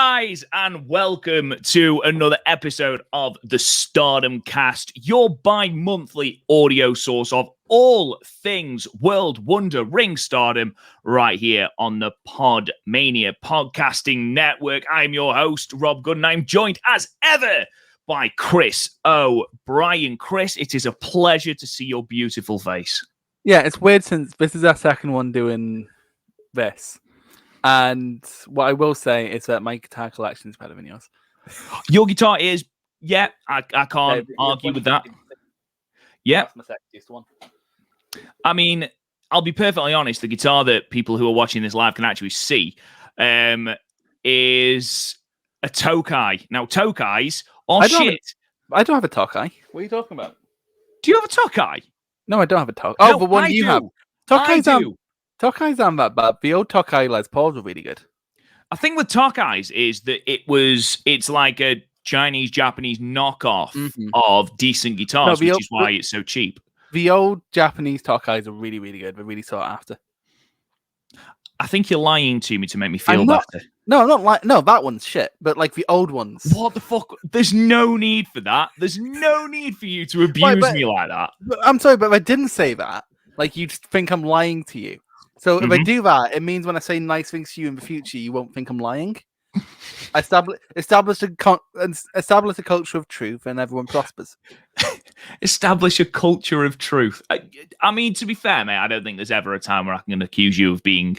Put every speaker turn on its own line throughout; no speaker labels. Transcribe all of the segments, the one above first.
guys, and welcome to another episode of the Stardom Cast, your bi-monthly audio source of all things World Wonder Ring Stardom, right here on the Podmania Podcasting Network. I'm your host, Rob Good, and I'm joined as ever by Chris O'Brien. Chris, it is a pleasure to see your beautiful face.
Yeah, it's weird since this is our second one doing this. And what I will say is that my guitar collection is better than yours.
Your guitar is, I can't argue with that. Yeah.
That's my sexiest one.
I mean, I'll be perfectly honest, the guitar that people who are watching this live can actually see is a Tokai. Now, Tokais are shit.
I don't have a Tokai. What are you talking about?
Do you have a Tokai?
No, I don't have a Tokai. Oh,
no,
the one
I
you
do.
have. Tokais aren't that bad. The old Tokai Les Pauls were really good.
I think with Tokais is that it's like a Chinese-Japanese knockoff of decent guitars, which is why it's so cheap.
The old Japanese Tokais are really, really good. They're really sought after.
I think you're lying to me to make me feel better.
No, I'm not lying. No, that one's shit. But like the old ones.
What the fuck? There's no need for that. There's no need for you to abuse me like that.
I'm sorry, but if I didn't say that, like you'd think I'm lying to you. So if I do that, it means when I say nice things to you in the future, you won't think I'm lying. Establish a culture of truth, and everyone prospers.
Establish a culture of truth. I mean, to be fair, mate, I don't think there's ever a time where I can accuse you of being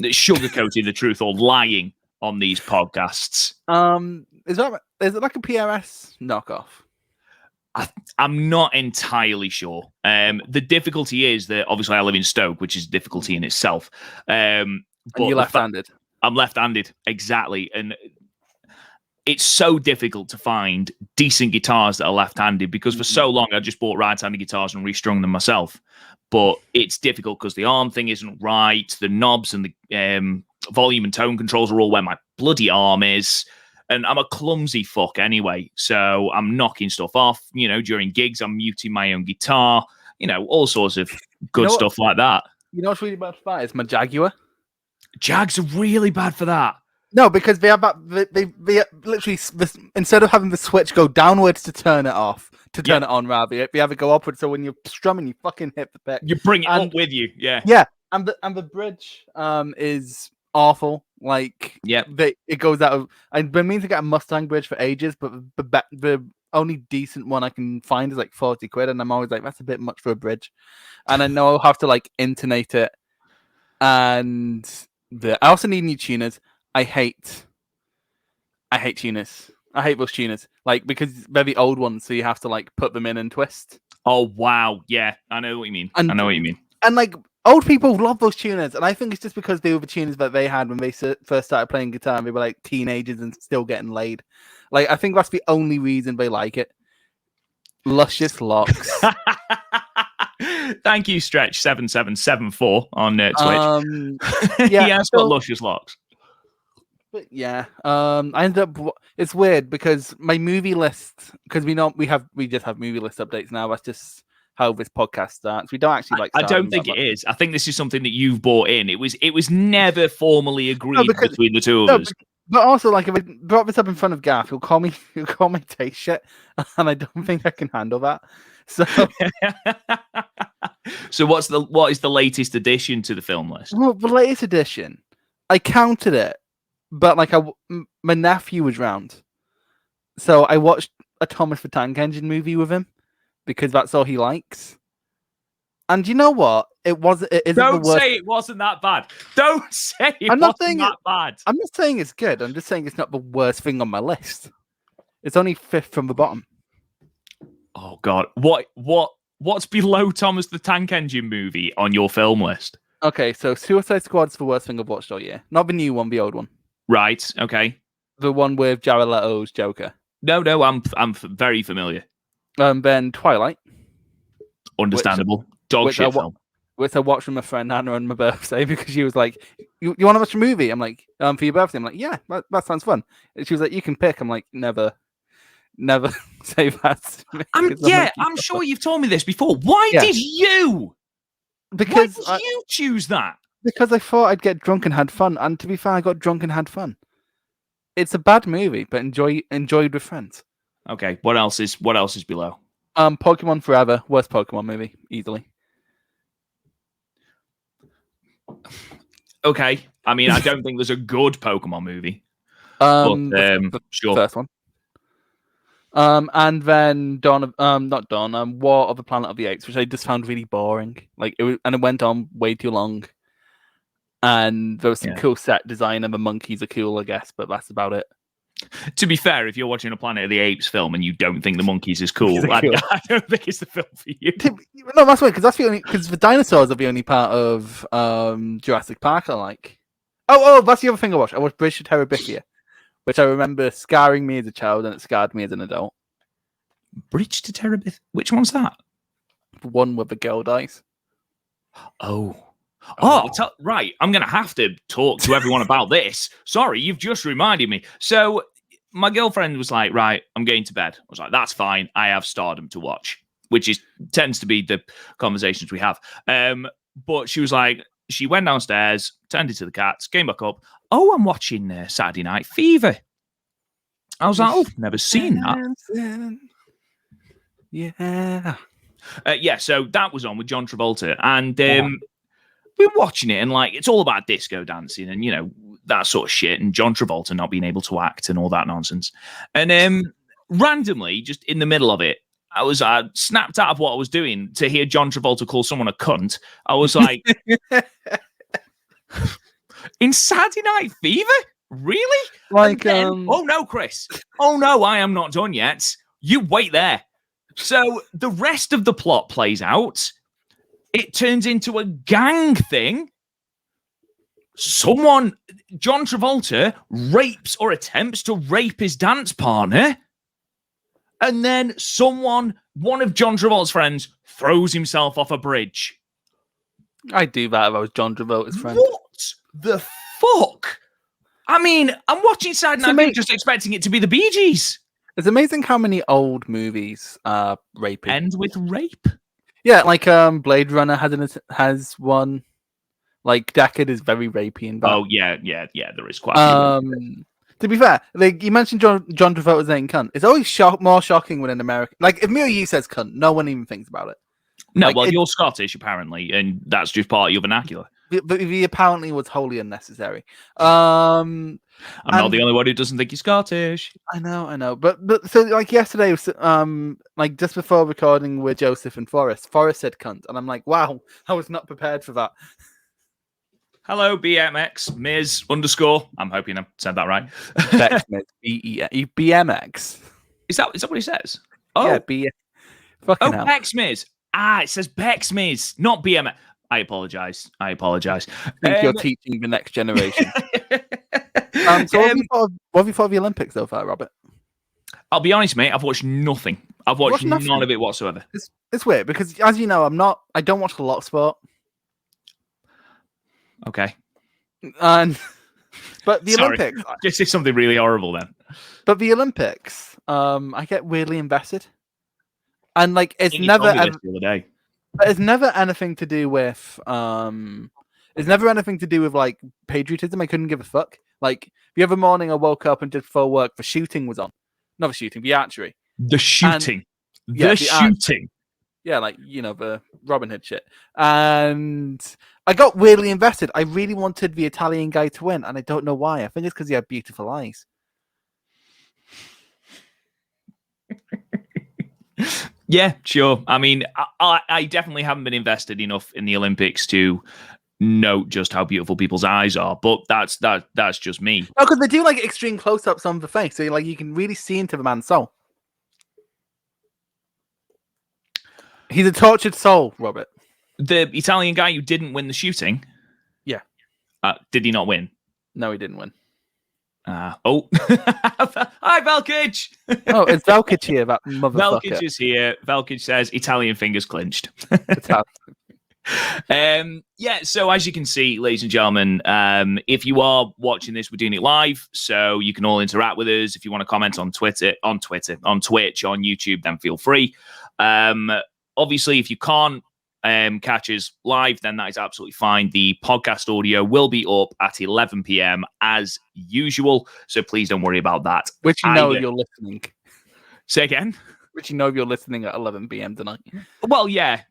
sugarcoating the truth or lying on these podcasts.
Is it like a PRS knockoff?
I'm not entirely sure. The difficulty is that obviously I live in Stoke, which is a difficulty in itself. But
and you're left-handed.
I'm left-handed, exactly. And it's so difficult to find decent guitars that are left-handed because for so long I just bought right-handed guitars and restrung them myself. But it's difficult because the arm thing isn't right. The knobs and the volume and tone controls are all where my bloody arm is. And I'm a clumsy fuck anyway, so I'm knocking stuff off. You know, during gigs, I'm muting my own guitar. You know, all sorts of good stuff like that.
You know what's really bad for that? It's my Jaguar.
Jags are really bad for that.
No, because they have that. They literally instead of having the switch go downwards to turn it off, to turn it on rather, they have it go upwards. So when you're strumming, you fucking hit the pick.
You bring it up with you, yeah.
Yeah, and the bridge is awful. Like, it goes out of. I've been meaning to get a Mustang bridge for ages, but the only decent one I can find is like 40 quid, and I'm always like, that's a bit much for a bridge. And I know I'll have to like intonate it, and I also need new tuners. I hate tuners. I hate those tuners, like because they're the old ones, so you have to like put them in and twist.
Oh wow, yeah, I know what you mean. I know what you mean.
And like. Old people love those tuners, and I think it's just because they were the tuners that they had when they first started playing guitar, and they were like teenagers and still getting laid. Like, I think that's the only reason they like it. Luscious locks.
Thank you, Stretch7774 on Twitch.
Yeah,
he has got luscious locks.
But yeah, I ended up. It's weird because my movie list, because we just have movie list updates now. That's just how this podcast starts. We don't actually like.
I don't think it is. I think this is something that you've bought in. It was never formally agreed between the two of us.
But also, like, if I brought this up in front of Gaff, he'll call me taste shit, and I don't think I can handle that. So,
so what is the latest addition to the film list?
Well, the latest addition, I counted it, but like my nephew was round, so I watched a Thomas the Tank Engine movie with him. Because that's all he likes. And you know what? Don't say
it wasn't that bad. Don't say it wasn't that bad.
I'm not saying it's good. I'm just saying it's not the worst thing on my list. It's only fifth from the bottom.
Oh God. What's below Thomas the Tank Engine movie on your film list?
Okay, so Suicide Squad's the worst thing I've watched all year. Not the new one, the old one.
Right, okay.
The one with Jared Leto's Joker.
No, I'm very familiar.
Then Twilight.
Understandable. Dog shit film.
Which I watched with my friend Anna on my birthday because she was like, you want to watch a movie? I'm like, for your birthday? I'm like, yeah, that sounds fun. And she was like, you can pick. I'm like, never say that to me.
I'm sure you've told me this before. Why did you choose that?
Because I thought I'd get drunk and had fun. And to be fair, I got drunk and had fun. It's a bad movie, but enjoyed with friends.
Okay, what else is below?
Pokemon Forever, worst Pokemon movie, easily.
Okay, I mean, I don't think there's a good Pokemon movie.
The
sure.
First one. And then War of the Planet of the Apes, which I just found really boring. Like it went on way too long. And there was some cool set design, and the monkeys are cool, I guess, but that's about it.
To be fair, if you're watching a Planet of the Apes film and you don't think the monkeys is cool, I don't think it's the film for you.
No, that's right, because the dinosaurs are the only part of Jurassic Park I like. Oh, that's the other thing I watched. I watched Bridge to Terabithia, which I remember scarring me as a child, and it scarred me as an adult.
Bridge to Terabithia? Which one's that?
The one where the girl dies.
Right. I'm going to have to talk to everyone about this. Sorry, you've just reminded me. So my girlfriend was like, right, I'm going to bed. I was like, that's fine. I have Stardom to watch, which tends to be the conversations we have. But she was like, she went downstairs, tended to the cats, came back up. Oh, I'm watching Saturday Night Fever. I was like, oh, never seen that.
Yeah.
So that was on with John Travolta. And we're watching it, and like it's all about disco dancing and, you know, that sort of shit, and John Travolta not being able to act and all that nonsense. And randomly, just in the middle of it, I was snapped out of what I was doing to hear John Travolta call someone a cunt. I was like, in Saturday Night Fever? Really?
Like,
oh no, Chris. Oh no, I am not done yet. You wait there. So the rest of the plot plays out. It turns into a gang thing. John Travolta rapes or attempts to rape his dance partner. And then one of John Travolta's friends, throws himself off a bridge.
I'd do that if I was John Travolta's friend.
What the fuck? I mean, I'm watching Saturday Night Fever just expecting it to be the Bee Gees.
It's amazing how many old movies are raping.
End with rape?
Yeah, like Blade Runner has one. Like Deckard is very rapey and bad.
Oh yeah, there is quite a few.
To be fair, like you mentioned John Travolta saying cunt. It's always more shocking when an American, like if me or you says cunt, no one even thinks about it.
No, like, you're Scottish apparently, and that's just part of your vernacular.
But he apparently was wholly unnecessary.
I'm not the only one who doesn't think he's Scottish.
I know. But so like yesterday was like just before recording with Joseph and Forrest said cunt, and I'm like, wow, I was not prepared for that.
Hello, BMX Ms. _ I'm hoping I said that right.
BMX.
Is that what he says? Oh,
yeah,
Bex Ms. It says Bex Ms, not BMX. I apologize.
I think you're teaching the next generation. So what have you thought of the Olympics so far, Robert?
I'll be honest, mate. I've watched nothing. I've watched none of it whatsoever.
It's weird because, as you know, I don't watch a lot of sport.
Okay.
But the Olympics.
Just say something really horrible then.
But the Olympics, I get weirdly invested, and like it's never.
The other day.
But it's never anything to do with like patriotism. I couldn't give a fuck. Like the other morning I woke up and just before work the shooting was on. Not the shooting, the archery.
The shooting. The shooting.
Yeah, like, you know, the Robin Hood shit. And I got weirdly invested. I really wanted the Italian guy to win, and I don't know why. I think it's because he had beautiful eyes.
Yeah, sure. I mean, I definitely haven't been invested enough in the Olympics to note just how beautiful people's eyes are, but that's just me.
Oh, because they do like extreme close-ups on the face, so like you can really see into the man's soul. He's a tortured soul, Robert.
The Italian guy who didn't win the shooting?
Yeah.
Did he not win?
No, he didn't win.
Hi, Velkage!
Oh, it's Velkage here, that motherfucker.
Velkage is here. Velkage says, Italian fingers clinched. Yeah, so as you can see, ladies and gentlemen, if you are watching this, we're doing it live, so you can all interact with us. If you want to comment on Twitch, on Twitch, on YouTube, then feel free. Obviously, if you can't catch us live, then that is absolutely fine. The podcast audio will be up at 11 p.m. as usual, so please don't worry about that.
Which you know you're listening.
Say again?
Which you know you're listening at 11 p.m. tonight.
Well, yeah.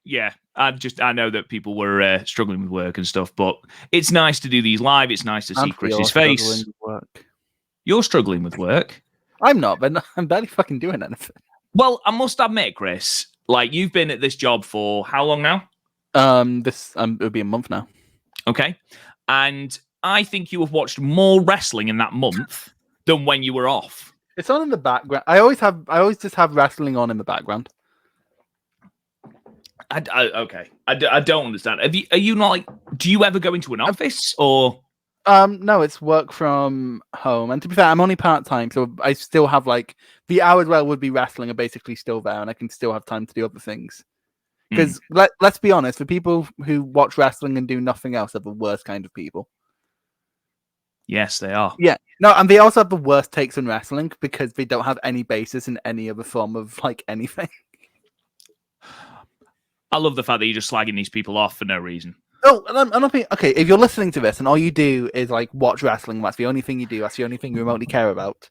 I know that people were struggling with work and stuff, but it's nice to do these live. It's nice to see Chris's face. You're struggling with work.
I'm not, but I'm barely fucking doing anything.
Well, I must admit, Chris, like you've been at this job for how long now?
It'll be a month now.
Okay, and I think you have watched more wrestling in that month than when you were off.
It's on in the background. I always just have wrestling on in the background.
Okay. I don't understand. Are you not like? Do you ever go into an office or?
No, it's work from home. And to be fair, I'm only part-time, so I still have like the hours where I would be wrestling are basically still there, and I can still have time to do other things. Because let's be honest, the people who watch wrestling and do nothing else are the worst kind of people.
Yes, they are.
Yeah. No, and they also have the worst takes on wrestling because they don't have any basis in any other form of like anything.
I love the fact that you're just slagging these people off for no reason.
Oh, and I'm not being okay. If you're listening to this and all you do is like watch wrestling, that's the only thing you do. That's the only thing you remotely care about.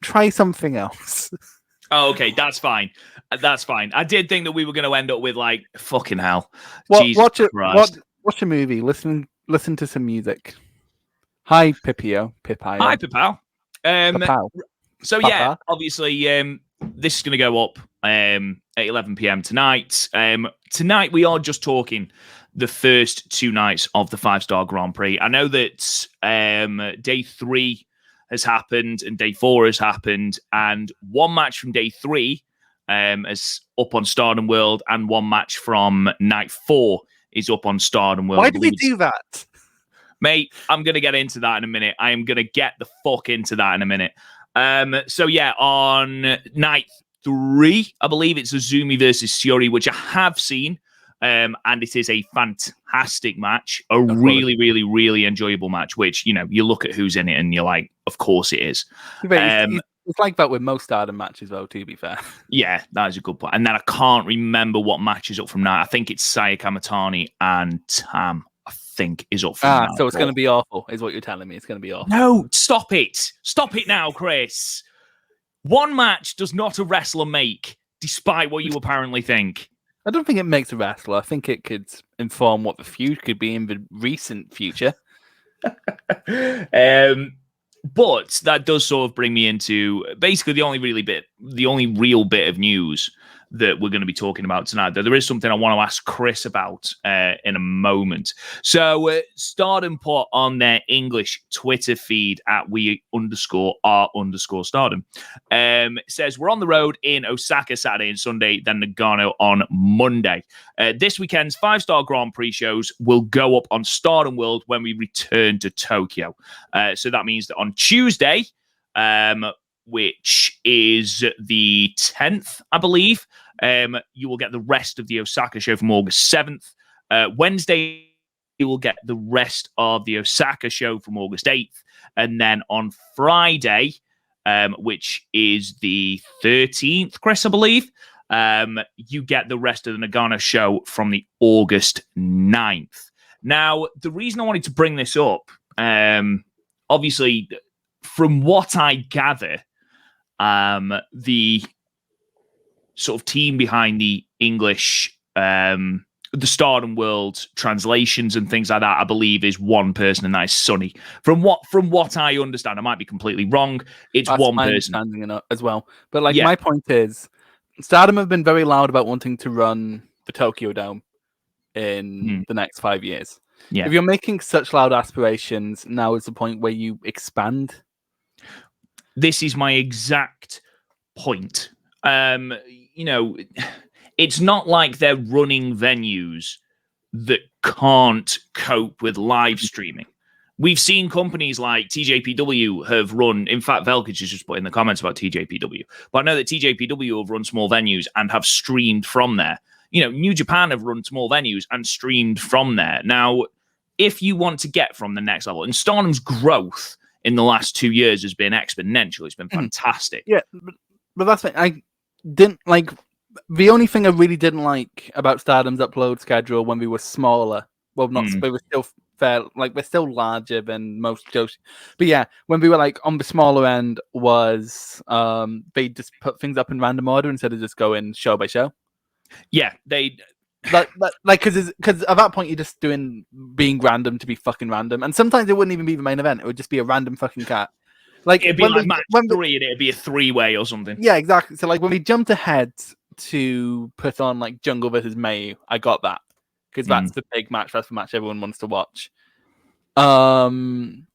Try something else.
Oh, okay, that's fine. That's fine. I did think that we were going to end up with like fucking hell.
Watch a movie. Listen to some music. Hi, Pipio.
Hi, Pipao. So yeah, obviously, this is going to go up at 11 p.m. tonight. Tonight we are just talking the first 2 nights of the 5-star Grand Prix. I know that day 3 has happened and day 4 has happened, and one match from day 3 is up on Stardom World, and one match from night 4 is up on Stardom World.
Why did we do that?
Mate, I'm going to get into that in a minute. I am going to get the fuck into that in a minute. So yeah, on night 3, I believe it's a Zoomy versus Suri, which I have seen. And it is a fantastic match, really, really, really enjoyable match, which, you know, you look at who's in it and you're like, of course it is.
It's like that with most Stardom matches, though, to be fair.
Yeah, that is a good point. And then I can't remember what match is up from now. I think it's Saya Kamatani and Tam, I think, is up from now.
So it's going to be awful, is what you're telling me. It's going to be awful.
No, stop it. Stop it now, Chris. One match does not a wrestler make, despite what you apparently think.
I don't think it makes a wrestler. I think it could inform what the future could be in the recent future.
But that does sort of bring me into basically the only real bit of news that we're going to be talking about tonight. There is something I want to ask Chris about in a moment. So Stardom put on their English Twitter feed at we_r_Stardom. Says, we're on the road in Osaka Saturday and Sunday, then Nagano on Monday. This weekend's 5-star Grand Prix shows will go up on Stardom World when we return to Tokyo. So that means that on Tuesday, which is the 10th, I believe, you will get the rest of the Osaka show from August 7th. Wednesday, you will get the rest of the Osaka show from August 8th. And then on Friday, which is the 13th, Chris, I believe, you get the rest of the Nagano show from the August 9th. Now, the reason I wanted to bring this up, obviously, from what I gather, the sort of team behind the English, the Stardom World translations and things like that, I believe, is one person, and that is Sonny. From what I understand, I might be completely wrong. That's one person
as well. But like, my point is, Stardom have been very loud about wanting to run the Tokyo Dome in the next 5 years. Yeah. If you're making such loud aspirations, now is the point where you expand.
This is my exact point. You know, it's not like they're running venues that can't cope with live streaming. We've seen companies like TJPW have run, in fact, Velkage has just put in the comments about TJPW, but I know that TJPW have run small venues and have streamed from there. You know, New Japan have run small venues and streamed from there. Now, if you want to get from the next level, and Stardom's growth in the last 2 years has been exponential. It's been fantastic.
Yeah, but that's it. I didn't like The only thing I really didn't like about Stardom's upload schedule when we were smaller, well, not we were still fair, like we're still larger than most Joshi, but yeah, when we were like on the smaller end, was they just put things up in random order instead of just going show by show.
Yeah, they
like because at that point you're just being random to be fucking random, and sometimes it wouldn't even be the main event; it would just be a random fucking cat. Like
it'd be like match 3, and it'd be a 3-way or something.
Yeah, exactly. So like when we jumped ahead to put on like Jungle versus May, I got that because that's the big match. That's the match everyone wants to watch. Stardom's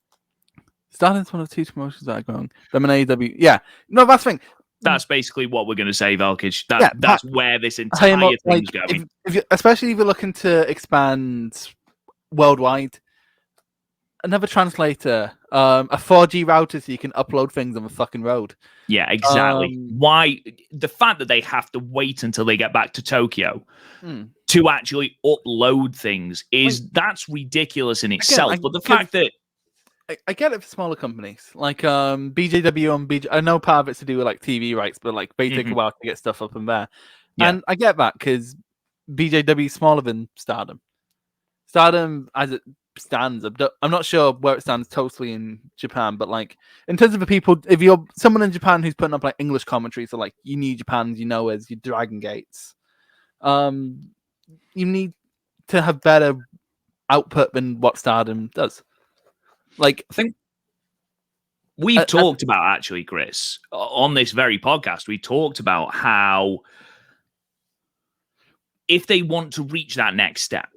one of 2 promotions that are going. Them and AEW. Yeah, no, that's the thing.
That's basically what we're going to say, Valkic. That's where this entire thing's going.
Especially if you're looking to expand worldwide. Another translator, a 4G router so you can upload things on the fucking road.
Yeah, exactly. Why the fact that they have to wait until they get back to Tokyo to actually upload things that's ridiculous in itself. But the fact that
I get it for smaller companies like BJW on BJ. I know part of it's to do with like TV rights, but like they take a while to get stuff up in there, and I get that because BJW is smaller than Stardom. Stardom, as it stands, I'm not sure where it stands totally in Japan, but like in terms of the people, if you're someone in Japan who's putting up like English commentary, so like you need Japan's, as your Dragon Gates, you need to have better output than what Stardom does. Like
I think we've talked about actually, Chris, on this very podcast, we talked about how if they want to reach that next step,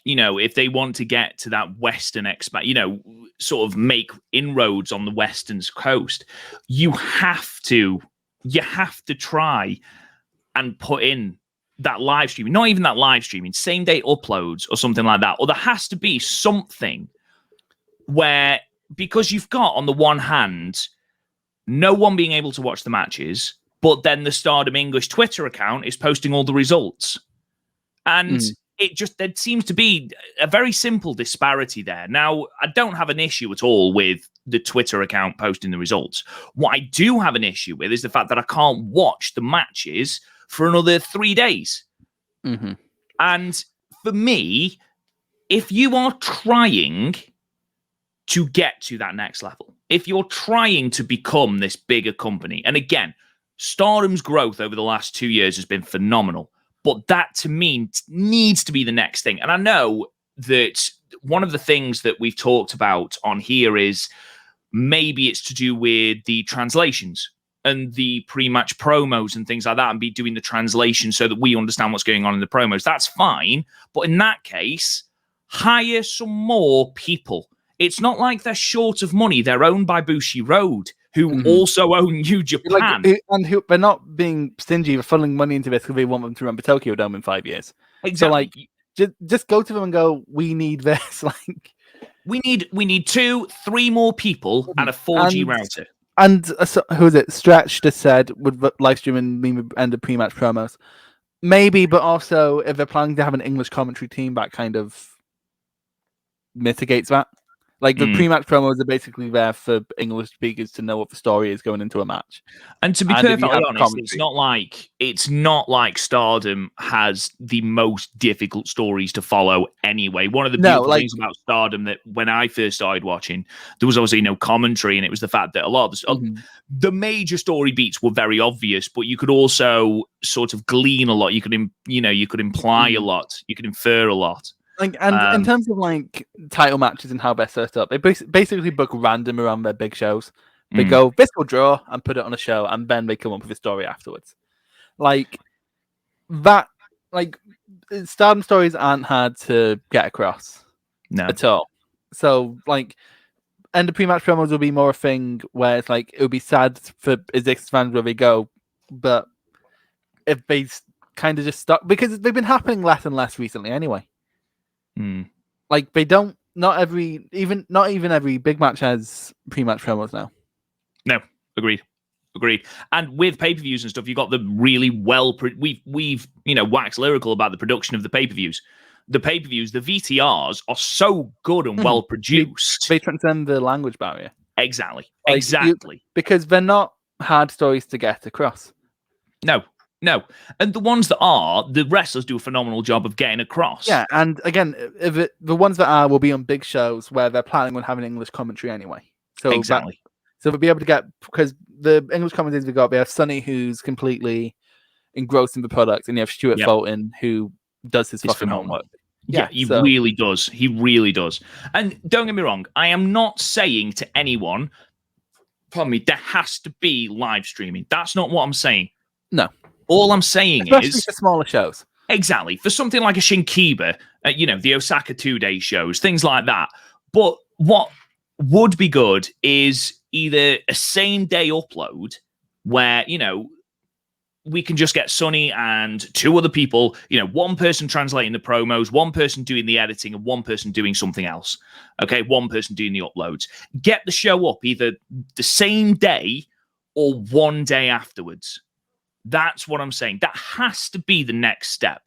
if they want to get to that Western sort of make inroads on the Western coast, you have to try and put in that live streaming, not even that live streaming, same day uploads or something like that. Or there has to be something where, because you've got on the one hand, no one being able to watch the matches, but then the Stardom English Twitter account is posting all the results. And there seems to be a very simple disparity there. Now, I don't have an issue at all with the Twitter account posting the results. What I do have an issue with is the fact that I can't watch the matches for another 3 days. And for me, if you are trying to get to that next level, if you're trying to become this bigger company, and again, Stardom's growth over the last 2 years has been phenomenal. But that, to me, needs to be the next thing. And I know that one of the things that we've talked about on here is maybe it's to do with the translations and the pre-match promos and things like that, and be doing the translation so that we understand what's going on in the promos. That's fine. But in that case, hire some more people. It's not like they're short of money. They're owned by Bushi Road, who also own New Japan.
They're not being stingy. They're funneling money into this because they want them to remember Tokyo Dome in 5 years.
Exactly.
So, just go to them and go, we need this.
We need 2-3 more people and a 4G router.
And who is it? Stretch just said would live streaming end of pre-match promos. Maybe, but also if they're planning to have an English commentary team, that kind of mitigates that. Like the pre-match promos are basically there for English speakers to know what the story is going into a match.
And to be perfectly honest, it's not like Stardom has the most difficult stories to follow anyway. One of the beautiful things about Stardom that when I first started watching, there was obviously no commentary, and it was the fact that a lot of the major story beats were very obvious, but you could also sort of glean a lot. You could imply a lot. You could infer a lot.
In terms of like title matches and how they're set up, they basically book random around their big shows. They go, this will draw, and put it on a show, and then they come up with a story afterwards. Like that, Stardom stories aren't hard to get across at all. So like, and the pre-match promos will be more a thing where it's like it would be sad for Izix fans where they go, but if they kind of just stop, because they've been happening less and less recently anyway. Like they don't. Not even every big match has pre-match promos now.
No, agreed. And with pay-per-views and stuff, you got the really we've waxed lyrical about the production of the pay-per-views. The pay-per-views, the VTRs are so good and well produced.
They transcend the language barrier.
Exactly.
Because they're not hard stories to get across.
No. No. And the ones that are, the wrestlers do a phenomenal job of getting across.
Yeah, and again, the ones that are will be on big shows where they're planning on having English commentary anyway. So
exactly.
So we'll be able to get, because the English commentators we have Sonny, who's completely engrossed in the product, and you have Stuart Fulton, who does his fucking homework.
Yeah, he really does. He really does. And don't get me wrong, I am not saying to anyone, pardon me, there has to be live streaming. That's not what I'm saying.
No.
All I'm saying
especially for smaller shows.
Exactly. For something like a Shinkiba, the Osaka 2-day shows, things like that. But what would be good is either a same-day upload where, we can just get Sonny and two other people, one person translating the promos, one person doing the editing, and one person doing something else. Okay, one person doing the uploads. Get the show up either the same day or one day afterwards. That's what I'm saying. That has to be the next step,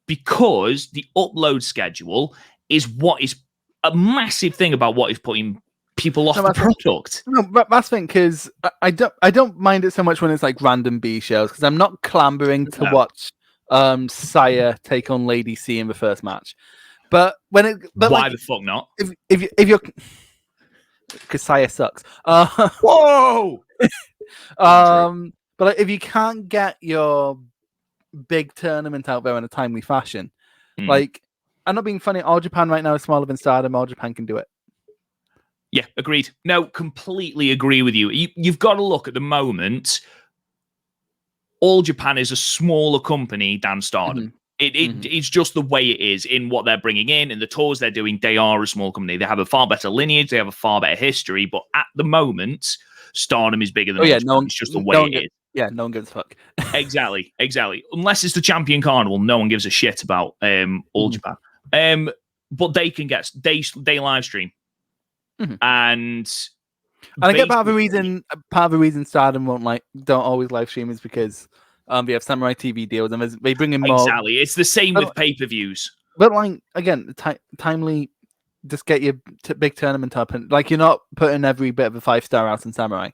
because the upload schedule is what is a massive thing about what is putting people off the product.
No, but that's the thing, because I don't mind it so much when it's like random B shows, because I'm not clambering to watch Saya take on Lady C in the first match. But when it,
why the fuck not?
If you're, because Saya sucks.
Whoa.
But like, if you can't get your big tournament out there in a timely fashion, like, I'm not being funny. All Japan right now is smaller than Stardom. All Japan can do it.
Yeah, agreed. No, completely agree with you. You've got to look at the moment. All Japan is a smaller company than Stardom. It's just the way it is in what they're bringing in the tours they're doing. They are a small company. They have a far better lineage. They have a far better history. But at the moment, Stardom is bigger than All Japan. It's just the way it is.
Yeah, no one gives a fuck.
Exactly. Unless it's the Champion Carnival, no one gives a shit about All Japan. But they can get they live stream. And
I get part of the reason Stardom don't always live stream is because they have Samurai TV deals and they bring in more.
Exactly, it's the same with pay-per-views.
But again, timely, just get your big tournament up, and you're not putting every bit of a 5-star out in Samurai.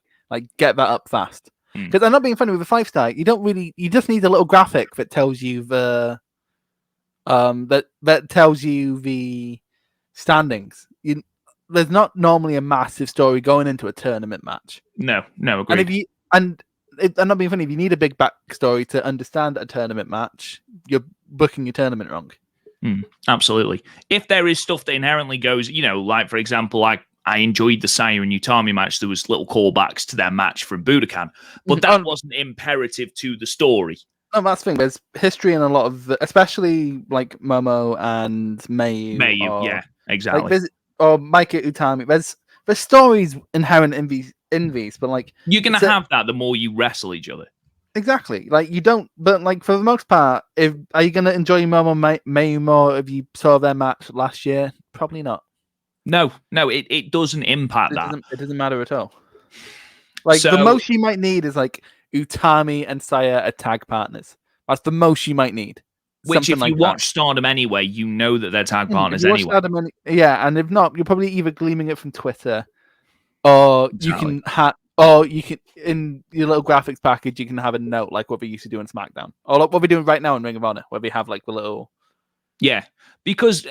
Get that up fast. Because I'm not being funny with a 5-star. You just need a little graphic that tells you the that tells you the standings. There's not normally a massive story going into a tournament match.
No, agreed.
I'm not being funny. If you need a big backstory to understand a tournament match, you're booking your tournament wrong.
Absolutely. If there is stuff that inherently goes, for example, I enjoyed the Saya and Utami match. There was little callbacks to their match from Budokan, but that wasn't imperative to the story.
No, that's the thing. There's history in a lot of, especially like Momo and Mayu.
Yeah, exactly.
Or Maika Utami. There's stories inherent in these, but
you're gonna have that the more you wrestle each other.
Exactly. You don't, but for the most part, are you gonna enjoy Momo Mayu more if you saw their match last year? Probably not.
No, it doesn't impact that.
It doesn't matter at all. The most you might need is Utami and Saya are tag partners. That's the most you might need.
Which, if you watch Stardom anyway, you know that they're tag partners anyway.
And if not, you're probably either gleaming it from Twitter, or you can in your little graphics package, you can have a note like what we used to do in SmackDown, or what we're doing right now in Ring of Honor, where we have the little.
Yeah, because,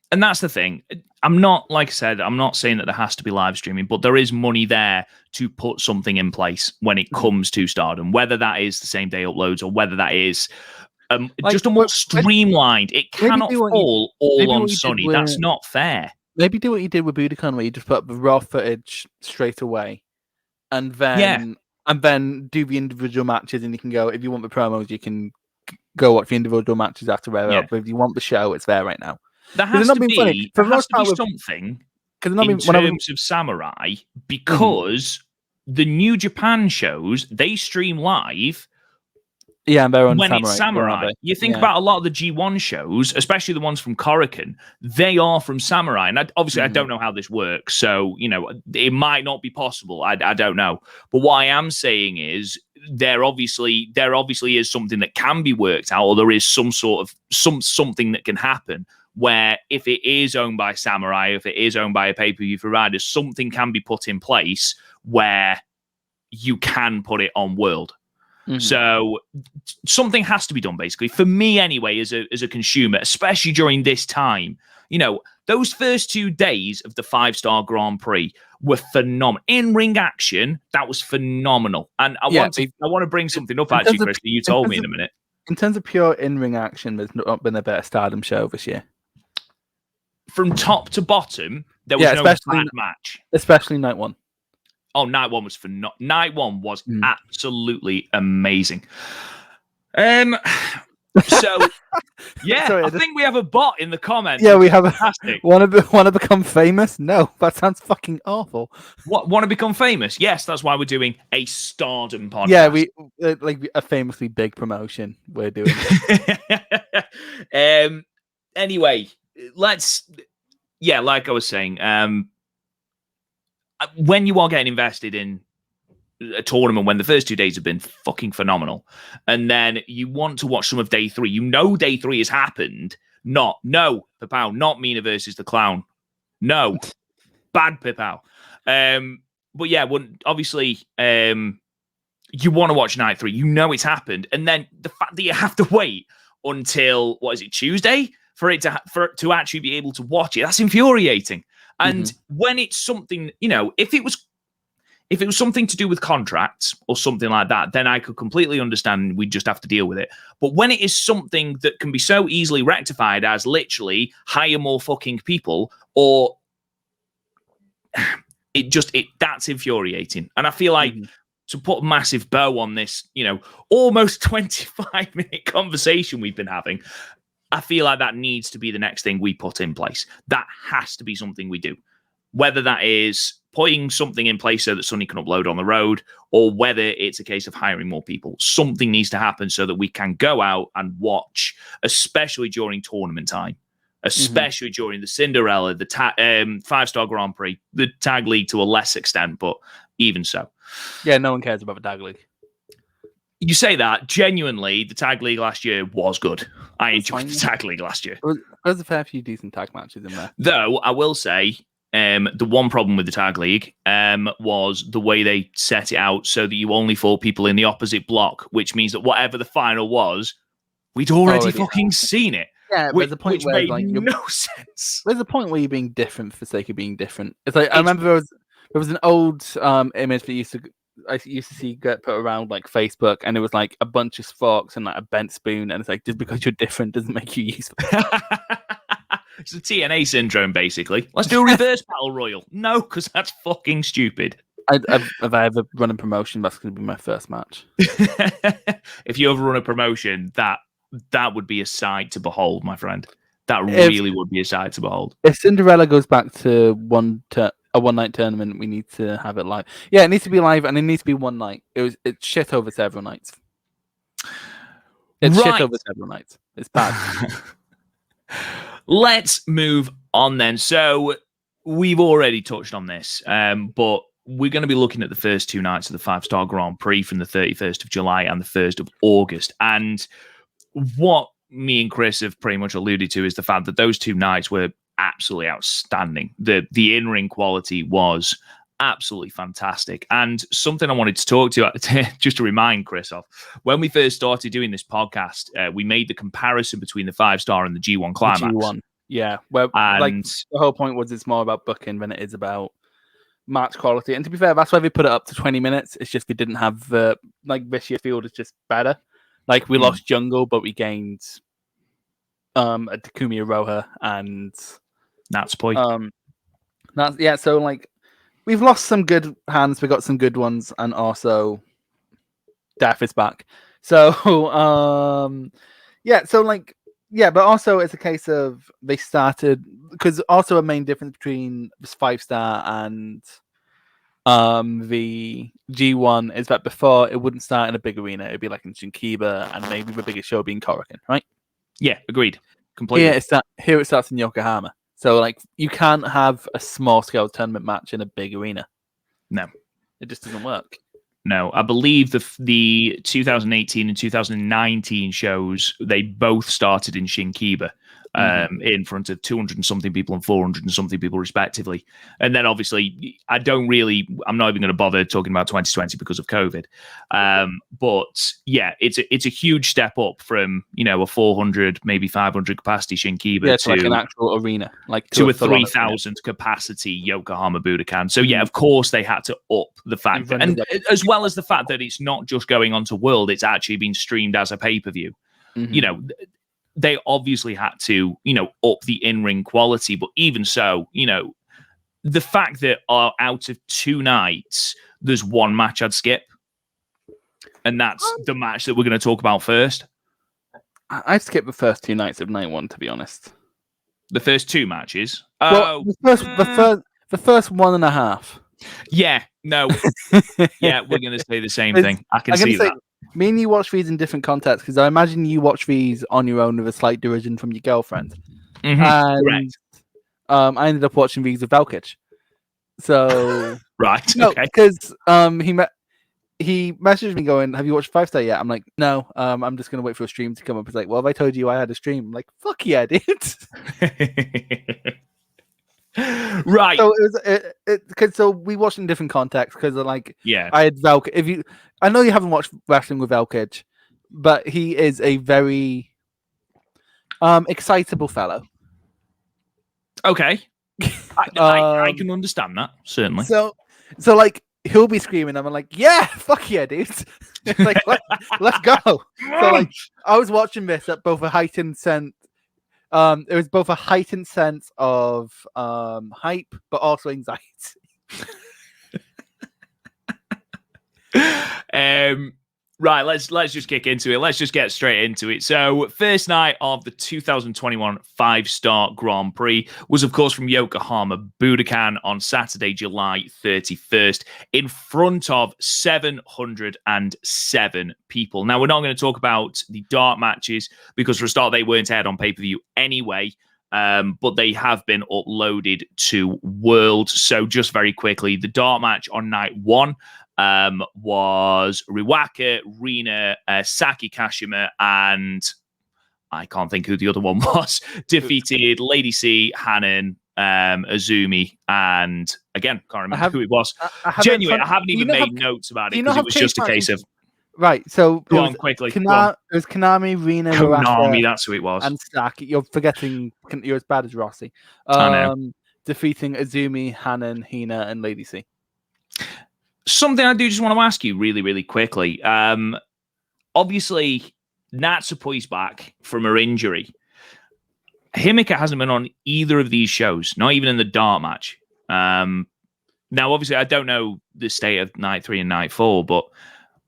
and that's the thing. I'm not, like I said, I'm not saying that there has to be live streaming, but there is money there to put something in place when it comes to Stardom, whether that is the same day uploads or whether that is. Just a more streamlined. It cannot fall all on Sonny. That's not fair.
Maybe do what you did with Budokan, where you just put up the raw footage straight away, and then do the individual matches, and you can go if you want the promos, you can go watch the individual matches after But if you want the show, it's there right now.
There has to be something in terms of Samurai, because the New Japan shows they stream live.
Yeah, and they're on
when it's Samurai. You think about a lot of the G1 shows, especially the ones from Korakuen, they are from Samurai. And I don't know how this works, so it might not be possible. I don't know. But what I am saying is there obviously is something that can be worked out, or there is some sort of something that can happen where if it is owned by Samurai, if it is owned by a pay-per-view provider, something can be put in place where you can put it on World. So something has to be done, basically, for me anyway, as a consumer, especially during this time. You know, those first 2 days of the 5-star Grand Prix were phenomenal. In-ring action, that was phenomenal. And I want to bring something up, actually, Chris, that you told me in a minute.
In terms of pure in-ring action, there's not been a better Stardom show this year.
From top to bottom, there was no bad match.
Especially night one.
Oh, night one was phenomenal. Night one was absolutely amazing. So, yeah, I think we have a bot in the comments.
Yeah, we have fantastic. Want to become famous? No, that sounds fucking awful.
What, want to become famous? Yes, that's why we're doing a Stardom podcast.
Yeah, we like a famously big promotion we're doing.
Anyway, like I was saying, when you are getting invested in a tournament, when the first 2 days have been fucking phenomenal, and then you want to watch some of day 3, you know day 3 has happened. No, Pipao, not Mina versus the Clown. No, bad Pipao. But yeah, obviously, you want to watch night 3. You know it's happened, and then the fact that you have to wait until Tuesday for it to actually be able to watch it, that's infuriating. And when it's something, you know, if it was something to do with contracts or something like that, then I could completely understand. We just have to deal with it. But when it is something that can be so easily rectified as literally hire more fucking people, or that's infuriating. And I feel like to put a massive bow on this, you know, almost 25-minute conversation we've been having, I feel like that needs to be the next thing we put in place. That has to be something we do. Whether that is putting something in place so that Sonny can upload on the road, or whether it's a case of hiring more people. Something needs to happen so that we can go out and watch, especially during tournament time, especially during the Cinderella, the 5-star Grand Prix, the Tag League to a less extent, but even so.
Yeah, no one cares about the Tag League.
You say that, genuinely, the Tag League last year was good. I enjoyed the Tag League last year.
There's a fair few decent tag matches in there.
Though, I will say, the one problem with the Tag League was the way they set it out so that you only fought people in the opposite block, which means that whatever the final was, we'd already fucking seen it.
Yeah,
which,
there's a point
which
where
made
like,
no sense.
There's a point where you're being different for the sake of being different. It's like I remember there was an old image that I used to see get put around like Facebook, and it was like a bunch of forks and like a bent spoon, and it's like just because you're different doesn't make you useful.
It's the TNA syndrome, basically. Let's do a reverse battle royal. No, because that's fucking stupid.
If I ever run a promotion, that's going to be my first match.
If you ever run a promotion, that would be a sight to behold, my friend. That really would be a sight to behold.
If Cinderella goes back to a one-night tournament, we need to have it live. Yeah, it needs to be live, and it needs to be one night. It's shit over several nights. Shit over several nights. It's bad.
Let's move on then. So we've already touched on this, but we're going to be looking at the first 2 nights of the 5-star Grand Prix from the 31st of July and the 1st of August. And what me and Chris have pretty much alluded to is the fact that those 2 nights were absolutely outstanding. The in-ring quality was absolutely fantastic. And something I wanted to talk to you, just to remind Chris of, when we first started doing this podcast, we made the comparison between the 5-star and the G1 Climax.
The G1. Yeah, well, like the whole point was it's more about booking than it is about match quality. And to be fair, that's why they put it up to 20 minutes. It's just we didn't have like this year's field is just better. Like we lost Jungle, but we gained a Takumi Iroha and
Natsupoi.
So like we've lost some good hands, we got some good ones, and also Death is back. So but also it's a case of they started, because also a main difference between this 5-star and the G1 is that before it wouldn't start in a big arena, it'd be like in Shinkiba, and maybe the biggest show being Korakuen, right?
Yeah, agreed. Completely.
Here it starts in Yokohama. So like you can't have a small scale tournament match in a big arena.
No.
It just doesn't work.
No, I believe the 2018 and 2019 shows, they both started in Shinkiba. in front of 200 and something people and 400 and something people respectively. And then obviously I'm not even going to bother talking about 2020 because of COVID. But yeah, it's a huge step up from, a 400, maybe 500 capacity Shinkiba
to like an actual arena, like
to a 3,000 capacity Yokohama Budokan. So yeah, of course they had to up the fact that, and as well as the fact that it's not just going on to World, it's actually been streamed as a pay-per-view. They obviously had to, up the in-ring quality. But even so, the fact that out of 2 nights, there's 1 match I'd skip. And that's the match that we're going to talk about first.
I'd skip the first 2 nights of night 1, to be honest.
The first 2 matches?
Well, the first 1.5.
Yeah, no. Yeah, we're going to say the same thing. I can see that.
Me and you watch these in different contexts, because I imagine you watch these on your own with a slight derision from your girlfriend. And
correct.
I ended up watching these with Velkic. So
right,
no,
okay.
Because he messaged me going, "Have you watched 5-Star yet?" I'm like, "No, I'm just gonna wait for a stream to come up." He's like, "Well, have I told you I had a stream?" I'm like, "Fuck yeah, dude."
Right.
So it was so we watched in different contexts because like
yeah,
I had Velkic. I know you haven't watched wrestling with Velkic, but he is a very excitable fellow.
Okay, I can understand that, certainly.
So like he'll be screaming, I'm like, "Yeah, fuck yeah, dude!" Like let's go. So like I was watching this at both a heightened sense. It was both a heightened sense of hype, but also anxiety.
Right, let's just kick into it. Let's just get straight into it. So, first night of the 2021 5-Star Grand Prix was, of course, from Yokohama Budokan on Saturday, July 31st, in front of 707 people. Now, we're not going to talk about the dark matches because, for a start, they weren't aired on pay-per-view anyway. But they have been uploaded to World. So, just very quickly, the dark match on night 1 was Riwaka, Rina, Saki Kashima, and I can't think who the other one was, defeated Lady C, Hanan, Azumi, and again, can't remember who it was. I haven't even made notes about it because it was just a case of...
Right, so
go on quickly.
It was Konami, Rina,
Konami, that's who it was.
And Saki. You're forgetting, you're as bad as Rossi.
I know.
Defeating Azumi, Hanan, Hina, and Lady C.
Something I do just want to ask you really, really quickly. Obviously, Natsupoi's back from her injury. Himika hasn't been on either of these shows, not even in the dark match. Now, obviously, I don't know the state of night 3 and night 4, but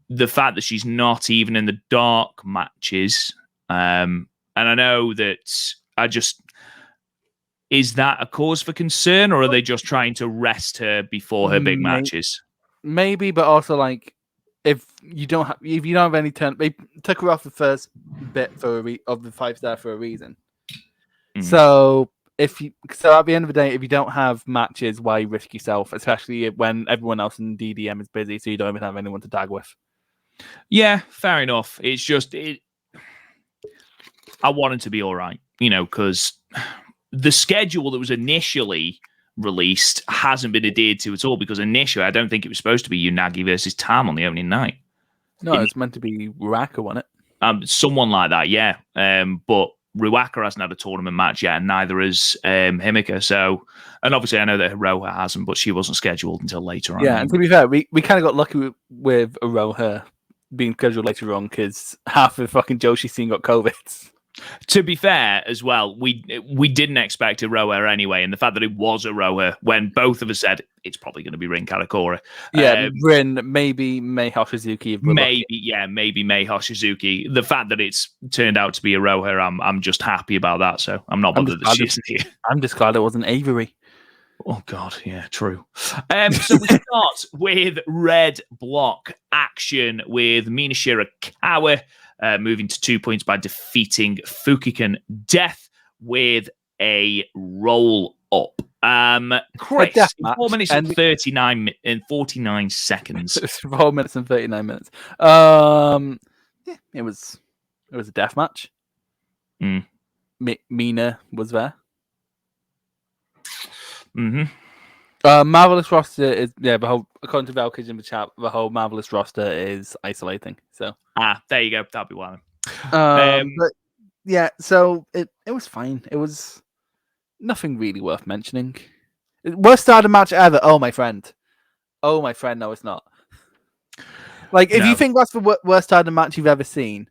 the fact that she's not even in the dark matches, and I know that is that a cause for concern, or are they just trying to rest her before her big matches?
Maybe, but also like if you don't have any turn, they took her off the first bit of the 5-star for a reason. So at the end of the day, if you don't have matches, why risk yourself? Especially when everyone else in DDM is busy, so you don't even have anyone to tag with.
Yeah, fair enough. It's just I want it to be all right, because the schedule that was initially released hasn't been adhered to at all, because initially I don't think it was supposed to be Unagi versus Tam on the opening night.
No, it's meant to be Ruaka, wasn't
it? Someone like that, yeah. But Ruaka hasn't had a tournament match yet, and neither has Himika. So, and obviously I know that Hiroha hasn't, but she wasn't scheduled until later on.
Yeah, and to be fair, we kind of got lucky with Hiroha being scheduled later on because half of the fucking Joshi scene got COVID.
To be fair, as well, we didn't expect Hiroha anyway, and the fact that it was Hiroha when both of us said it's probably going to be Rin Karakura.
Yeah, Rin, maybe Mei Hoshizuki.
Maybe Mei Hoshizuki. The fact that it's turned out to be Hiroha, I'm just happy about that. So I'm not bothered that she's here.
I'm just glad it wasn't Avery.
Oh God, yeah, true. So we start with Red Block action with Mina Shirakawa. Moving to 2 points by defeating Fukiken Death with a roll up. Chris, 4 minutes and 49 seconds.
4 minutes and 39 minutes. Yeah, it was a death match. Mina was there.
Mm-hmm.
Marvelous roster is according to Valkyrie in the chat, the whole Marvelous roster is isolating. So
there you go. That'll be one.
But yeah, so it was fine. It was nothing really worth mentioning. Worst starter match ever. Oh my friend. No, it's not. Like if you think that's the worst starter match you've ever seen,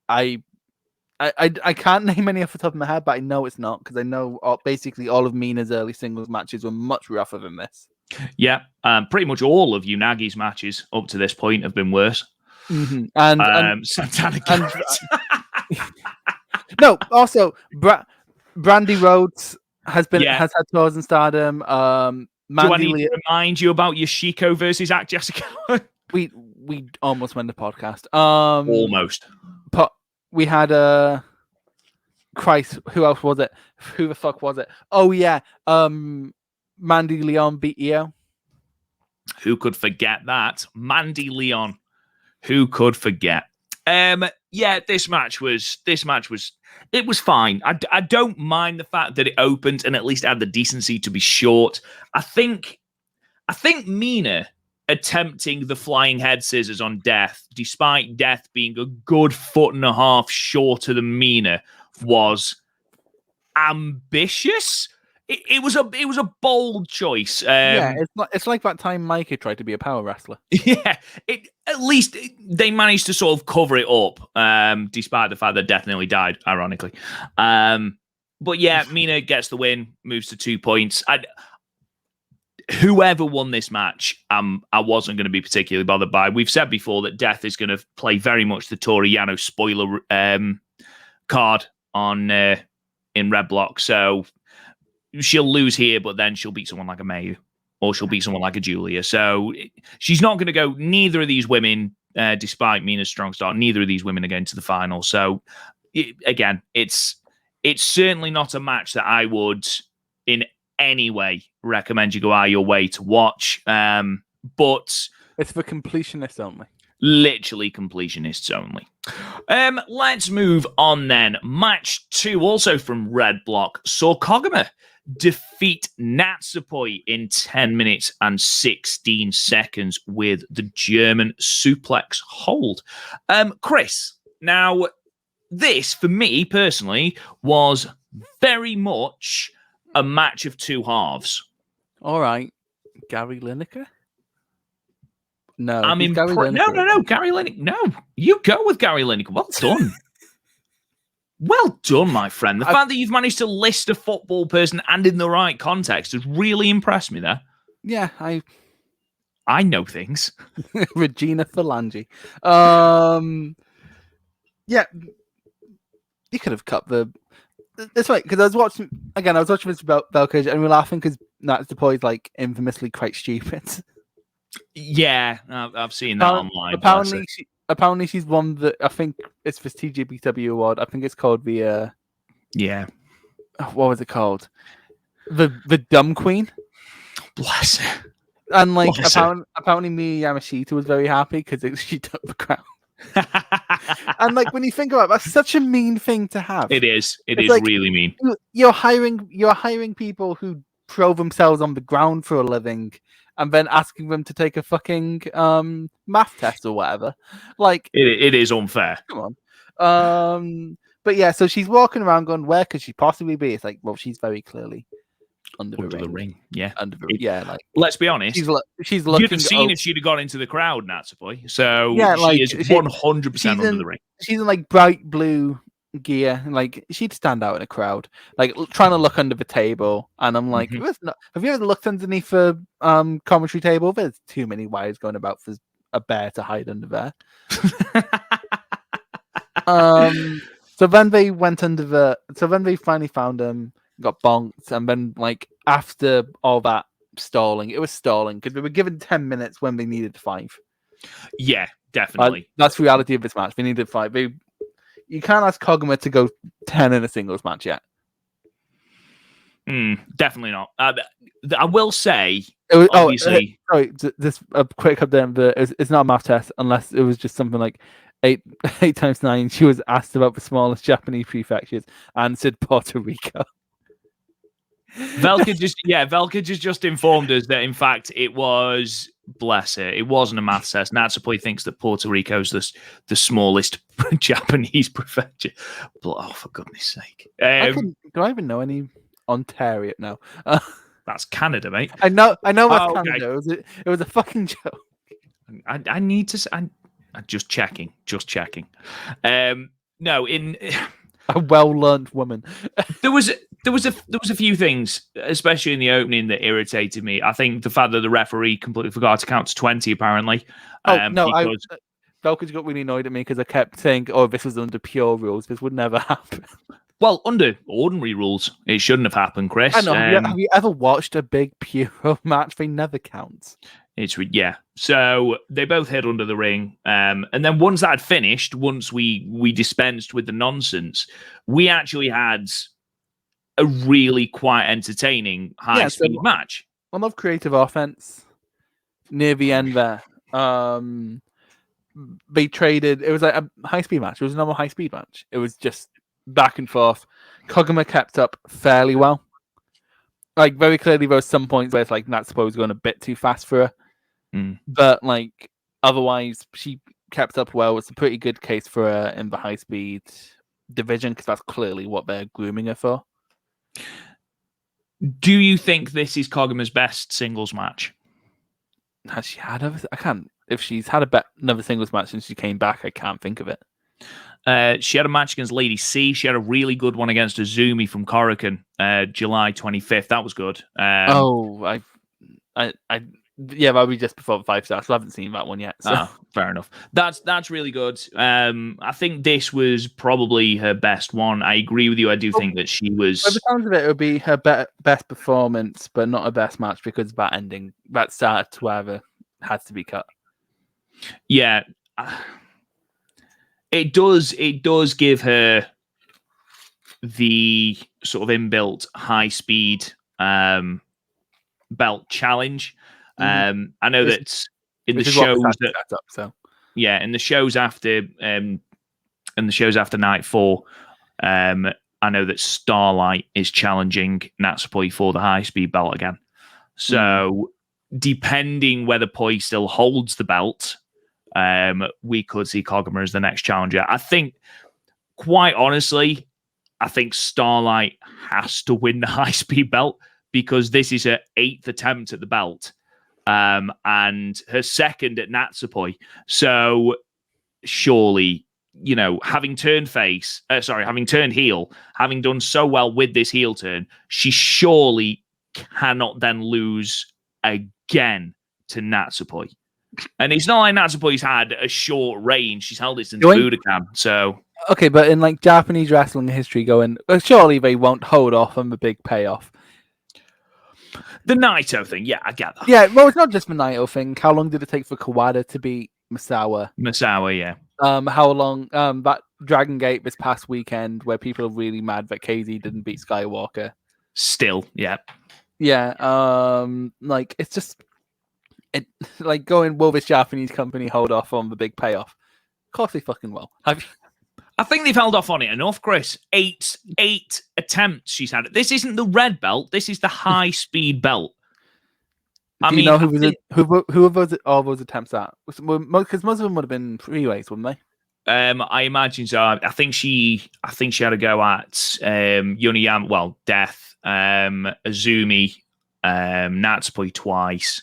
I can't name any off the top of my head, but I know it's not because I know basically all of Mina's early singles matches were much rougher than this.
Yeah, pretty much all of Unagi's matches up to this point have been worse.
Mm-hmm. And
Santana
no, also Brandy Rhodes has had tours in Stardom.
Do I need to remind you about Yoshiko versus Act Jessica?
we almost went the podcast.
Almost.
But we had Christ, who else was it? Who the fuck was it? Oh yeah. Mandy Leon beat Io.
Who could forget that? Mandy Leon. Who could forget? Yeah, this match was it was fine. I don't mind the fact that it opened and at least had the decency to be short. I think Mina attempting the flying head scissors on Death, despite Death being a good 1.5 foot shorter than Mina, was ambitious. It was a bold choice.
It's like that time Micah tried to be a power wrestler.
Yeah, at least they managed to sort of cover it up, despite the fact that Death nearly died, ironically. But yeah, Mina gets the win, moves to 2 points. Whoever won this match, I wasn't going to be particularly bothered by. We've said before that Death is going to play very much the Toru Yano spoiler card on in Red Block, so she'll lose here, but then she'll beat someone like a Mayu, or she'll beat someone like a Julia. So she's not going to go. Neither of these women, despite Mina's strong start, neither of these women are going to the final. So again, it's certainly not a match that I would in any way recommend you go out of your way to watch. But
it's for completionists only.
Literally completionists only. Let's move on then. Match 2, also from Red Block, saw Koguma defeat Natsupoi in 10 minutes and 16 seconds with the German suplex hold. Chris, now this, for me personally, was very much a match of two halves.
All right. Gary Lineker? No.
No, Gary Lineker. No, you go with Gary Lineker. Well done. Well done, my friend. The fact that you've managed to list a football person and in the right context has really impressed me there.
Yeah,
I know things.
Regina Phalange. Yeah, you could have cut the... It's right, because I was watching this about Valkyrie and we were laughing because Natsupoi is like infamously quite stupid.
Yeah, I've seen that online.
Apparently, she's won the. I think it's the TJPW award. I think it's called the.
Yeah.
What was it called? The Dumb Queen.
Bless her.
And like apparently, Miyu Yamashita was very happy because she took the crown. And like when you think about it, that's such a mean thing to have.
It is. It is like, really mean.
You're hiring people who throw themselves on the ground for a living. And then asking them to take a fucking math test or whatever. Like
it is unfair.
Come on. But yeah, so she's walking around going, where could she possibly be? It's like, well, she's very clearly under the ring.
Yeah.
Like
let's be honest.
She's looking.
You'd have seen if she'd have got into the crowd, Natsupoi. So
yeah,
she is 100% under the ring.
She's in like bright blue gear, like she'd stand out in a crowd, like trying to look under the table, and I'm like, have you ever looked underneath a commentary table? There's too many wires going about for a bear to hide under there. So then they went so then they finally found him, got bonked, and then like after all that stalling, it was stalling because they were given 10 minutes when they needed 5.
Yeah, definitely.
That's the reality of this match. They needed 5. You can't ask Koguma to go 10 in a singles match yet.
Definitely not. I will say,
obviously... sorry, just a quick update. It's not a math test unless it was just something like 8 times 9. She was asked about the smallest Japanese prefectures, answered Puerto Rico.
Velka just informed us that in fact it was, bless her, it wasn't a math test. Natsupoi thinks that Puerto Rico's the smallest Japanese prefecture. Oh, for goodness sake!
Do I even know any Ontario? No,
that's Canada, mate.
I know what's Canada. Okay. It was a fucking joke.
I need to. I'm just checking. No, in.
A well-learned woman.
There was a few things, especially in the opening, that irritated me. I think the fact that the referee completely forgot to count to 20, apparently.
Velka's got really annoyed at me because I kept saying, "Oh, this was under pure rules. This would never happen."
Well, under ordinary rules, it shouldn't have happened, Chris.
I know. Have you ever watched a big pure match? They never count.
So they both hid under the ring, and then once that had finished, once we dispensed with the nonsense, we actually had a really quite entertaining high-speed match.
I love creative offense. Near the end there, they traded. It was like a high-speed match. It was a normal high-speed match. It was just back and forth. Koguma kept up fairly well. Like, very clearly, there was some points where it's like Natsupoi was going a bit too fast for her. But like otherwise, she kept up well. It's a pretty good case for her in the high speed division because that's clearly what they're grooming her for.
Do you think this is Koguma's best singles match?
Has she had other? I can't. If she's had another singles match since she came back, I can't think of it.
She had a match against Lady C. She had a really good one against Zoomy from Korakuen, July 25th. That was good.
Yeah, that'll be just before the 5 stars. So I haven't seen that one yet. So.
Fair enough. That's really good. I think this was probably her best one. I agree with you. I do think that she was.
By the sounds of it would be her best performance, but not her best match because that ending, that start to wherever had to be cut.
Yeah, it does give her the sort of inbuilt high speed belt challenge. I know that in the shows in the shows after night 4, I know that Starlight is challenging Natsupoi for the high speed belt again. So depending whether Poi still holds the belt, we could see Koguma as the next challenger. I think, quite honestly, Starlight has to win the high speed belt because this is her 8th attempt at the belt. And her second at Natsupoi. So surely, having turned heel, having done so well with this heel turn, she surely cannot then lose again to Natsupoi. And it's not like Natsupoi's had a short reign. She's held it since Budokan. So
okay, but in like Japanese wrestling history, surely they won't hold off on the big payoff.
The Naito thing, yeah, I get that.
Yeah, well, it's not just the Naito thing. How long did it take for Kawada to beat Misawa?
Yeah.
How long? That Dragon Gate this past weekend, where people are really mad that KZ didn't beat Skywalker.
Still, yeah.
Yeah. Like it's just like going. Will this Japanese company hold off on the big payoff? Of course they fucking will.
I think they've held off on it enough, Chris. Eight attempts she's had. This isn't the red belt. This is the high speed belt.
Do you know who of all those attempts at? Because most of them would have been freeways, wouldn't they?
I imagine so. I think she had a go at Yoniyama. Well, Death, Azumi, Natsupoi twice.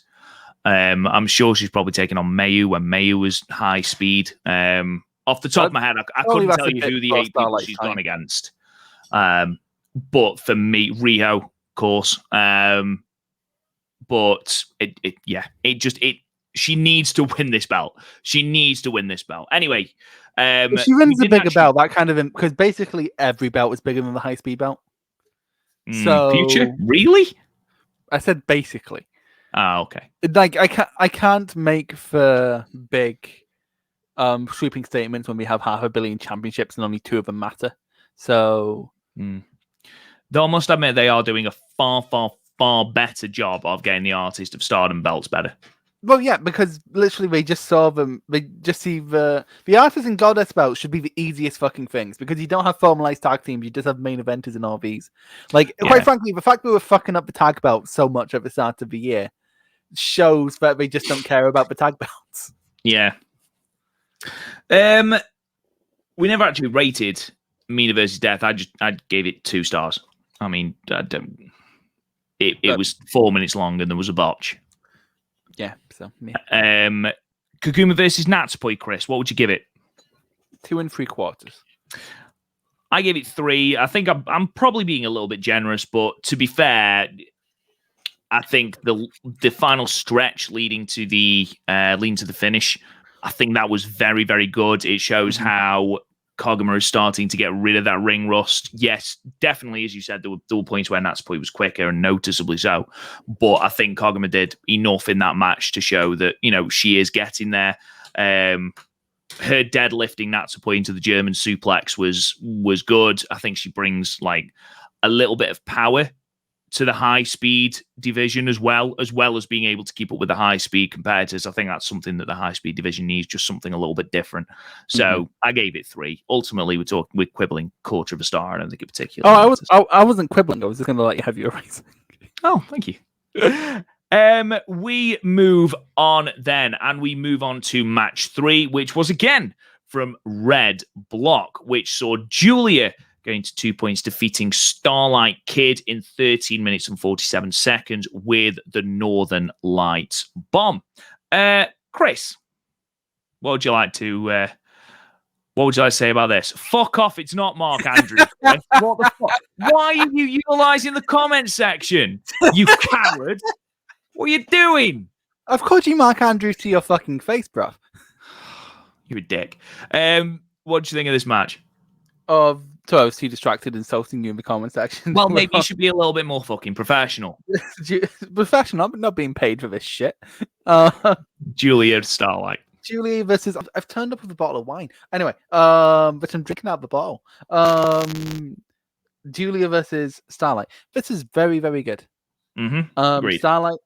I'm sure she's probably taken on Mayu when Mayu was high speed. Off the top of my head, I couldn't tell you who the 8 people she's gone against. But for me, Riho, of course. But she needs to win this belt. She needs to win this belt. Anyway,
if she wins the bigger belt, that kind of because basically every belt is bigger than the high speed belt. So
future, really?
I said basically.
Okay.
Like I can't make for big sweeping statements when we have 500 million championships and only 2 of them matter. So
though I must admit they are doing a far better job of getting the Artist of Stardom belts better.
Well, yeah, because literally they just saw them. They just see the artist and goddess belt should be the easiest fucking things because you don't have formalized tag teams. You just have main eventers and RVs. Like, quite frankly, the fact we were fucking up the tag belt so much at the start of the year shows that they just don't care about the tag belts.
Yeah. We never actually rated Mina versus Death. I gave it 2 stars. I mean, it was 4 minutes long and there was a botch.
Yeah, so yeah.
Kaguma versus Natsupoi, Chris, what would you give it?
2 3/4.
I gave it 3. I think I'm probably being a little bit generous, but to be fair, I think the final stretch leading to the finish, I think that was very, very good. It shows how Koguma is starting to get rid of that ring rust. Yes, definitely, as you said, there were points where Natsupoi was quicker and noticeably so. But I think Koguma did enough in that match to show that, she is getting there. Her deadlifting Natsupoi into the German suplex was good. I think she brings like a little bit of power to the high speed division as well as being able to keep up with the high speed competitors. I think that's something that the high speed division needs, just something a little bit different. So I gave it 3. Ultimately, we're quibbling 1/4 of a star. I don't think it particularly.
I wasn't quibbling. I was just going to let you have your rating.
Oh, thank you. We move on then, and we move on to match 3, which was again from Red Block, which saw Julia going to 2 points, defeating Starlight Kid in 13 minutes and 47 seconds with the Northern Lights Bomb. Chris, what would you like to say about this? Fuck off, it's not Mark Andrews. What the fuck? Why are you utilising the comment section? You coward. What are you doing?
I've called you Mark Andrews to your fucking face, bruv.
You're a dick. What do you think of this match?
So I was too distracted insulting you in the comment section.
Well, maybe you should be a little bit more fucking professional.
Professional? I'm not being paid for this shit.
Julia Starlight.
Julia versus... I've turned up with a bottle of wine. Anyway, but I'm drinking out of the bottle. Julia versus Starlight. This is very, very good. Starlight,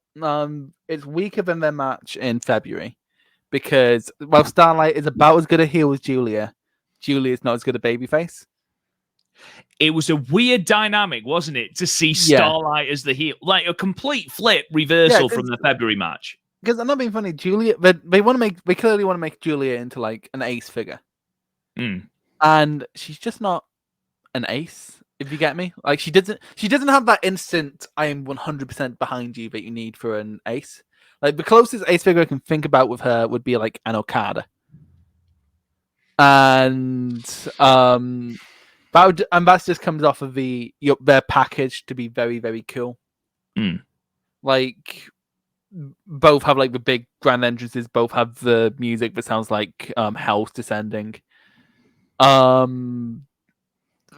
it's weaker than their match in February because, while Starlight is about as good a heel as Julia is not as good a babyface.
It was a weird dynamic, wasn't it, to see Starlight as the heel, like a complete flip reversal from the February match.
Because I'm not being funny, Julia, they clearly want to make Julia into like an ace figure, and she's just not an ace. If you get me, like she doesn't have that instant "I am 100% behind you" that you need for an ace. Like the closest ace figure I can think about with her would be like an Okada, and that just comes off of their package to be very, very cool. Like both have like the big grand entrances, both have the music that sounds like hell's descending.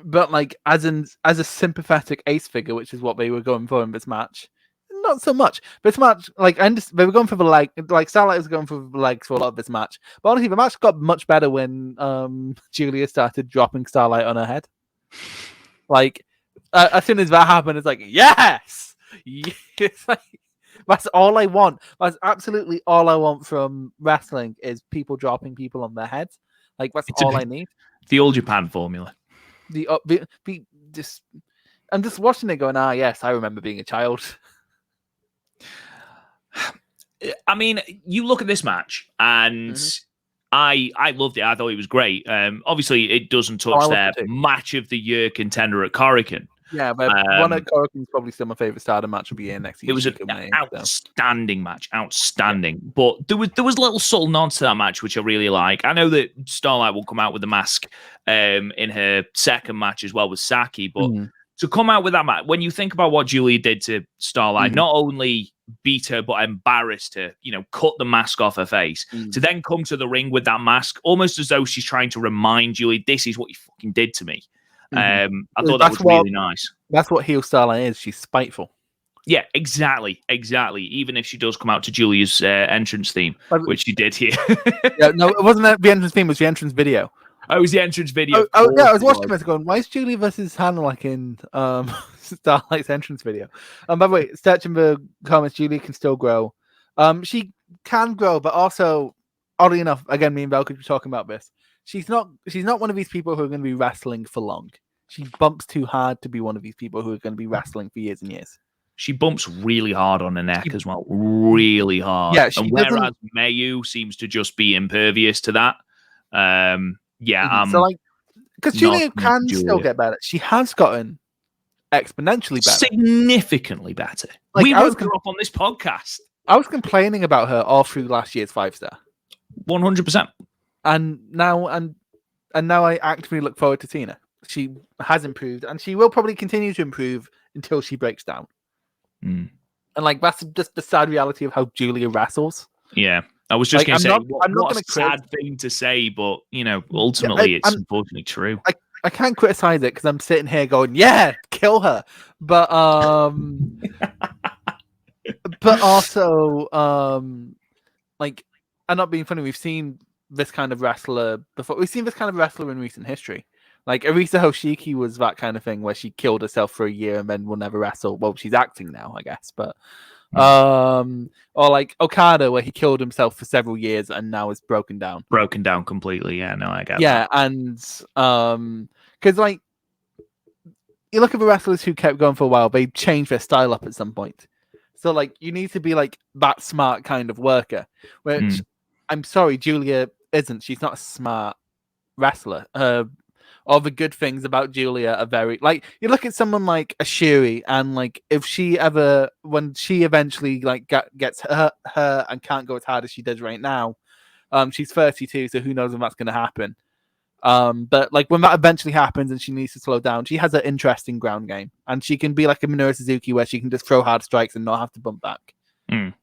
But like as a sympathetic ace figure, which is what they were going for in this match, not so much. This match, like they were going for the leg, like Starlight was going for the legs for a lot of this match. But honestly, the match got much better when Julia started dropping Starlight on her head. Like as soon as that happened, it's like yes, it's like that's all I want. That's absolutely all I want from wrestling is people dropping people on their heads. Like that's all I need.
The old Japan formula.
I'm just watching it going, yes, I remember being a child.
I mean, you look at this match and I loved it. I thought it was great. Obviously, it doesn't touch their match of the year contender at Korakuen.
Yeah, but one at Korakuen is probably still my favorite starter match of the year next year.
It was an outstanding match, outstanding. Yeah. But there was little subtle nods to that match which I really like. I know that Starlight will come out with the mask in her second match as well with Saki, but to come out with that match, when you think about what Julia did to Starlight, not only beat her but embarrassed her, cut the mask off her face, to then come to the ring with that mask, almost as though she's trying to remind Julia, this is what you fucking did to me. I thought that was really nice.
That's what heel Starlight is. She's spiteful.
Yeah, exactly. Even if she does come out to Julia's entrance theme, which she did here.
Yeah, no, it wasn't the entrance theme. It was the entrance video.
Oh, it was the entrance video.
Oh yeah, I was watching this going, why is Julia versus Hannah like in Starlight's entrance video? By the way, searching the comments, Julia can still grow. She can grow, but also, oddly enough, again, me and Val could be talking about this. She's not one of these people who are going to be wrestling for long. She bumps too hard to be one of these people who are going to be wrestling for years and years.
She bumps really hard on her neck as well, really hard.
Yeah,
and whereas Mayu seems to just be impervious to that.
So like, because Julia can still get better. She has gotten exponentially better,
significantly better.
Like,
we wrote her up on this podcast.
I was complaining about her all through last year's 5-star.
100%.
And now I actively look forward to seeing her. She has improved, and she will probably continue to improve until she breaks down.
And
like, that's just the sad reality of how Julia wrestles.
Yeah, I was just going to say, what a sad thing to say, but ultimately, it's unfortunately true.
I can't criticize it because I'm sitting here going, "Yeah, kill her," but but also, like, I'm not being funny. We've seen this kind of wrestler before. We've seen this kind of wrestler in recent history. Like, Arisa Hoshiki was that kind of thing where she killed herself for a year and then will never wrestle. Well, she's acting now, I guess, but or like Okada, where he killed himself for several years and now is broken down
completely. Yeah, no, I get that.
Yeah, and because like, you look at the wrestlers who kept going for a while, they changed their style up at some point. So like, you need to be like that smart kind of worker, which I'm sorry, Julia isn't. She's not a smart wrestler. All the good things about Julia are very, like, you look at someone like a Suri, and like, if she ever, when she eventually like gets hurt and can't go as hard as she does right now, she's 32, so who knows when that's going to happen. But like, when that eventually happens and she needs to slow down, she has an interesting ground game, and she can be like a Minoru Suzuki where she can just throw hard strikes and not have to bump back. You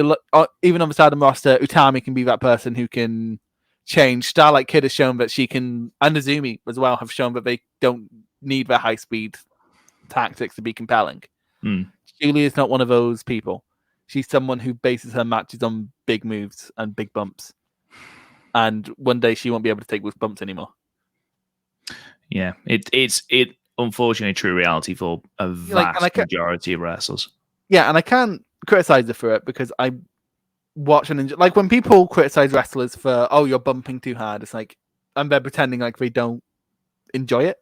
look, even on the side of the roster, Utami can be that person who can change. Starlight Kid has shown that she can, and Zoomy as well have shown that they don't need their high speed tactics to be compelling. Julia is not one of those people. She's someone who bases her matches on big moves and big bumps, and one day she won't be able to take those bumps anymore.
Yeah, it's unfortunately true reality for a vast majority of wrestlers.
Yeah, and I can't criticize her for it because I watch and enjoy. Like, when people criticize wrestlers for, oh, you're bumping too hard, it's like, and they're pretending like they don't enjoy it.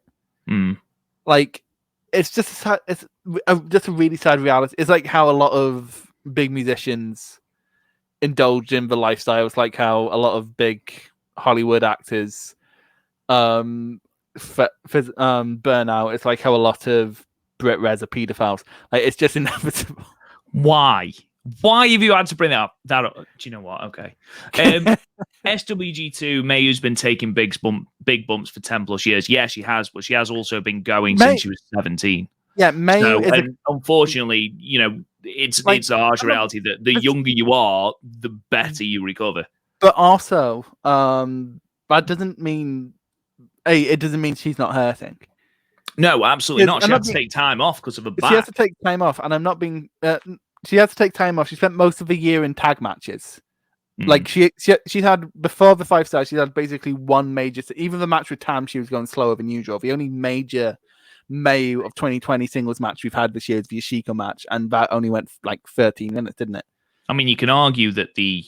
Like, it's just it's just a really sad reality. It's like how a lot of big musicians indulge in the lifestyle. It's like how a lot of big Hollywood actors burn out. It's like how a lot of Brit Reds are pedophiles. Like, it's just inevitable.
Why have you had to bring that up? Do you know what? Okay. SWG2, Mayu's been taking big bumps for 10 plus years. Yeah, she has, but she has also been going since she was 17.
Yeah, Mayu
unfortunately, it's a harsh reality that the younger you are, the better you recover.
But also, that doesn't mean it doesn't mean she's not hurting.
No, absolutely not. She had to take time off because of a back.
She has to take time off, and I'm not being. She has to take time off. She spent most of the year in tag matches. Like, she had, before the 5-star, she had basically one major. Even the match with Tam, she was going slower than usual. The only major Mayu of 2020 singles match we've had this year is the Yoshiko match, and that only went like 13 minutes, didn't it?
I mean, you can argue that the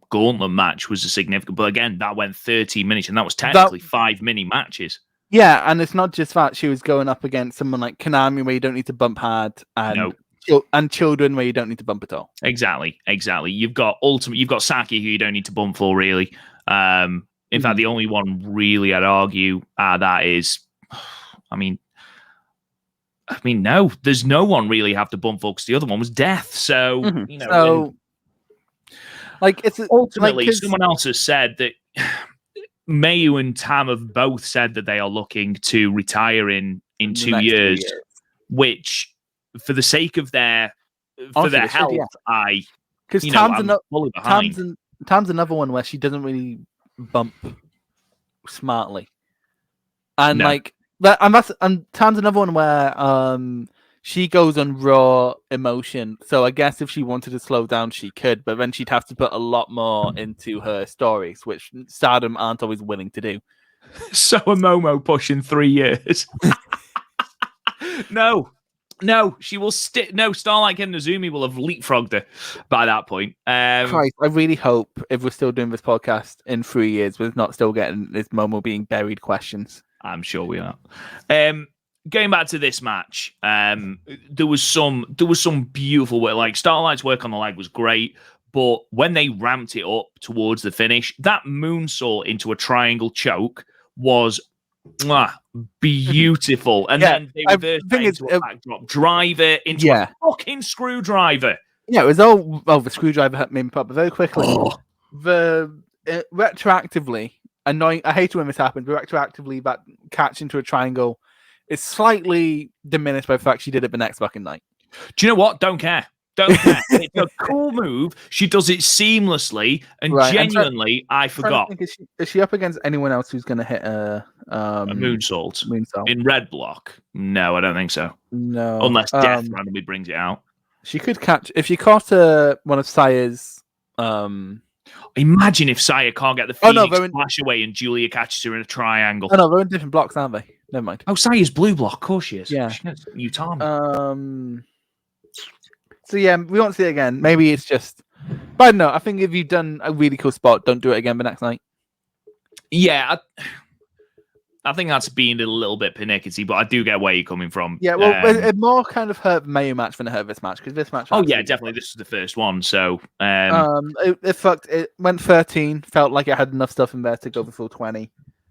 Gauntlet match was a significant, but again, that went 13 minutes, and that was technically 5 mini matches. Yeah,
and it's not just that. She was going up against someone like Konami, where you don't need to bump hard, and Children, where you don't need to bump at all.
Exactly. You've got Saki, who you don't need to bump for, really. In fact, the only one really I'd argue that is, I mean, no, there's no one really have to bump for, because the other one was Death. So,
it's
ultimately, someone else has said that Mayu and Tam have both said that they are looking to retire in 2 years, which, for the sake of their health,
because Tam's another one where she doesn't really bump smartly, and and Tam's another one where she goes on raw emotion. So I guess if she wanted to slow down, she could, but then she'd have to put a lot more into her stories, which Stardom aren't always willing to do.
So a Momo pushing 3 years. No. No, she will no, Starlight and Zoomy will have leapfrogged her by that point.
Christ, I really hope if we're still doing this podcast in 3 years, we're not still getting this Momo being buried questions.
I'm sure we are. Going back to this match, there was some beautiful work. Like Starlight's work on the leg was great, but when they ramped it up towards the finish, that moonsault into a triangle choke was beautiful. And then they reversed that into a backdrop driver into a fucking screwdriver.
Yeah, it was all the screwdriver hit me pop very quickly. Retroactively annoying. I hate it when this happens. Retroactively, that catch into a triangle is slightly diminished by the fact she did it the next fucking night.
Do you know what? Don't care. Don't care. It's a cool move. She does it seamlessly and genuinely. I forgot.
Is she up against anyone else who's going to hit a
moonsault in red block? No, I don't think so.
No,
unless Death randomly brings it out.
She could catch if she caught one of Saya's.
Imagine if Saya can't get the Phoenix flash away and Julia catches her in a triangle.
Oh no, they're in different blocks, aren't they? Never mind.
Oh, Saya's blue block. Of course she is.
Yeah.
She gets Utami.
So yeah, we won't see it again. Maybe it's just. But no, I think if you've done a really cool spot, don't do it again the next night.
Yeah, I think that's being a little bit pernickety, but I do get where you're coming from.
Yeah, well, it more kind of hurt the Mayu match than it hurt this match, because this match.
Oh yeah, definitely. This was the first one, so
it fucked. It went 13. Felt like it had enough stuff in there to go the full 20.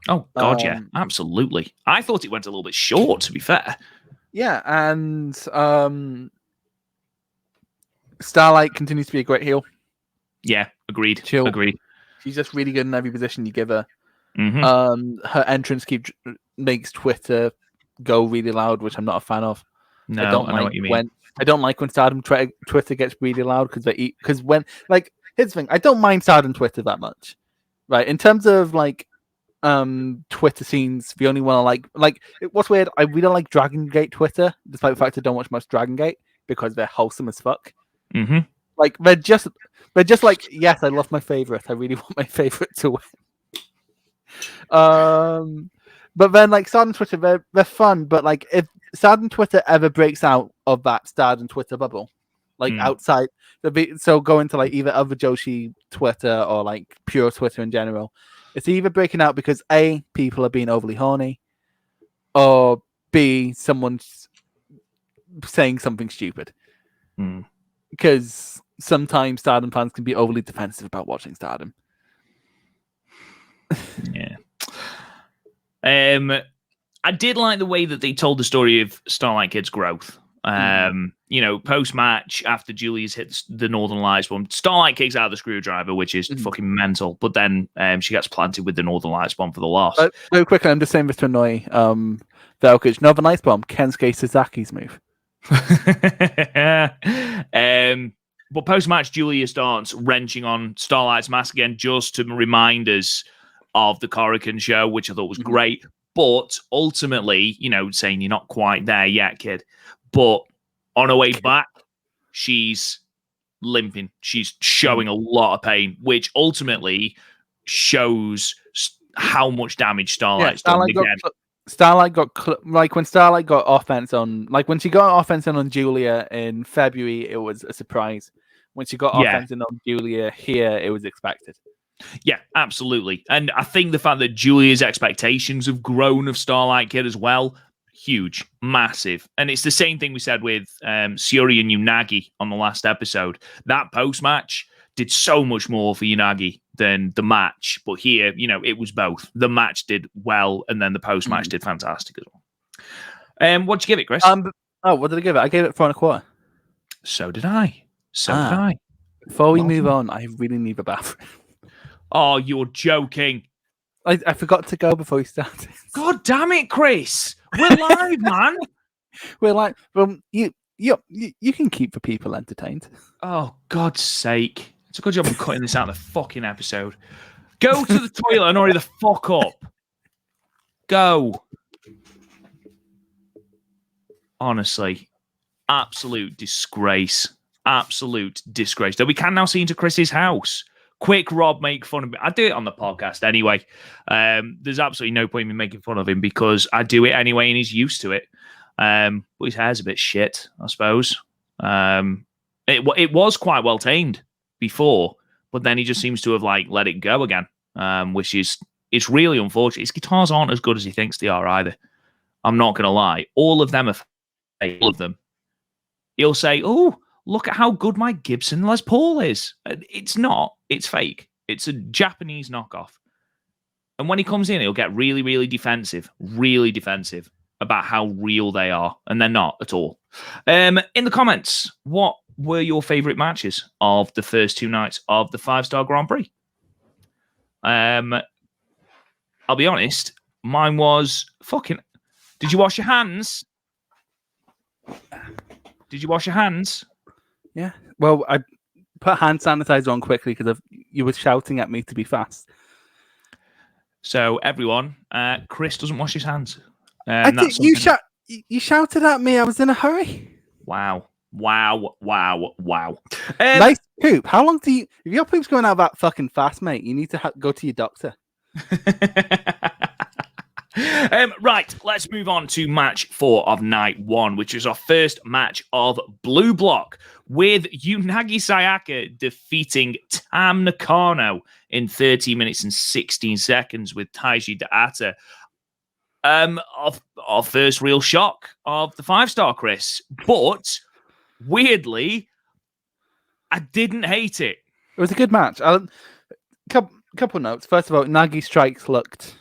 Oh god, yeah, absolutely. I thought it went a little bit short, to be fair.
Yeah, and Starlight continues to be a great heel.
Yeah, agreed. Agreed.
She's just really good in every position you give her.
Mm-hmm.
Her entrance makes Twitter go really loud, which I'm not a fan of.
No, I know what you mean.
I don't like when Stardom Twitter gets really loud because when here's the thing, I don't mind Stardom Twitter that much, right? In terms of like Twitter scenes, the only one I like what's weird, I really don't like Dragon Gate Twitter, despite the fact I don't watch much Dragon Gate because they're wholesome as fuck.
Mm-hmm.
Like they're just like, yes, I love my favorite. I really want my favorite to win. But then like Stardom Twitter, they're fun. But like if Stardom Twitter ever breaks out of that Stardom Twitter bubble, like outside, so go into like either other Joshi Twitter or like pure Twitter in general, it's either breaking out because A, people are being overly horny, or B, someone's saying something stupid. Because sometimes Stardom fans can be overly defensive about watching Stardom.
Yeah. I did like the way that they told the story of Starlight Kid's growth. You know, post-match, after Julia's hit the Northern Lights bomb, Starlight kicks out the screwdriver, which is fucking mental. But then she gets planted with the Northern Lights bomb for the loss.
Very quickly, I'm just saying this to annoy Velkage. Northern Lights bomb, Kensuke Sasaki's move.
But post-match, Julia starts wrenching on Starlight's mask again just to remind us of the Korakuen show, which I thought was great. But ultimately, you know, saying you're not quite there yet, kid. But on her way back, she's limping. She's showing a lot of pain, which ultimately shows how much damage Starlight's done again.
Starlight got like when Starlight got offense on, like when she got offense on Julia in February, it was a surprise. When she got offense on Julia here, it was expected.
Yeah, absolutely. And I think the fact that Julia's expectations have grown of Starlight Kid as well, huge, massive. And it's the same thing we said with Suri and Unagi on the last episode. That post-match did so much more for Unagi than the match. But here, you know, it was both. The match did well, and then the post-match did fantastic as well. What'd you give it, Chris?
What did I give it? I gave it 4.25.
So did I. So did I.
Before we move on, I really need a bathroom.
Oh, you're joking.
I forgot to go before we started.
God damn it, Chris. We're live, man.
We're live. Well, you can keep the people entertained.
Oh, God's sake. It's a good job I'm cutting this out of the fucking episode. Go to the toilet and hurry the fuck up. Go. Honestly, absolute disgrace. Absolute disgrace. Though we can now see into Chris's house. Quick, Rob, make fun of me. I do it on the podcast anyway. There's absolutely no point in me making fun of him because I do it anyway and he's used to it. But his hair's a bit shit, I suppose. It was quite well tamed before, but then he just seems to have like let it go again, which is it's really unfortunate. His guitars aren't as good as he thinks they are either. I'm not going to lie. All of them are fake. All of them. He'll say, "Oh, look at how good my Gibson Les Paul is." It's not. It's fake. It's a Japanese knockoff. And when he comes in, he'll get really, really defensive about how real they are, and they're not at all. In the comments, what were your favourite matches of the first 2 nights of the 5-star Grand Prix? I'll be honest, mine was fucking... Did you wash your hands? Did you wash your hands?
Yeah. Well, I put hand sanitizer on quickly because you were shouting at me to be fast.
So, everyone, Chris doesn't wash his hands.
You shouted at me. I was in a hurry.
Wow.
Nice poop. How long do you... If your poop's going out that fucking fast, mate, you need to go to your doctor.
Right, let's move on to match 4 of night 1, which is our first match of Blue Block, with Unagi Sayaka defeating Tam Nakano in 30 minutes and 16 seconds with Taiji Data. Our first real shock of the 5-star, Chris. But, weirdly, I didn't hate it.
It was a good match. Couple notes. First of all, Nagi strikes looked...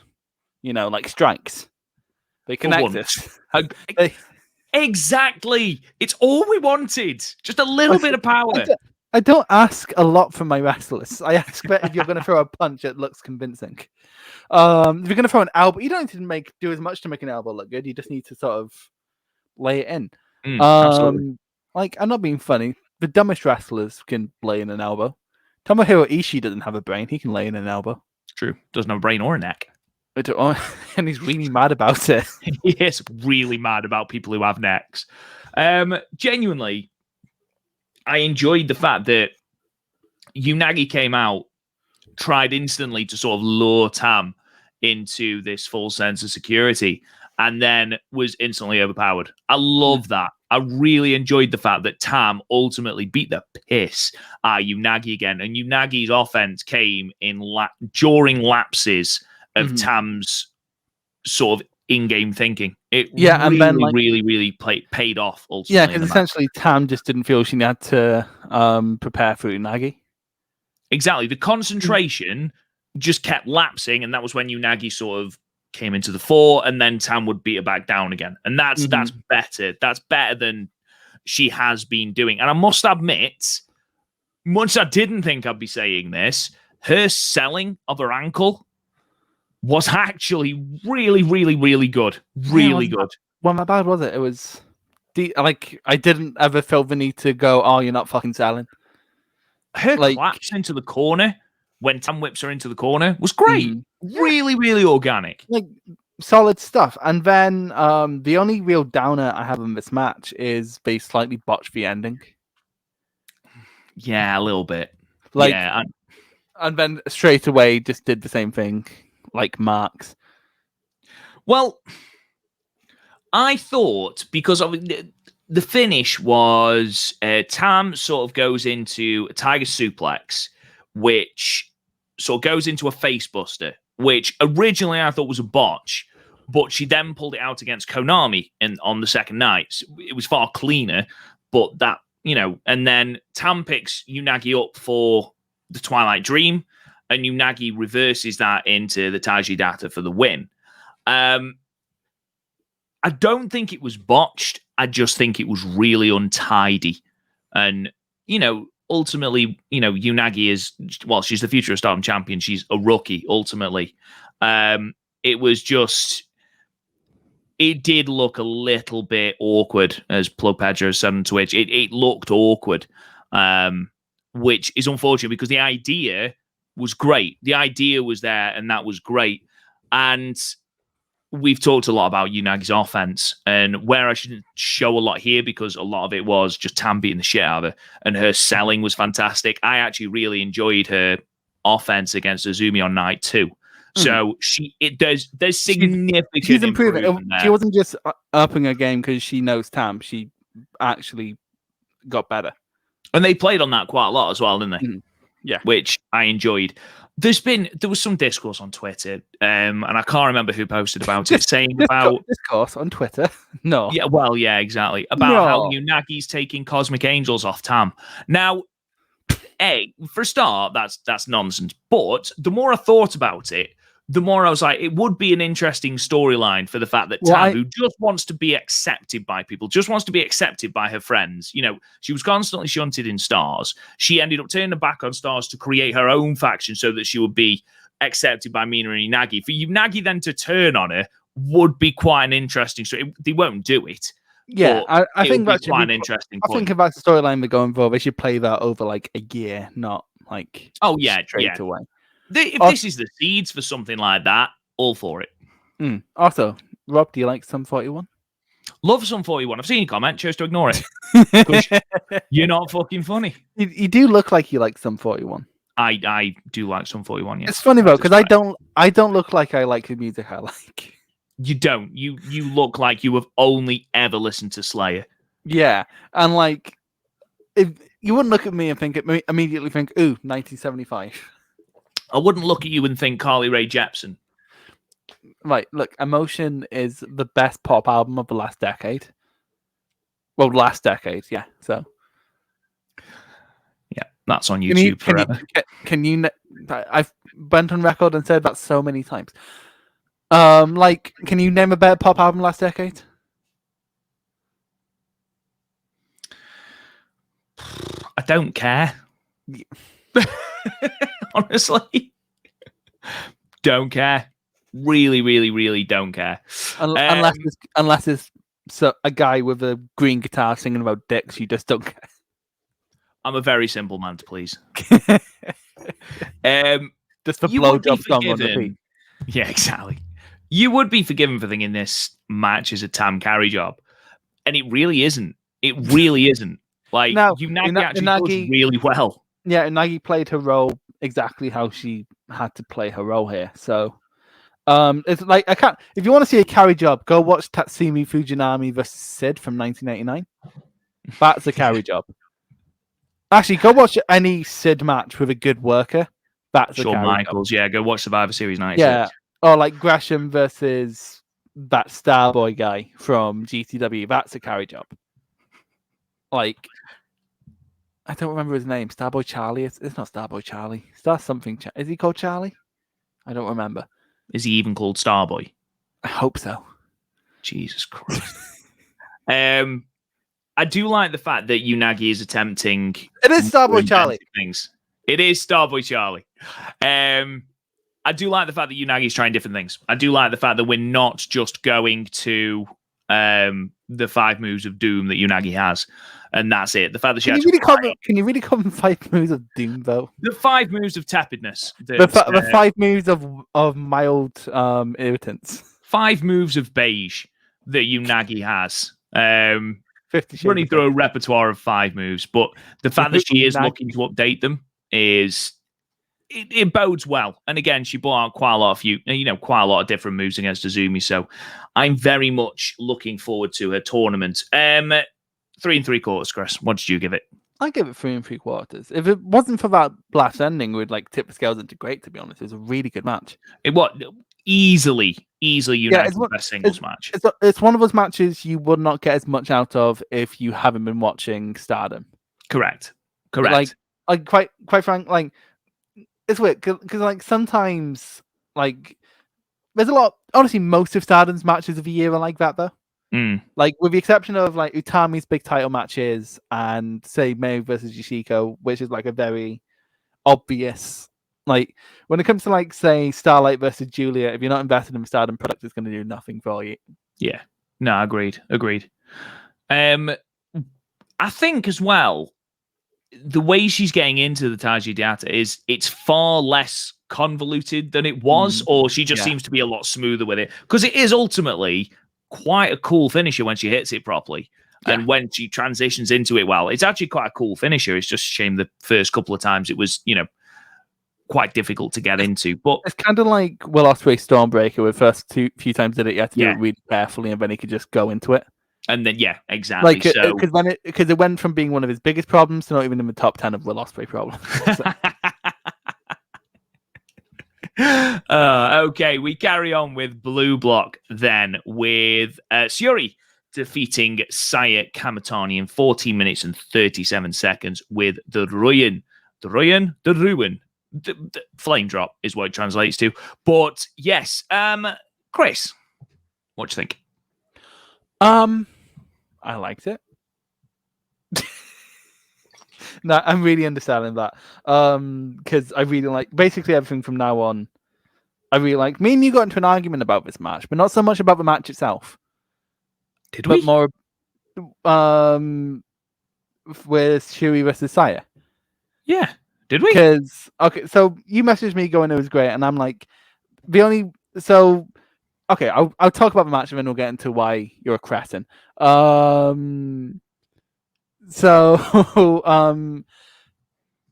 like strikes. They connected.
Exactly. It's all we wanted. Just a little bit of power.
I don't ask a lot from my wrestlers. I ask that if you're going to throw a punch, it looks convincing. If you're going to throw an elbow, you don't need to do as much to make an elbow look good. You just need to sort of lay it in.
Absolutely.
I'm not being funny. The dumbest wrestlers can lay in an elbow. Tomohiro Ishii doesn't have a brain. He can lay in an elbow.
True. Doesn't have a brain or a neck.
And he's really mad about it.
He is really mad about people who have necks. Genuinely, I enjoyed the fact that Unagi came out, tried instantly to sort of lure Tam into this false sense of security, and then was instantly overpowered. I love that. I really enjoyed the fact that Tam ultimately beat the piss out of Unagi again, and Unagi's offense came in during lapses of Tam's sort of in-game thinking. It really paid off ultimately.
Yeah, because essentially Tam just didn't feel she had to prepare for Unagi.
Exactly. The concentration just kept lapsing, and that was when Unagi sort of came into the fore, and then Tam would beat her back down again. And that's better. That's better than she has been doing. And I must admit, once I didn't think I'd be saying this, her selling of her ankle was actually really, really, really good. Really good.
Well, my bad was it? It was... I didn't ever feel the need to go, oh, you're not fucking selling.
Her collapse into the corner when Tam whips her into the corner was great. Really, really organic.
Solid stuff. And then the only real downer I have in this match is they slightly botched the ending.
Yeah, a little bit.
And then straight away just did the same thing. Like Marks.
Well, I thought because of the finish was Tam sort of goes into a Tiger Suplex, which sort of goes into a face buster, which originally I thought was a botch, but she then pulled it out against Konami on the second night. So it was far cleaner, but that, and then Tam picks Unagi up for the Twilight Dream, and Unagi reverses that into the Taiji Data for the win. I don't think it was botched. I just think it was really untidy. And, ultimately, Unagi is, she's the future of Stardom champion. She's a rookie, ultimately. It was just, it did look a little bit awkward, as Plug Pedro said on Twitch. It looked awkward, which is unfortunate because the idea was great. The idea was there, and that was great. And we've talked a lot about Unagi's offense, and where I shouldn't show a lot here because a lot of it was just Tam beating the shit out of her, and her selling was fantastic. I actually really enjoyed her offense against Zoomy on night 2. So there's significant
she's improving.
improvement
She wasn't just upping her game because she knows Tam. She actually got better.
And they played on that quite a lot as well, didn't they?
Yeah.
Which I enjoyed. There was some discourse on Twitter, and I can't remember who posted about it, saying about
discourse on Twitter. No.
Yeah, well, yeah, exactly. About how Unagi's taking Cosmic Angels off Tam. Now, for a start, that's nonsense. But the more I thought about it, the more I was like, it would be an interesting storyline for the fact that Tam, who just wants to be accepted by people, just wants to be accepted by her friends. You know, she was constantly shunted in Stars. She ended up turning her back on Stars to create her own faction so that she would be accepted by Mina and Unagi. For Unagi then to turn on her would be quite an interesting story. They won't do it.
Yeah, I think that's
quite an interesting point.
I think if that's the storyline we're going for, they should play that over like a year, not like straight away.
If this is the seeds for something like that, all for it.
Also, Rob, do you like Sum 41?
Love Sum 41. I've seen your comment, chose to ignore it. You're not fucking funny.
You do look like you like Sum 41.
I do like Sum 41, yeah.
It's funny though, because I don't look like I like the music I like.
You don't. You look like you have only ever listened to Slayer.
Yeah, and like, if you wouldn't look at me and immediately think, ooh, 1975.
I wouldn't look at you and think Carly Rae Jepsen.
Right, look, Emotion is the best pop album of the last decade. Well, last decade, yeah. So,
yeah, that's on YouTube forever.
I've went on record and said that so many times. Like, can you name a better pop album last decade?
I don't care. Honestly, don't care. Really, really, really don't care.
Unless it's a guy with a green guitar singing about dicks, you just don't care.
I'm a very simple man to please.
Just the blowjob song on the beat.
Yeah, exactly. You would be forgiven for thinking this match is a Tam carry job, and it really isn't. It really isn't. Like, Unagi actually does really well.
Yeah, Unagi played her role exactly how she had to play her role here. So, it's like, I can't. If you want to see a carry job, go watch Tatsumi Fujinami versus Sid from 1989. That's a carry job. Actually, go watch any Sid match with a good worker. That's a carry
Michaels.
job.
Yeah, go watch Survivor Series 96.
Yeah, or like Gresham versus that Starboy guy from GCW. That's a carry job. Like, I don't remember his name. Starboy Charlie. It's not Starboy Charlie. Star something. Is he called Charlie? I don't remember.
Is he even called Starboy?
I hope so.
Jesus Christ. I do like the fact that Unagi is attempting.
It is Starboy Charlie.
Things. It is Starboy Charlie. I do like the fact that Unagi is trying different things. I do like the fact that we're not just going to the 5 moves of Doom that Unagi has, and that's it. The fact that she
can you really call them 5 moves of Doom though?
The 5 moves of tepidness.
The 5 moves of mild irritants.
5 moves of beige that Unagi has. Running through a repertoire of 5 moves, but the fact that she is looking to update them is it bodes well. And again, she brought out quite a lot of different moves against Zoomy. So I'm very much looking forward to her tournament. 3 3/4, Chris. What did you give it?
I give it 3 3/4. If it wasn't for that last ending, we'd like tip the scales into great. To be honest, it was a really good match.
It was easily United's best singles match.
It's one of those matches you would not get as much out of if you haven't been watching Stardom.
Correct.
Like quite frank, like it's weird because like sometimes like there's a lot. Honestly, most of Stardom's matches of the year are like that though. Like with the exception of like Utami's big title matches and say May versus Yoshiko, which is like a very obvious. Like when it comes to like say Starlight versus Julia, if you're not invested in the Stardom product, it's going to do nothing for you.
Yeah, no, agreed. I think as well, the way she's getting into the Taiji Diata is it's far less convoluted than it was, or she just seems to be a lot smoother with it because it is ultimately quite a cool finisher when she hits it properly. Yeah. And when she transitions into it well, it's actually quite a cool finisher. It's just a shame the first couple of times it was, quite difficult to get into. But
it's kind of like Will Ospreay Stormbreaker, where first few times did it, you had to do it really carefully, and then he could just go into it.
And then exactly.
Like because it went from being one of his biggest problems to not even in the top 10 of Will Ospreay problems.
Okay, we carry on with Blue Block then with Suri defeating Saya Kamatani in 14 minutes and 37 seconds with the Ruin. The flame drop is what it translates to. But yes, Chris, what do you think?
I liked it. No, I'm really understanding that. Because I really like basically everything from now on. I really like. Me and you got into an argument about this match, but not so much about the match itself.
Did we?
But more, with Suri versus Saya.
Yeah. Did we?
Because so you messaged me going it was great, and I'm like, I'll talk about the match and then we'll get into why you're a cretin.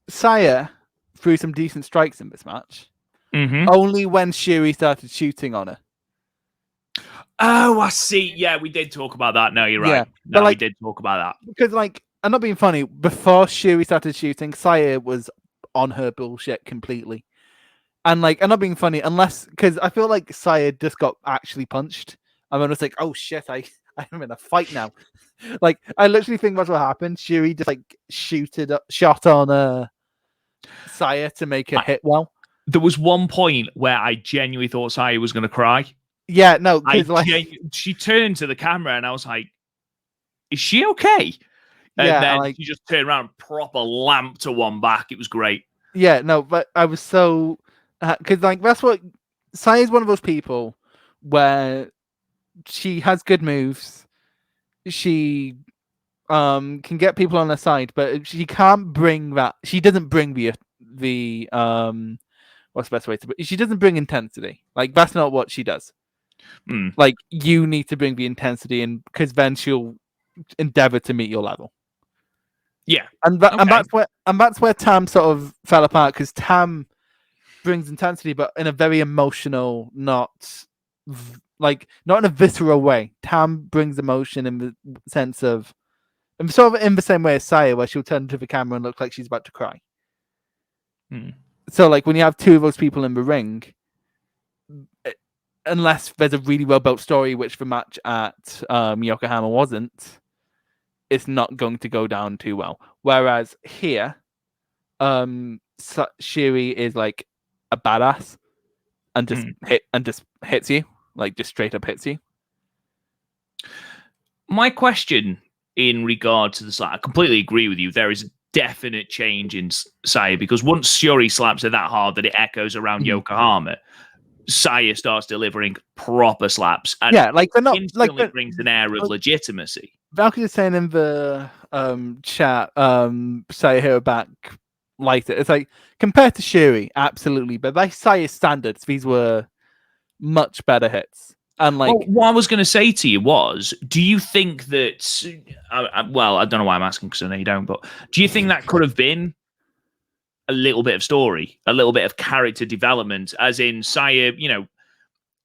Saya threw some decent strikes in this match.
Mm-hmm.
Only when Suri started shooting on her.
Oh, I see. Yeah, we did talk about that. No, you're right. Yeah, no, we did talk about that.
Because, I'm not being funny, before Suri started shooting, Saya was on her bullshit completely. And, I'm not being funny, because I feel like Saya just got actually punched. And I'm just like, oh shit, I'm in a fight now. I literally think that's what happened. Suri just, shot on Saya to make her hit well.
There was one point where I genuinely thought Saya was going to cry.
Yeah, no,
she turned to the camera and I was like, is she okay? And then she just turned around and proper lamp to one back. It was great.
Yeah, no, but I was so... Because, that's what... Saya's one of those people where she has good moves. She can get people on her side, but she can't bring that... She doesn't bring the what's the best way to put it? She doesn't bring intensity. That's not what she does. You need to bring the intensity in, because then she'll endeavor to meet your level.
Yeah,
and that's where Tam sort of fell apart, because Tam brings intensity, but in a very emotional, not in a visceral way. Tam brings emotion in the sense of, sort of in the same way as Saya, where she'll turn to the camera and look like she's about to cry. So, when you have two of those people in the ring, unless there's a really well-built story, which the match at Yokohama wasn't, it's not going to go down too well. Whereas here, Suri is a badass and just hits you, just straight up hits you.
My question in regard to this, I completely agree with you. There is a definite change in Saya, because once Suri slaps her that hard that it echoes around Yokohama, Saya starts delivering proper slaps, and they're not instantly brings an air of legitimacy.
Valkyrie is saying in the chat, Saya hit her back liked it. It's compared to Suri, absolutely, but by Saya's standards, these were much better hits. And
what I was going to say to you was, do you think that? I don't know why I'm asking, because I know you don't. But do you think that could have been a little bit of story, a little bit of character development, as in Saya,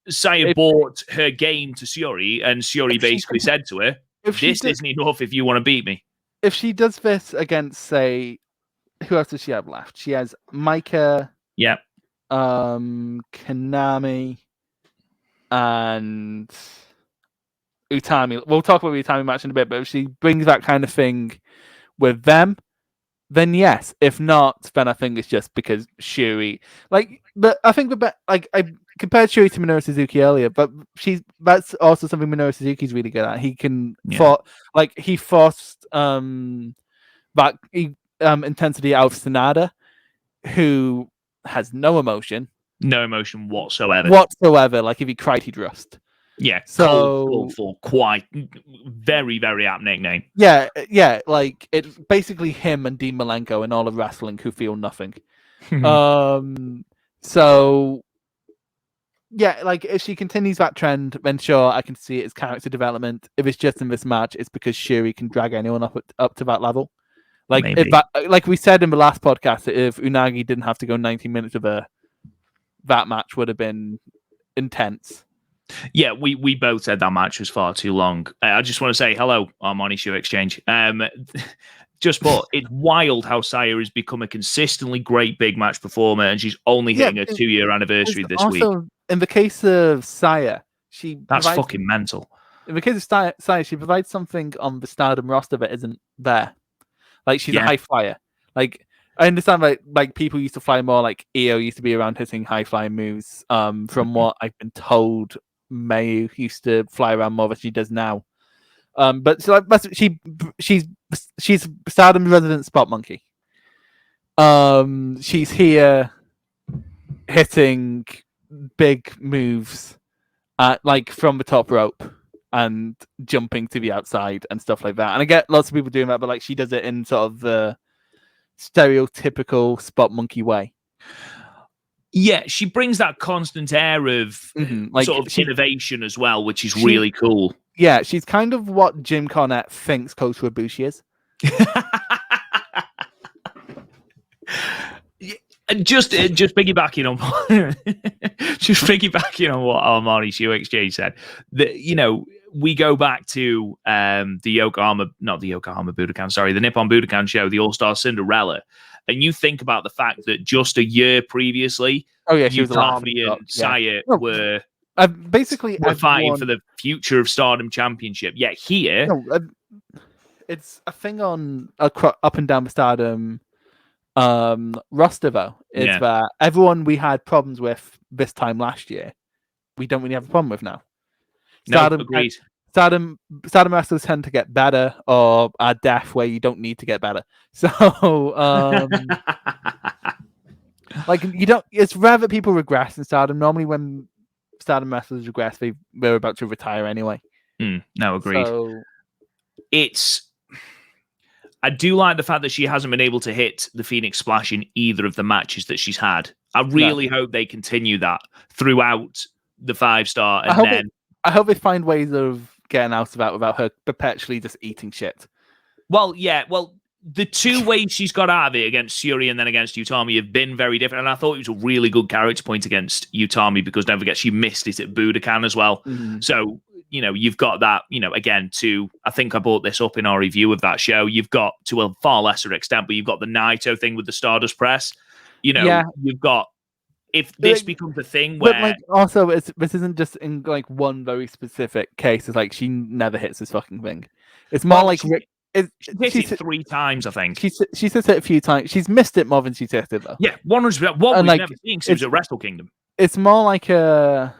Saya bought her game to Suri, and Suri basically said to her, "This isn't enough if you want to beat me."
If she does this against, say, who else does she have left? She has Micah, Konami, and Utami. We'll talk about the Utami match in a bit, but if she brings that kind of thing with them, then yes. If not, then I think it's just because Suri, but I think I compared Suri to Minoru Suzuki earlier, but that's also something Minoru Suzuki's really good at. He can he forced that intensity out of Sanada, who has no emotion
whatsoever.
If he cried, he'd rust.
Yeah, so for quite very, very apt nickname.
Yeah. It's basically him and Dean Malenko and all of wrestling who feel nothing. So yeah, if she continues that trend, then sure, I can see it as character development. If it's just in this match, it's because Suri can drag anyone up to that level. Like like we said in the last podcast, if Unagi didn't have to go 90 minutes of that match would have been intense.
Yeah, we both said that match was far too long. I just want to say hello, Armani Shoe Exchange. Just thought it's wild how Saya has become a consistently great big match performer, and she's only hitting her 2-year anniversary this week.
Also, in the case of Saya,
that's fucking mental.
In the case of Saya, she provides something on the Stardom roster that isn't there. Like she's a high flyer. Like I understand, like people used to fly more. Like Io used to be around hitting high flying moves. From what I've been told, Mayu used to fly around more than she does now. But so she's Stardom's resident spot monkey. She's here hitting big moves, like from the top rope and jumping to the outside and stuff like that. And I get lots of people doing that, but like she does it in sort of the stereotypical spot monkey way.
Yeah, she brings that constant air of sort of innovation as well, which is really cool.
Yeah, she's kind of what Jim Cornette thinks Kota Ibushi is.
Just piggybacking on what Armani Shoe Exchange said. We go back to the Yokohama Budokan, the Nippon Budokan show, the All-Star Cinderella, and you think about the fact that just a year previously, Utami and Saya were fighting for the future of Stardom Championship. Yet here,
it's a thing on up and down the Stardom roster though. Is that everyone we had problems with this time last year, we don't really have a problem with now.
Stardom, agreed.
Stardom wrestlers tend to get better or are deaf where you don't need to get better. So like you don't. It's rare that people regress in Stardom. Normally, when Stardom wrestlers regress, they're about to retire anyway.
No, agreed.
So
I do like the fact that she hasn't been able to hit the Phoenix Splash in either of the matches that she's had. I really hope they continue that throughout the 5-star. And
I hope they find ways of getting out of that without her perpetually just eating shit.
Well, the two ways she's got out of it against Suri and then against Utami have been very different. And I thought it was a really good character point against Utami because don't forget she missed it at Budokan as well. So, you've got that, again, I think I brought this up in our review of that show. You've got, to a far lesser extent, but you've got the Naito thing with the Stardust Press. You've got, if this becomes a thing where...
But like, also, this isn't just in like one very specific case. It's like she never hits this fucking thing. It's more like...
She's hit it 3 times, I think.
She's hit it a few times. She's missed it more than she's hit it, though.
Yeah, 100%. What we've never seen since at Wrestle Kingdom.
It's more like a...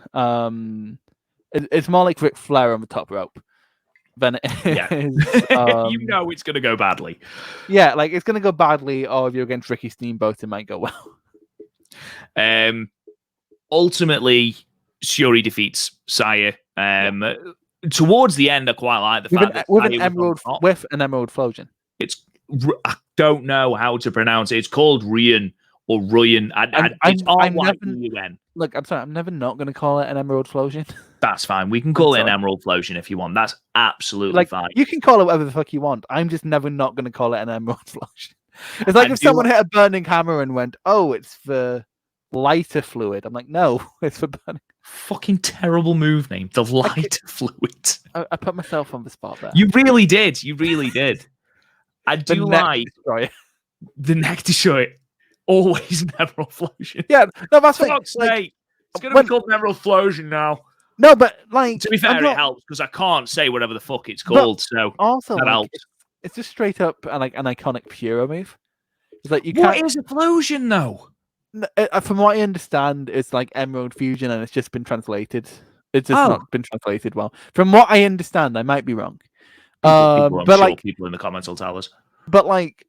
It's more like Ric Flair on the top rope than it is.
It's going to go badly.
Yeah, like it's going to go badly, or if you're against Ricky Steamboat, it might go well.
Ultimately, Shuri defeats Saya. Towards the end, I quite like the fact that
with an emerald flosion.
I don't know how to pronounce it. It's called Ryan or Ryan. It's R-Y-U-N.
Look, I'm sorry, I'm never not going to call it an emerald flosion.
That's fine. We can call it an emerald flosion if you want. That's absolutely fine.
You can call it whatever the fuck you want. I'm just never not going to call it an emerald flosion. It's like if someone hit a burning hammer and went, "Oh, it's for lighter fluid." I'm like, no, it's for burning.
Fucking terrible move name. The lighter fluid.
I put myself on the spot there.
You really did. I do like the neck destroyer. Always an emerald flosion.
Yeah, no, that's
for fuck's sake. It's going to be called an emerald flosion now.
No, but like
to be fair, it helps because I can't say whatever the fuck it's called. So
also,
that helps.
It's just straight up an iconic Puro move. It's like
What is a flosion though?
From what I understand, it's like Emerald Fusion, and it's just been translated. It's just not been translated well. From what I understand, I might be wrong.
People in the comments will tell us.
But like,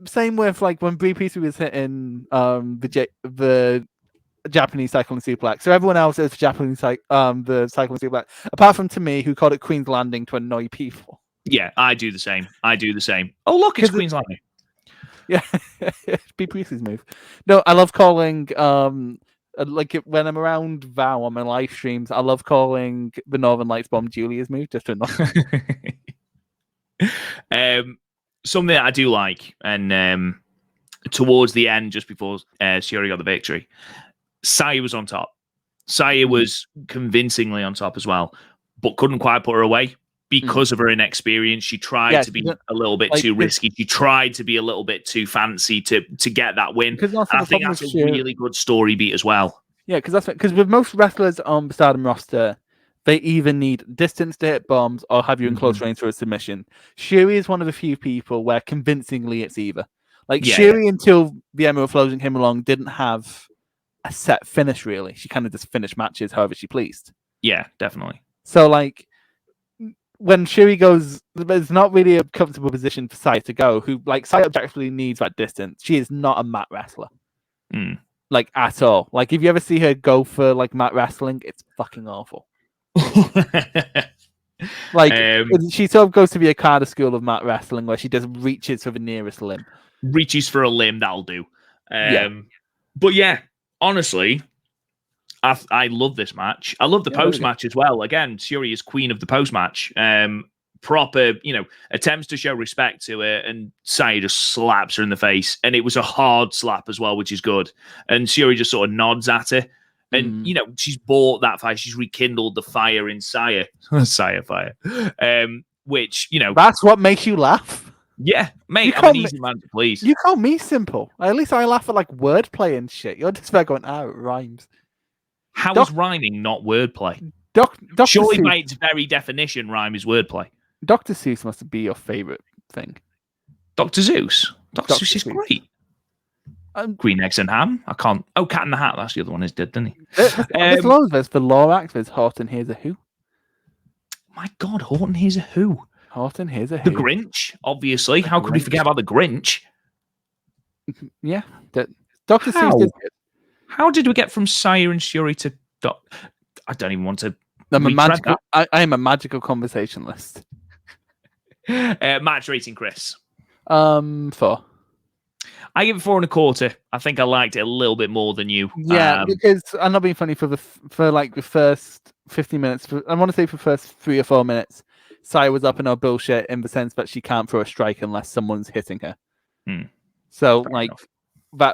same with like when Brie Priestley was hitting the Japanese cycling suplex. So everyone else is Japanese the cycling suplex, apart from to me, who called it Queen's Landing to annoy people.
Yeah, I do the same. Oh look, it's Queen's Landing.
Yeah, Brie Priestley's move. No, I love calling like when I'm around Val on my live streams. I love calling the Northern Lights bomb Julia's move just to annoy.
something that I do like, and towards the end, just before Suri got the victory, Saya was on top. Saya was convincingly on top as well, but couldn't quite put her away because of her inexperience. She tried to be a little bit too risky. She tried to be a little bit too fancy to get that win. And I think that's a really good story beat as well.
Yeah, because with most wrestlers on the Stardom roster, they either need distance to hit bombs or have you in close range for a submission. Suri is one of the few people where convincingly it's either. Like Suri, until the Emerald Floating came along, didn't have a set finish really. She kind of just finished matches however she pleased.
Yeah, definitely.
So like when Suri goes, there's not really a comfortable position for Saya to go. Who like Saya objectively needs that distance. She is not a mat wrestler. Like at all. Like if you ever see her go for like mat wrestling, it's fucking awful. Like she sort of goes to be a kind of school of mat wrestling where she just reaches for the nearest limb.
Reaches for a limb, that'll do. But yeah, honestly, I love this match. I love the post match as well. Again, Suri is queen of the post match. Proper, attempts to show respect to her, and Saya just slaps her in the face, and it was a hard slap as well, which is good. And Suri just sort of nods at her. And, she's bought that fire. She's rekindled the fire in Saya. Saya fire. Which,
That's what makes you laugh?
Yeah, mate, I'm an easy man to please.
You call me simple. At least I laugh at, like, wordplay and shit. You're just there going, it rhymes.
How is rhyming not wordplay? Surely, by its very definition, rhyme is wordplay.
Dr. Seuss must be your favourite thing.
Dr. Zeus? Dr. Seuss is great. Green Eggs and Ham. I can't. Oh, Cat in the Hat. That's the other one. Is dead, didn't he?
There's loads. There's the Lorax. There's Horton Hears a Who.
My God, Horton Hears a Who.
Horton Hears a Who.
The Grinch, obviously. How could we forget about the Grinch?
Yeah, Dr. Seuss did good.
How did we get from Saya and Suri to I don't even want to.
I am a magical conversationalist.
Match rating, Chris.
4.
I give it 4.25. I think I liked it a little bit more than you.
Yeah, because I'm not being funny for the first 50 minutes. I want to say for the first 3 or 4 minutes, Saya was up in her bullshit in the sense that she can't throw a strike unless someone's hitting her. So fair enough.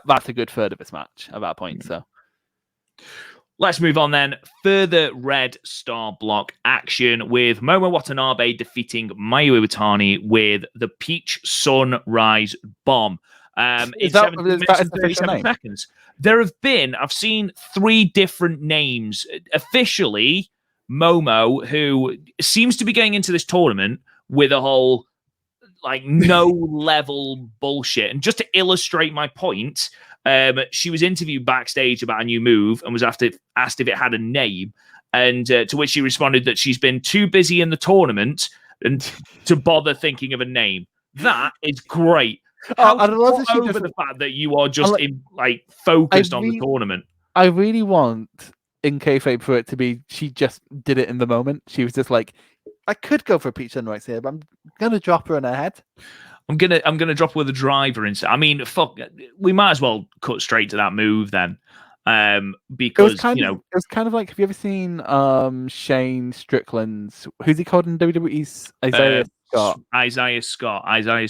That's a good third of this match at that point. So
let's move on then. Further Red Star Block action with Momo Watanabe defeating Mayu Iwatani with the Peach Sunrise Bomb. In 37 seconds. There have been, I've seen 3 different names. Officially, Momo, who seems to be going into this tournament with a whole no level bullshit. And just to illustrate my point, she was interviewed backstage about a new move and was asked if it had a name. And to which she responded that she's been too busy in the tournament and to bother thinking of a name. That is great. I love the fact that you are just focused on the tournament.
I really want in kayfabe for it to be she just did it in the moment. She was just like, I could go for a Peach Sunrise here, but I'm gonna drop her in her head.
I'm gonna drop her with a driver instead. I mean, fuck, we might as well cut straight to that move then. Because it was kind of like, have you ever seen Shane Strickland's, who's he called in WWE's Isaiah Scott? Isaiah Scott,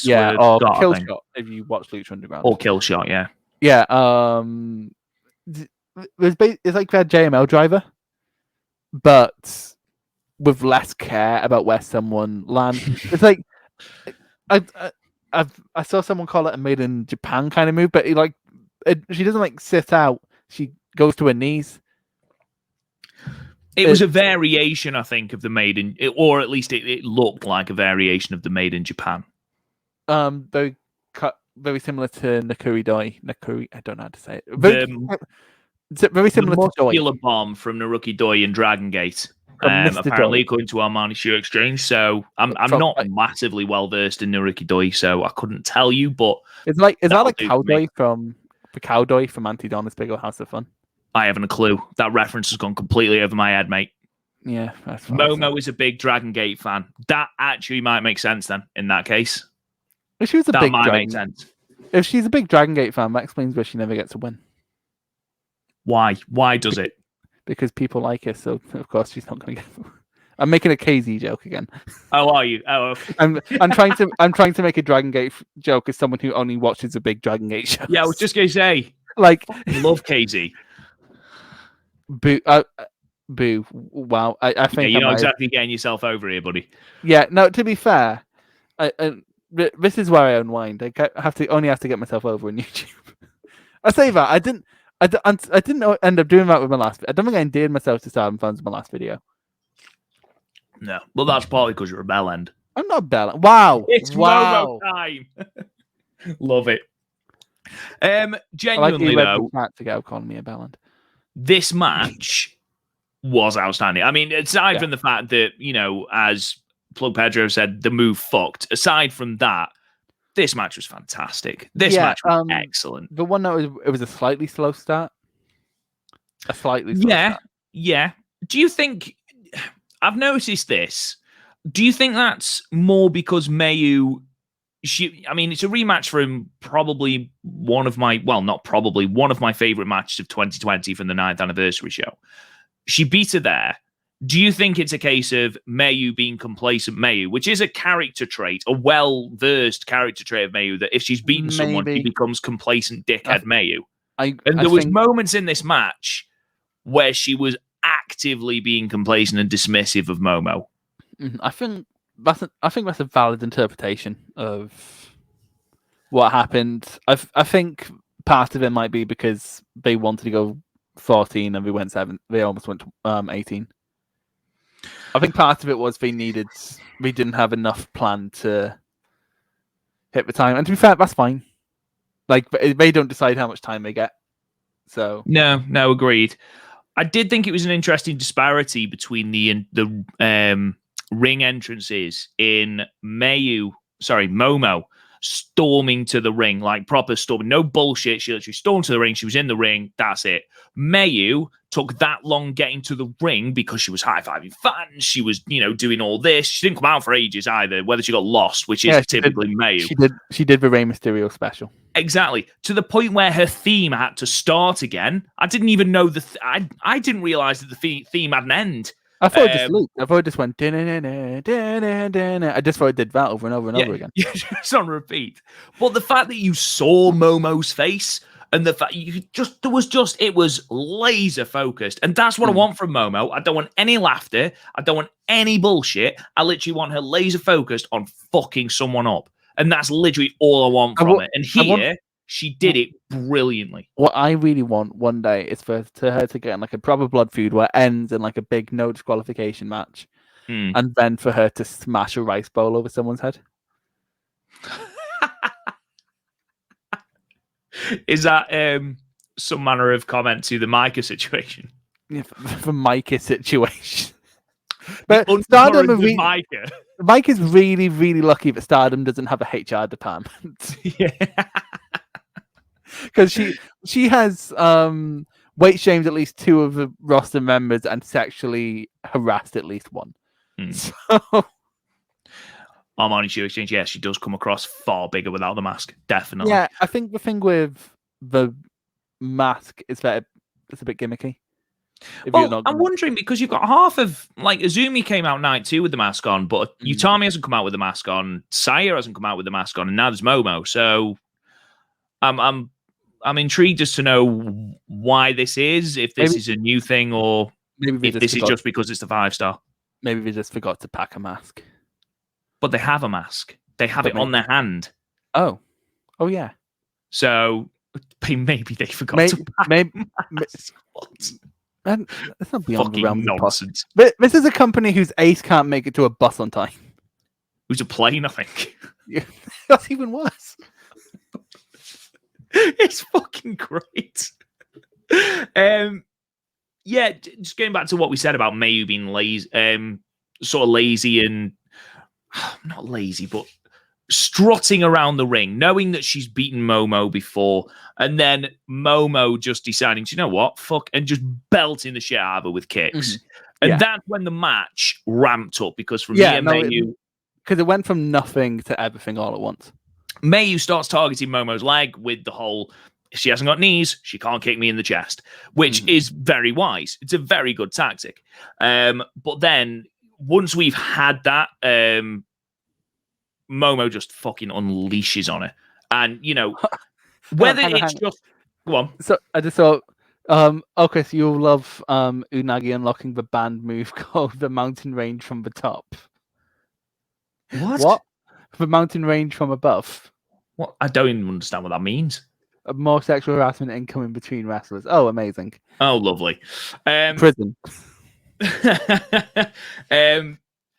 yeah, or Scott, Killshot if you watch Lucha Underground.
Or Killshot, yeah.
Yeah, it's like their JML driver, but with less care about where someone lands. It's like I saw someone call it a made in Japan kind of move, but she doesn't sit out. She goes to her knees.
It was a variation, I think, of the made in, or at least it looked like a variation of the made in Japan.
Very similar to Nakuri Doi. Nakuri, I don't know how to say it. Very similar to Doi.
Muscular bomb from Naruki Doi and Dragon Gate. Apparently, according to Armani Shoe Exchange. So I'm not massively well versed in Naruki Doi, so I couldn't tell you. But
is that like Cowboy from the Cowboy from Auntie Donna's Big Ol' House of Fun?
I haven't a clue. That reference has gone completely over my head, mate.
Yeah, that's
Momo is a big Dragon Gate fan. That actually might make sense then. In that case,
if she was
that might make sense.
If she's a big Dragon Gate fan, that explains why she never gets a win.
Why? Why does it?
Because people like her, so of course she's not going to get. I'm making a KZ joke again.
Oh, are you? Oh, okay.
I'm trying to make a Dragon Gate joke as someone who only watches the big Dragon Gate shows.
Yeah, I was just gonna say,
like,
love KZ.
Boo, boo. Wow, I think
you're not exactly getting yourself over here, buddy.
Yeah, no. To be fair, this is where I unwind. I have to get myself over on YouTube. I say that I didn't end up doing that with my last. I don't think I endeared myself to Stardom fans in my last video.
No, well, that's partly because you're a bell end.
I'm not bell. Wow,
it's Momo time. Love it. Genuinely though,
to go calling me a bell end.
This match was outstanding. I mean, aside from the fact that, as Plug Pedro said, the move fucked. Aside from that, this match was fantastic. This match was excellent.
The one that it was a slightly slow start. A slightly slow start.
Yeah. Do you think... I've noticed this. Do you think that's more because Mayu... it's a rematch from probably one of my... Well, not probably. One of my favourite matches of 2020 from the 9th anniversary show. She beat her there. Do you think it's a case of Mayu being complacent Mayu, which is a character trait, a well-versed character trait of Mayu, that if she's beaten someone, she becomes complacent dickhead Mayu? There was moments in this match where she was actively being complacent and dismissive of Momo.
I think that's a valid interpretation of what happened. I think part of it might be because they wanted to go 14 and we went 7. They almost went 18. I think part of it was we didn't have enough plan to hit the time. And to be fair, that's fine. Like, they don't decide how much time they get. So
no, agreed. I did think it was an interesting disparity between the ring entrances in Momo storming to the ring, like proper storming. No bullshit. She literally stormed to the ring. She was in the ring. That's it. Mayu took that long getting to the ring because she was high-fiving fans. She was, doing all this. She didn't come out for ages either, whether she got lost, which is typically Mayu.
She did the Rey Mysterio special.
Exactly. To the point where her theme had to start again. I didn't even know I didn't realize that the theme had an end.
I thought it just looped. I thought it just went. I just thought it did that over and over and over again.
Just on repeat. But the fact that you saw Momo's face and the fact it was laser focused, and that's what I want from Momo. I don't want any laughter. I don't want any bullshit. I literally want her laser focused on fucking someone up, and that's literally all I want from it. And here, she did it brilliantly.
What I really want one day is for her to get in like a proper blood feud where it ends in like a big no disqualification match, and then for her to smash a rice bowl over someone's head.
Is that some manner of comment to the Micah situation?
Yeah, the Micah situation. But Stardom and Mike is really, really lucky that Stardom doesn't have a HR department.
Yeah.
Because she has weight shamed at least 2 of the roster members and sexually harassed at least 1. So
Armani Shoe Exchange, yes, she does come across far bigger without the mask. Definitely.
Yeah, I think the thing with the mask is that it's a bit gimmicky.
Well, I'm wondering because you've got half of Zoomy came out night 2 with the mask on, but Utami hasn't come out with the mask on, Saya hasn't come out with the mask on, and now there's Momo. So I'm intrigued as to know why this is, if this is a new thing, or if this is just because it's the 5-star.
Maybe they just forgot to pack a mask.
But they have a mask. They have it on their hand.
Oh yeah.
So maybe they forgot to pack a mask.
And that's not beyond
fucking
the realm of
nonsense.
But this is a company whose ace can't make it to a bus on time.
Who's a plane, I think.
Yeah, that's even worse.
It's fucking great. Yeah, just going back to what we said about Mayu being lazy, sort of lazy and not lazy, but strutting around the ring, knowing that she's beaten Momo before, and then Momo just deciding, you know what, fuck, and just belting the shit out of her with kicks. And that's when the match ramped up, because from me and Mayu,
because it went from nothing to everything all at once.
Mayu starts targeting Momo's leg with the whole, if she hasn't got knees, she can't kick me in the chest, which is very wise. It's a very good tactic. But then once we've had that, Momo just fucking unleashes on her. And, whether
hang
it's
on.
just... Go on.
So I just thought, okay, so you'll love Unagi unlocking the banned move called the mountain range from the top.
What?
The mountain range from above.
What? I don't even understand what that means.
More sexual harassment incoming between wrestlers. Oh, amazing.
Oh, lovely.
Prison.
I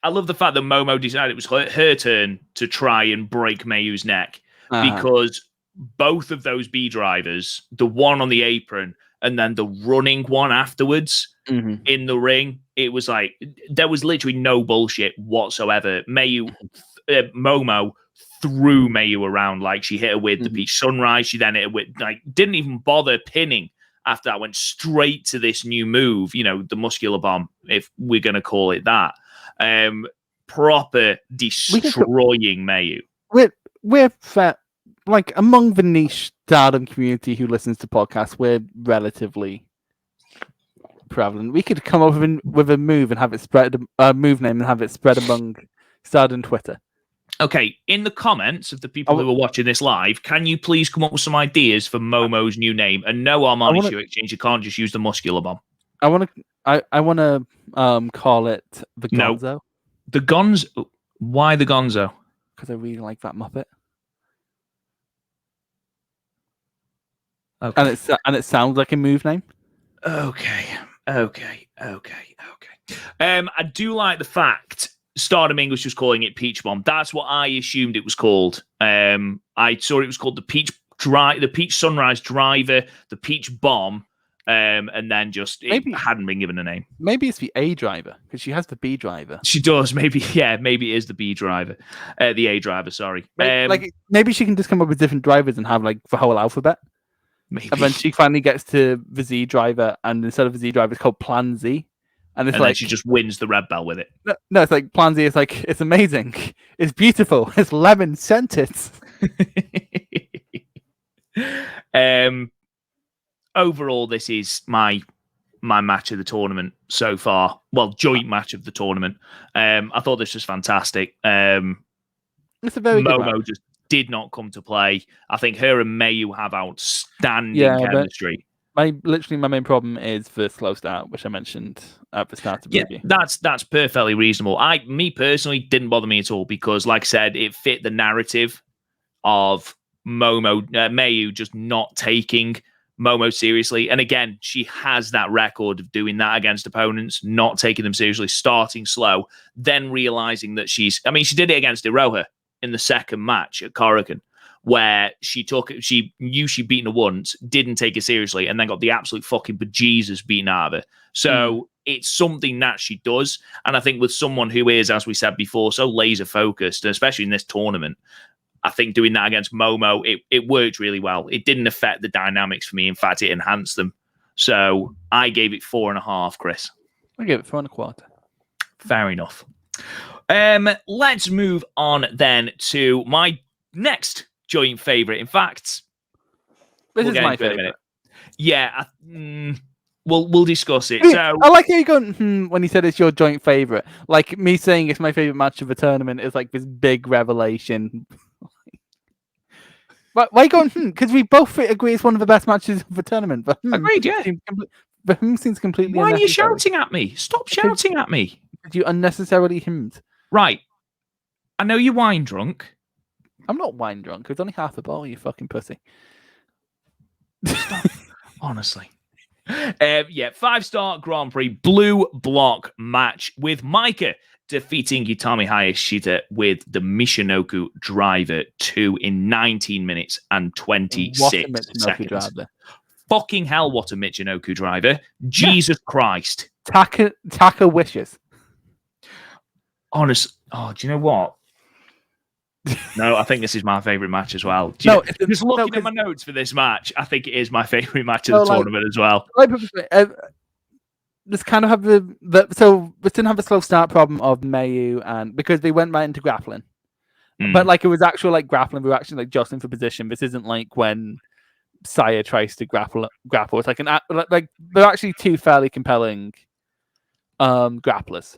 love the fact that Momo decided it was her turn to try and break Mayu's neck because both of those B drivers, the one on the apron and then the running one afterwards in the ring, it was like there was literally no bullshit whatsoever. Momo threw Mayu around, like she hit her with the Peach Sunrise. She then hit her with, like, didn't even bother pinning. After that, went straight to this new move, the muscular bomb, if we're going to call it that. Proper destroying Mayu.
We're fair, like, among the niche stardom community who listens to podcasts, we're relatively prevalent. We could come up with a move and have it spread, move name and have it spread among stardom Twitter.
Okay, in the comments of the people who are watching this live, can you please come up with some ideas for Momo's new name? And no, Armani Shoe Exchange, you can't just use the muscular bomb.
I want to call it the Gonzo.
No. The Gonzo? Why the Gonzo?
Because I really like that Muppet.
Okay.
And it sounds like a move name.
Okay. I do like the fact Stardom English was calling it Peach Bomb. That's what I assumed it was called. I saw it was called the Peach Sunrise Driver, the Peach Bomb, and then just it hadn't been given a name.
Maybe it's the A driver because she has the B driver.
She does. Maybe it is the B driver, the A driver. Sorry.
Maybe she can just come up with different drivers and have like the whole alphabet.
Maybe.
And then she finally gets to the Z driver, and instead of the Z driver, it's called Plan Z. And it's
then she just wins the red belt with it.
No, it's like Plan Z is like, it's amazing. It's beautiful. It's lemon scented.
Overall, this is my match of the tournament so far. Well, joint match of the tournament. I thought this was fantastic.
It's a very good match.
Momo just did not come to play. I think her and Mayu have outstanding chemistry.
My main problem is the slow start, which I mentioned at the start of the review.
That's perfectly reasonable. Me personally didn't bother me at all because, like I said, it fit the narrative of Mayu just not taking Momo seriously. And again, she has that record of doing that against opponents, not taking them seriously, starting slow, then realizing that she did it against Iroha in the second match at Corrigan, where she knew she'd beaten her once, didn't take it seriously, and then got the absolute fucking bejesus beaten out of her. So it's something that she does. And I think with someone who is, as we said before, so laser focused, especially in this tournament, I think doing that against Momo, it worked really well. It didn't affect the dynamics for me. In fact, it enhanced them. So I gave it 4.5, Chris.
I gave it 4.25.
Fair enough. Let's move on then to my next joint favorite. In fact,
this is my favorite.
Yeah, we'll discuss it. So
I like how you go when he said it's your joint favorite. Like me saying it's my favorite match of the tournament is like this big revelation. But why going? Because we both agree it's one of the best matches of the tournament. But
agreed, yeah.
But seems completely.
Why are you shouting at me? Stop shouting at me.
You unnecessarily himmed.
Right. I know you're wine drunk.
I'm not wine drunk. It's only half a bottle, you fucking pussy.
Stop. Honestly. 5-star Grand Prix blue block match with Micah defeating Utami Hayashida with the Michinoku Driver 2 in 19 minutes and 26 seconds. Fucking hell, what a Michinoku Driver. Jesus Christ.
Taka wishes.
Honest. Oh, do you know what? No, I think this is my favourite match as well. Just looking at my notes for this match, I think it is my favourite match of the tournament as well.
This kind of have so we didn't have the slow start problem of Mayu, and because they went right into grappling, but like it was actual like grappling. We were actually like jostling for position. This isn't like when Saya tries to grapple. It's like they're actually two fairly compelling grapplers.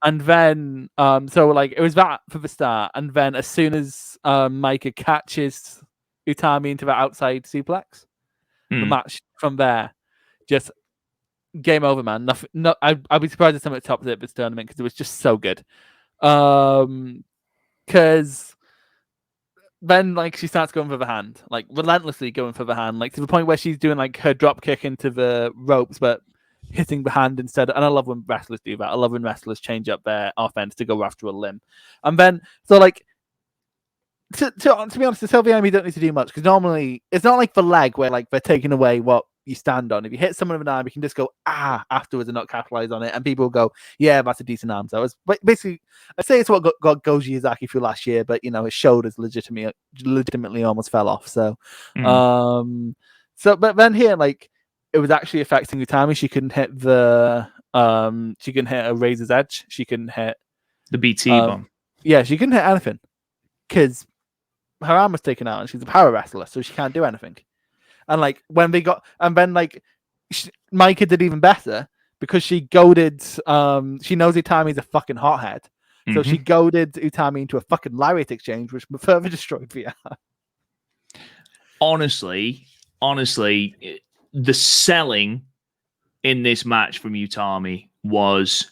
And then, so like it was that for the start, and then as soon as Micah catches Utami into the outside suplex, the match from there, just game over, man. Nothing. No, I'd be surprised if someone topped it at this tournament because it was just so good. Because then like she starts going for the hand, like relentlessly going for the hand, like to the point where she's doing like her drop kick into the ropes, but hitting the hand instead. And I love when wrestlers do that. I love when wrestlers change up their offense to go after a limb. And then, so like, to be honest, the Sylvia Amy don't need to do much because normally it's not like the leg where like they're taking away what you stand on. If you hit someone with an arm, you can just go afterwards and not capitalize on it, and people will go, yeah, that's a decent arm. So it's basically, I say it's what got Goji Izaki through last year, but you know his shoulders legitimately almost fell off. So, but then here like it was actually affecting Utami. She couldn't hit a Razor's Edge. She couldn't hit
the BT bomb.
Yeah, she couldn't hit anything because her arm was taken out, and she's a power wrestler, so she can't do anything. And like when they got, and then like Micah did even better because she goaded. She knows Utami's a fucking hothead, so she goaded Utami into a fucking lariat exchange, which further destroyed VR.
Honestly, the selling in this match from Utami was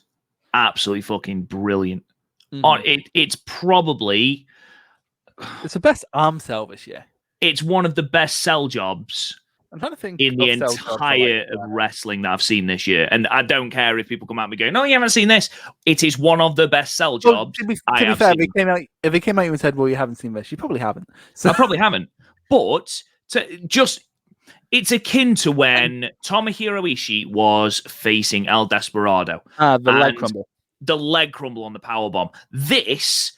absolutely fucking brilliant. It's probably
the best arm sell this year.
It's one of the best sell jobs
I'm trying to think
in the entire of wrestling that I've seen this year. And I don't care if people come at me going, no, you haven't seen this. It is one of the best sell jobs.
To be fair, if they came out and said, well, you haven't seen this, you probably haven't.
So I probably haven't. But it's akin to when Tomohiro Ishii was facing El Desperado.
The leg crumble.
The leg crumble on the powerbomb. This,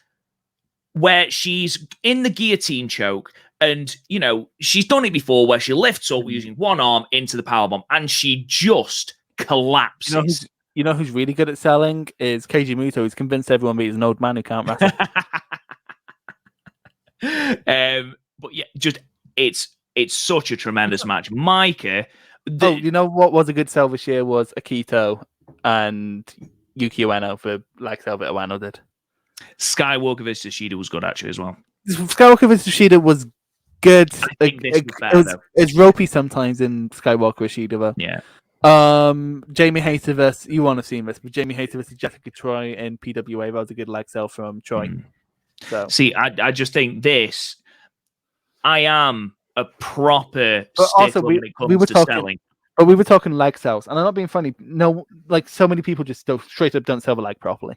where she's in the guillotine choke, and, you know, she's done it before where she lifts up using one arm into the powerbomb and she just collapses.
You know who's really good at selling is Keiji Muto, who's convinced everyone that he's an old man who can't wrestle.
But yeah, just it's such a tremendous match. Micah.
You know what was a good sell this year was Akito and Yuki Ueno for like sell that Ueno did.
Skywalker vs. Shida was good actually as well.
Skywalker vs. Shida was good. It's ropey sometimes in Skywalker Ishida.
Yeah.
Jamie Hayter versus, you want to see this, but Jamie Hayter versus Jessica Troy in PWA, that was a good leg sell from Troy. So
see, I just think this. I am a proper stickler when it comes to selling.
But we were talking leg sells, and I'm not being funny. No, like so many people just straight up don't sell the leg properly.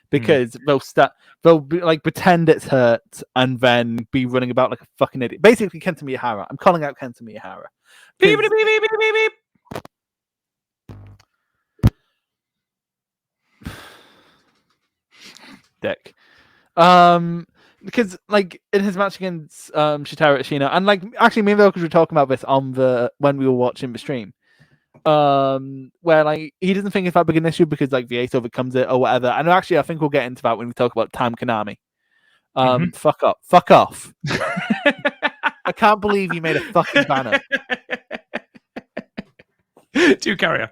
Because they'll be, like pretend it's hurt and then be running about like a fucking idiot. Basically, Kenta Miyahara. I'm calling out Kenta Miyahara.
Beep, beep, beep, beep, beep, beep.
Dick. Because like in his match against Shitara Ashina, and like actually me and Vilkas were talking about this on when we were watching the stream. Where like he doesn't think it's that big an issue because like the ace overcomes it or whatever. And actually I think we'll get into that when we talk about Tam Konami. Fuck off. I can't believe you made a fucking banner.
Do carry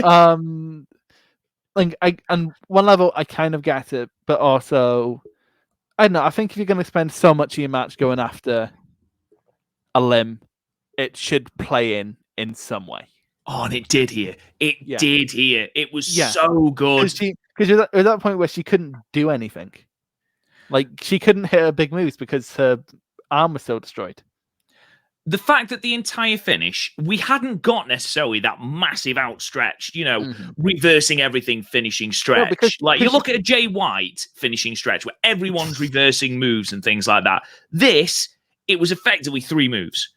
on.
And one level I kind of get it, but also I don't know, I think if you're gonna spend so much of your match going after a limb, it should play in some way.
Oh, and it did here. It did here. It was so good.
Because you're at that point where she couldn't do anything. Like, she couldn't hit her big moves because her arm was so destroyed.
The fact that the entire finish, we hadn't got necessarily that massive outstretched, reversing everything finishing stretch. No, you look at a Jay White finishing stretch where everyone's reversing moves and things like that. This, it was effectively 3 moves.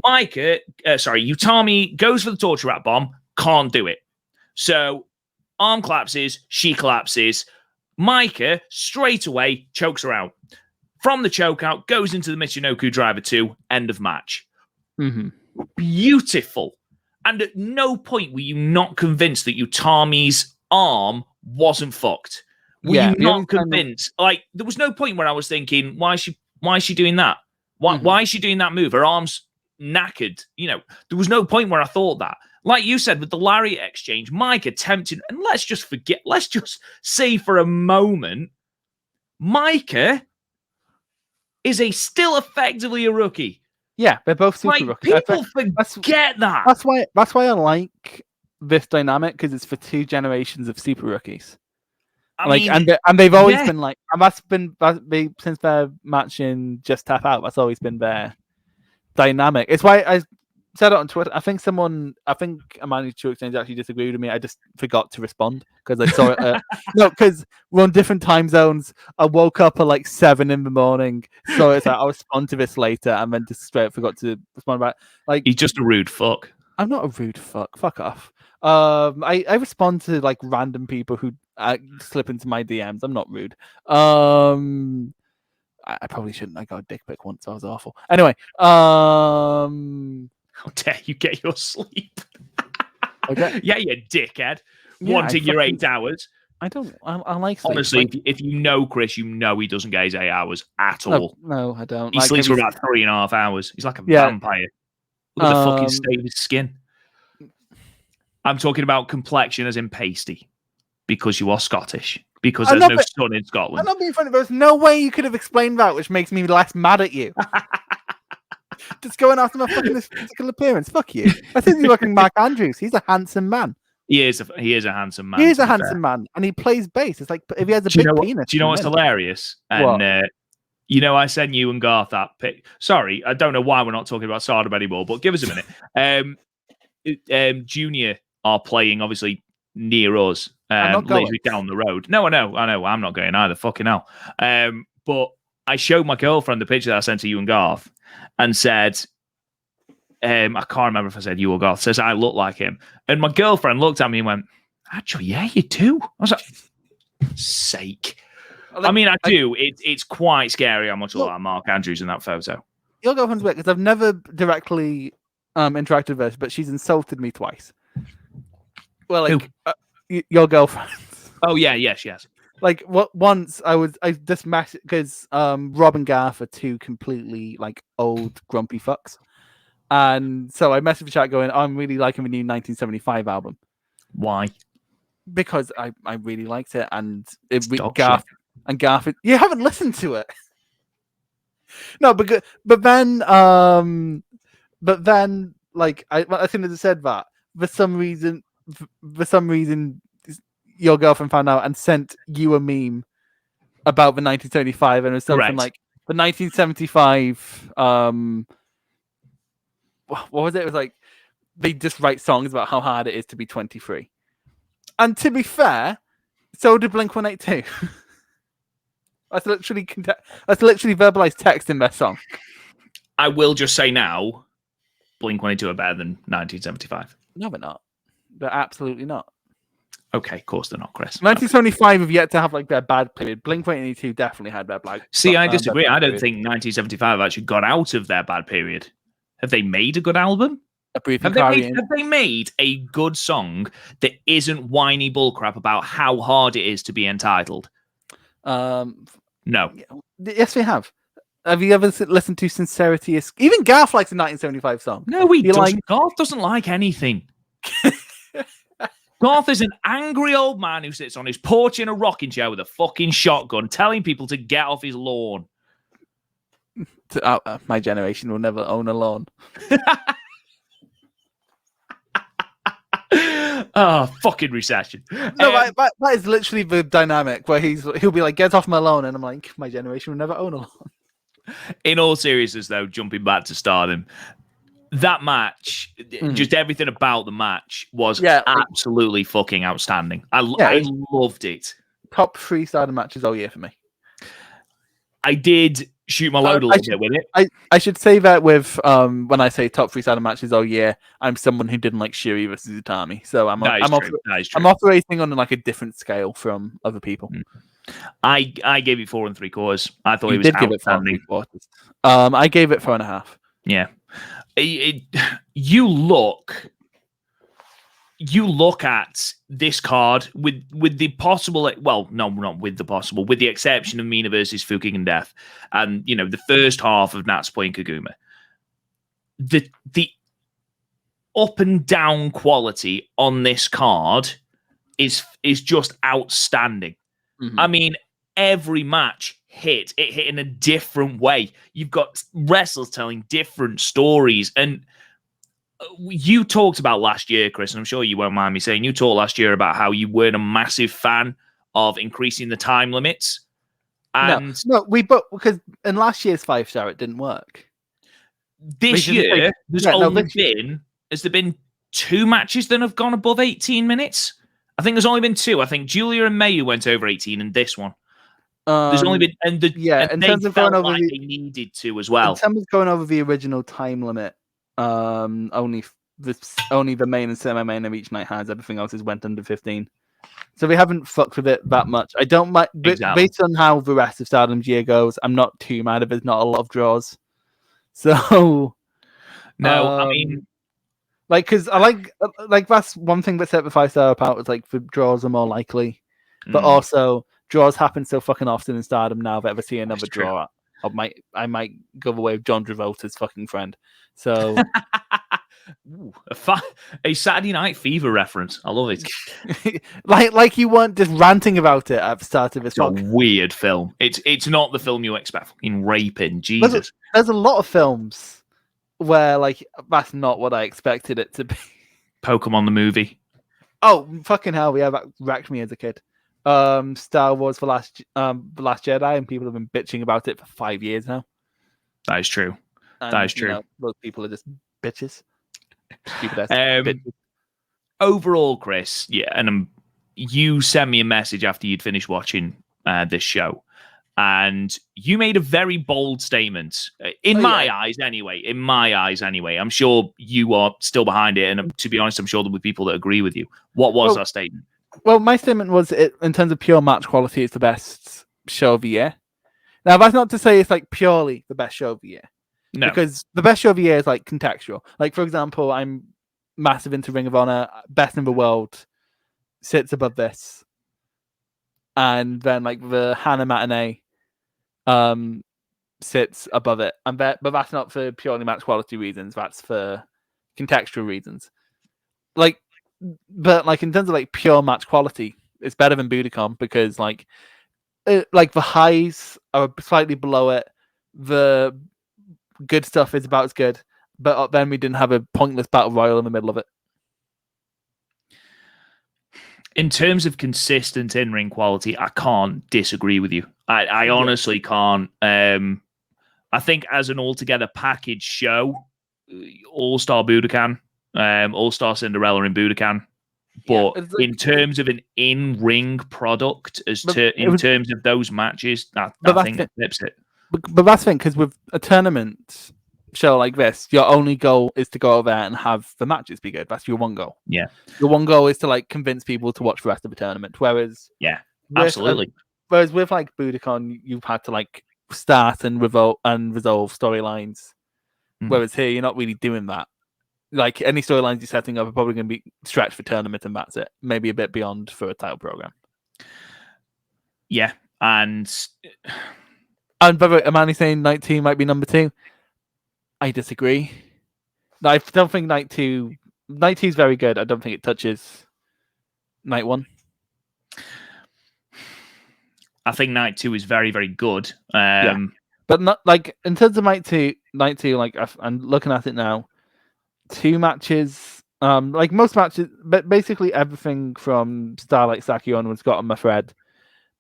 Utami goes for the torture rat bomb, can't do it. So arm collapses, she collapses. Micah straight away chokes her out. From the choke out, goes into the Michinoku Driver 2, end of match. Beautiful. And at no point were you not convinced that Utami's arm wasn't fucked. Were you not convinced? Like, there was no point where I was thinking, why is she doing that? Why is she doing that move? Her arm's knackered. There was no point where I thought that. like you said, with the Lariat exchange, Mike attempted, and let's just say for a moment, Micah is still effectively a rookie.
Yeah, they're both super rookies.
People forget that.
That's why I like this dynamic, because it's for 2 generations of super rookies. I mean, and they've always been like, and that's been since their match in Just Tap Out. That's always been their dynamic. It's why I said it on Twitter. I think Amani True Exchange actually disagreed with me. I just forgot to respond because I saw it. No, because we're on different time zones. I woke up at like 7 a.m, so it's like I'll respond to this later, and then just straight up forgot to respond about. Like,
he's just a rude fuck.
I'm not a rude fuck. Fuck off. I respond to like random people who slip into my DMs. I'm not rude. I probably shouldn't. I got a dick pic once. That was awful. Anyway,
how dare you get your sleep?
Okay.
Yeah, you dickhead. Wanting your 8 hours.
I don't. I like sleep.
Honestly, if you know Chris, you know he doesn't get his 8 hours at all.
No, I don't.
He sleeps for about 3.5 hours. He's like a vampire. Look at the fucking state of his skin. I'm talking about complexion as in pasty, because you are Scottish. Because there's no sun in Scotland.
I'm not being funny. There's no way you could have explained that, which makes me less mad at you. Just going after my fucking physical appearance. Fuck you. I think you're looking Mark Andrews. He's a handsome man.
He is a handsome man.
He is a handsome man, and he plays bass. It's like if he has a big penis.
Do you know what's hilarious? And you know, I sent you and Garth that pic. Sorry, I don't know why we're not talking about Stardom anymore, but give us a minute. Junior are playing obviously near us, literally down the road. No, I know. I'm not going either. Fucking hell. But I showed my girlfriend the picture that I sent to you and Garth, and said, I can't remember if I said you or Garth, says I look like him. And my girlfriend looked at me and went, actually, yeah, you do. I was like, sake. I mean, I do. It's quite scary how much I look like Mark Andrews in that photo.
Your girlfriend's weird, because I've never directly interacted with her, but she's insulted me twice. Well, like your girlfriend. Oh yeah,
yes, yes.
Like once I just messaged because Rob and Garth are 2 completely like old grumpy fucks, and so I messaged the chat going, I'm really liking the new 1975 album.
Why?
Because I really liked it, and Garth, you haven't listened to it. No, but then like as soon as I said that, for some reason your girlfriend found out and sent you a meme about the 1975, and it was something like the 1975 what was it? It was like they just write songs about how hard it is to be 23. And to be fair, so did Blink-182. That's literally verbalized text in their song.
I will just say now, Blink-182 are better than 1975.
No, they're not. They're absolutely not.
Okay, of course they're not, Chris.
1975 have yet to have like their bad period. Blink-182 definitely had their bad.
See, I disagree. I don't think 1975 actually got out of their bad period. Have they made a good album? Have they made a good song that isn't whiny bullcrap about how hard it is to be entitled? No.
Yes, they have. Have you ever listened to Sincerity? Even Garth likes a 1975 song.
No, he doesn't. Garth doesn't like anything. Garth is an angry old man who sits on his porch in a rocking chair with a fucking shotgun telling people to get off his lawn.
My generation will never own a lawn.
Oh, fucking recession.
No, that is literally the dynamic where he'll be like, get off my lawn. And I'm like, my generation will never own a lawn.
In all seriousness, though, jumping back to Stardom, that match, just everything about the match was absolutely fucking outstanding. I loved it.
Top 3 Stardom matches all year for me.
I did shoot my load a little bit with it.
I should say that with when I say top 3 Stardom matches all year, I'm someone who didn't like Suri versus Utami, so I'm operating on like a different scale from other people.
I gave it 4 3/4. I thought it was outstanding.
I gave it 4.5.
Yeah, you look at this card with the possible, well, no, not with the possible, with the exception of Mina versus Fuking and Death, and the first half of Natsupoi and Kaguma. The up and down quality on this card is just outstanding.
Mm-hmm.
I mean, every match hit in a different way. You've got wrestlers telling different stories. And you talked about last year, Chris, and I'm sure you won't mind me saying, you talked last year about how you weren't a massive fan of increasing the time limits. And
no, because in last year's 5-star it didn't work.
This year, has there been 2 matches that have gone above 18 minutes? I think there's only been 2. I think Julia and Mayu went over 18, and this one. There's only been, and
in terms of going over,
they needed to as well.
In terms of going over the original time limit, only the main and semi-main of each night has. Everything else has went under 15. So we haven't fucked with it that much. I don't mind, based on how the rest of Stardom's year goes, I'm not too mad if there's not a lot of draws. So,
no, I mean,
because I like that's one thing that set the 5-star apart was like the draws are more likely, but also draws happen so fucking often in Stardom now that if I see another draw, I might go away with John Travolta's fucking friend. So.
Ooh, a Saturday Night Fever reference. I love it.
like you weren't just ranting about it at the start of this.
It's a weird film. It's not the film you expect. Fucking raping, Jesus.
There's a lot of films where like that's not what I expected it to be.
Pokemon the movie.
Oh fucking hell! Yeah, that wrecked me as a kid. Star Wars the Last Jedi, and people have been bitching about it for 5 years now.
That is true. That is true.
Those people are just bitches.
Overall, Chris, yeah, and you sent me a message after you'd finished watching this show, and you made a very bold statement. In my eyes, anyway. I'm sure you are still behind it, and to be honest, I'm sure there'll be people that agree with you. What was that statement?
Well, my statement was, in terms of pure match quality, it's the best show of the year. Now, that's not to say it's like purely the best show of the year. No. Because the best show of the year is like contextual. Like, for example, I'm massive into Ring of Honor. Best in the World sits above this. And then like the Hannah Matinee sits above it. But that's not for purely match quality reasons. That's for contextual reasons. But in terms of like pure match quality, it's better than Budokan because like the highs are slightly below it. The good stuff is about as good, but then we didn't have a pointless battle royal in the middle of it.
In terms of consistent in-ring quality, I can't disagree with you. I honestly can't. I think as an altogether package show, All-Star Budokan, All-Star Cinderella in Budokan, but in terms of an in-ring product, in terms of those matches, I think it flips it.
But that's the thing, because with a tournament show like this, your only goal is to go over there and have the matches be good. That's your one goal.
Yeah.
Your one goal is to like convince people to watch the rest of the tournament. Whereas,
absolutely.
Whereas with like Budokan, you've had to like start and resolve storylines. Whereas here, you're not really doing that. Like any storylines you're setting up are probably going to be stretched for tournament, and that's it. Maybe a bit beyond for a title program.
Yeah, and
by the way, Amani saying Night 2 might be number 2. I disagree. I don't think Night 2 is very good. I don't think it touches Night 1.
I think Night 2 is very, very good.
But not like in terms of Night 2, like I'm looking at it now. 2 matches, like most matches, but basically everything from Starlight Saki onwards got on my thread.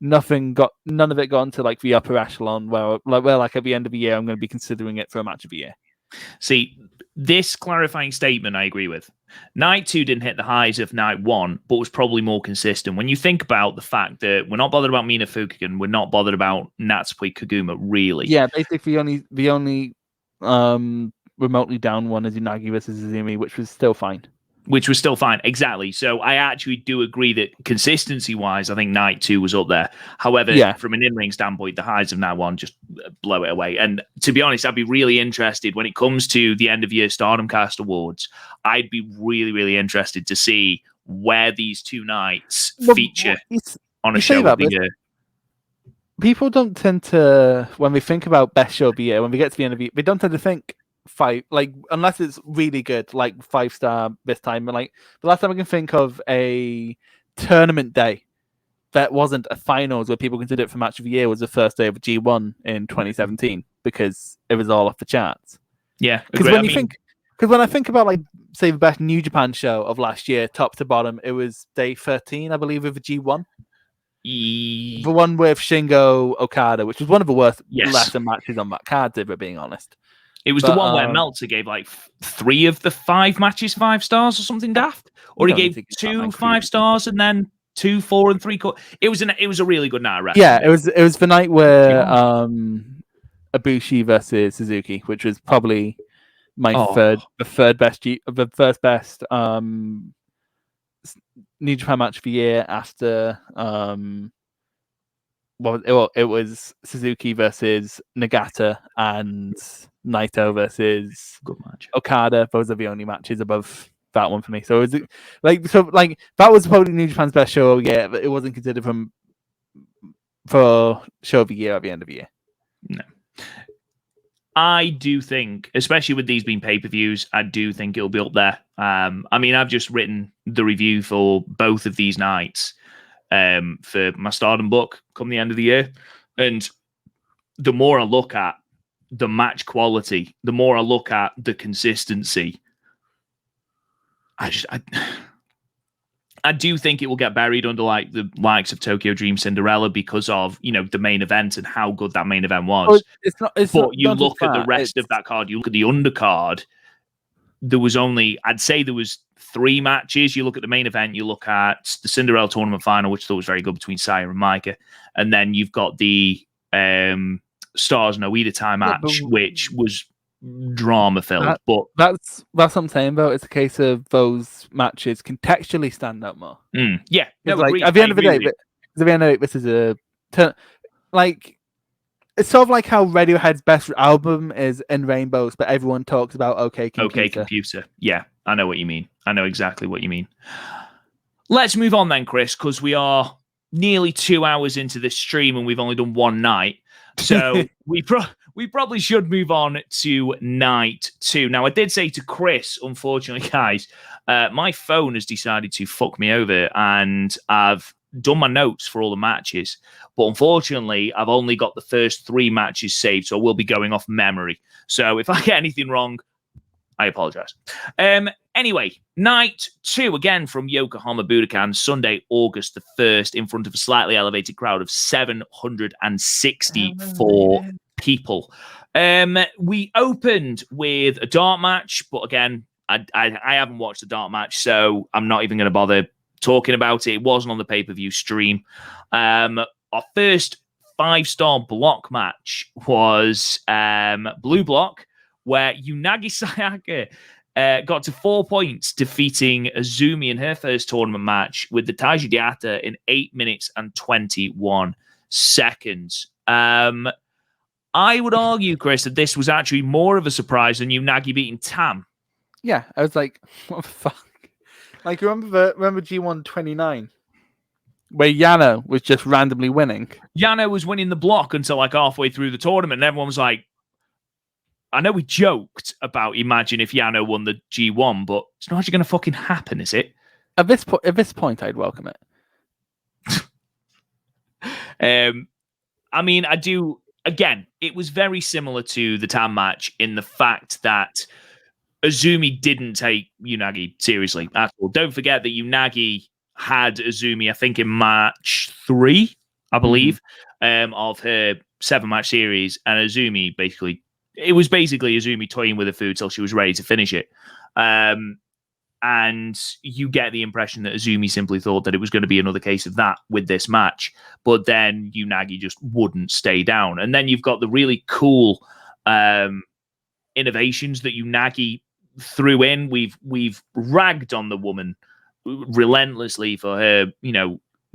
None of it got into like the upper echelon where like at the end of the year I'm going to be considering it for a match of the year.
See, this clarifying statement I agree with. Night 2 didn't hit the highs of Night 1, but was probably more consistent. When you think about the fact that we're not bothered about Mina Fukigen, we're not bothered about Natsupoi Koguma, really.
Yeah, basically the only remotely down one is Unagi versus Zoomy, which was still fine.
Exactly. So I actually do agree that consistency-wise, I think Night 2 was up there. However, from an in-ring standpoint, the highs of Night 1 just blow it away. And to be honest, I'd be really interested when it comes to the end-of-year Stardom Cast Awards. I'd be really, really interested to see where these 2 nights feature on a show of the year.
People don't tend to, when we think about best show of the year, when we get to the end of the year, they don't tend to think 5, like unless it's really good, like 5-star this time. But like the last time I can think of a tournament day that wasn't a finals where people consider it for match of the year was the first day of G1 in 2017 because it was all off the charts.
Yeah,
because when I think about like say the best New Japan show of last year, top to bottom, it was day 13, I believe, of the G1. The one with Shingo Okada, which was one of the worst lesser matches on that card, if we're being honest.
It was the one where Meltzer gave like 3 of the 5 matches 5 stars or something daft, or he gave 2 5 stars and then 2, 4, and 3 quarters. It was a really good night, right?
Yeah, it was the night where Ibushi versus Suzuki, which was probably my the first best New Japan match of the year after it was Suzuki versus Nagata and Naito versus Okada. Those are the only matches above that one for me. So it was like that was probably New Japan's best show. Yeah, but it wasn't considered for show of the year at the end of the year.
No. I do think, especially with these being pay-per-views, I do think it'll be up there. I mean, I've just written the review for both of these nights for my Stardom book come the end of the year. And the more I look at the match quality, the more I look at the consistency, I do think it will get buried under like the likes of Tokyo Dream Cinderella because of, the main event and how good that main event was. You look at the rest of that card, you look at the undercard, there was only, I'd say there was 3 matches. You look at the main event, you look at the Cinderella tournament final, which I thought was very good between Saya and Micah. And then you've got the Stars No Ida time match, which was drama filled. But
that's what I'm saying about. It's a case of those matches contextually stand out more.
Yeah, no,
like at the end of the day, this is it's sort of like how Radiohead's best album is In Rainbows, but everyone talks about OK Computer.
OK Computer. Yeah, I know what you mean. I know exactly what you mean. Let's move on then, Chris, because we are nearly 2 hours into this stream and we've only done one night. So we probably should move on to night 2. Now, I did say to Chris, unfortunately, guys, my phone has decided to fuck me over and I've done my notes for all the matches. But unfortunately, I've only got the first 3 matches saved, so I will be going off memory. So if I get anything wrong, I apologize. Anyway, night 2, again from Yokohama Budokan, Sunday, August the 1st, in front of a slightly elevated crowd of 764 people. We opened with a dart match, but again, I haven't watched the dart match, so I'm not even going to bother talking about it. It wasn't on the pay-per-view stream. Our first 5-star block match was Blue Block, where Unagi Sayaka got to 4 points, defeating Zoomy in her first tournament match with the Taiji Diata in 8 minutes and 21 seconds. I would argue, Chris, that this was actually more of a surprise than Unagi beating Tam.
Yeah, I was like, what the fuck? Like, remember G1 29? Where Yano was just randomly winning.
Yano was winning the block until like halfway through the tournament, and everyone was like, I know we joked about imagine if Yano won the G1, but it's not actually going to fucking happen, is it?
At this point, I'd welcome
it. I mean, I do. Again, it was very similar to the Tam match in the fact that Azumi didn't take Unagi seriously at all. Don't forget that Unagi had Azumi, I think, in match 3, I believe, of her 7-match series, and Azumi it was basically Azumi toying with the food till she was ready to finish it. And you get the impression that Azumi simply thought that it was going to be another case of that with this match, but then Unagi just wouldn't stay down. And then you've got the really cool innovations that Unagi threw in. We've ragged on the woman relentlessly for her,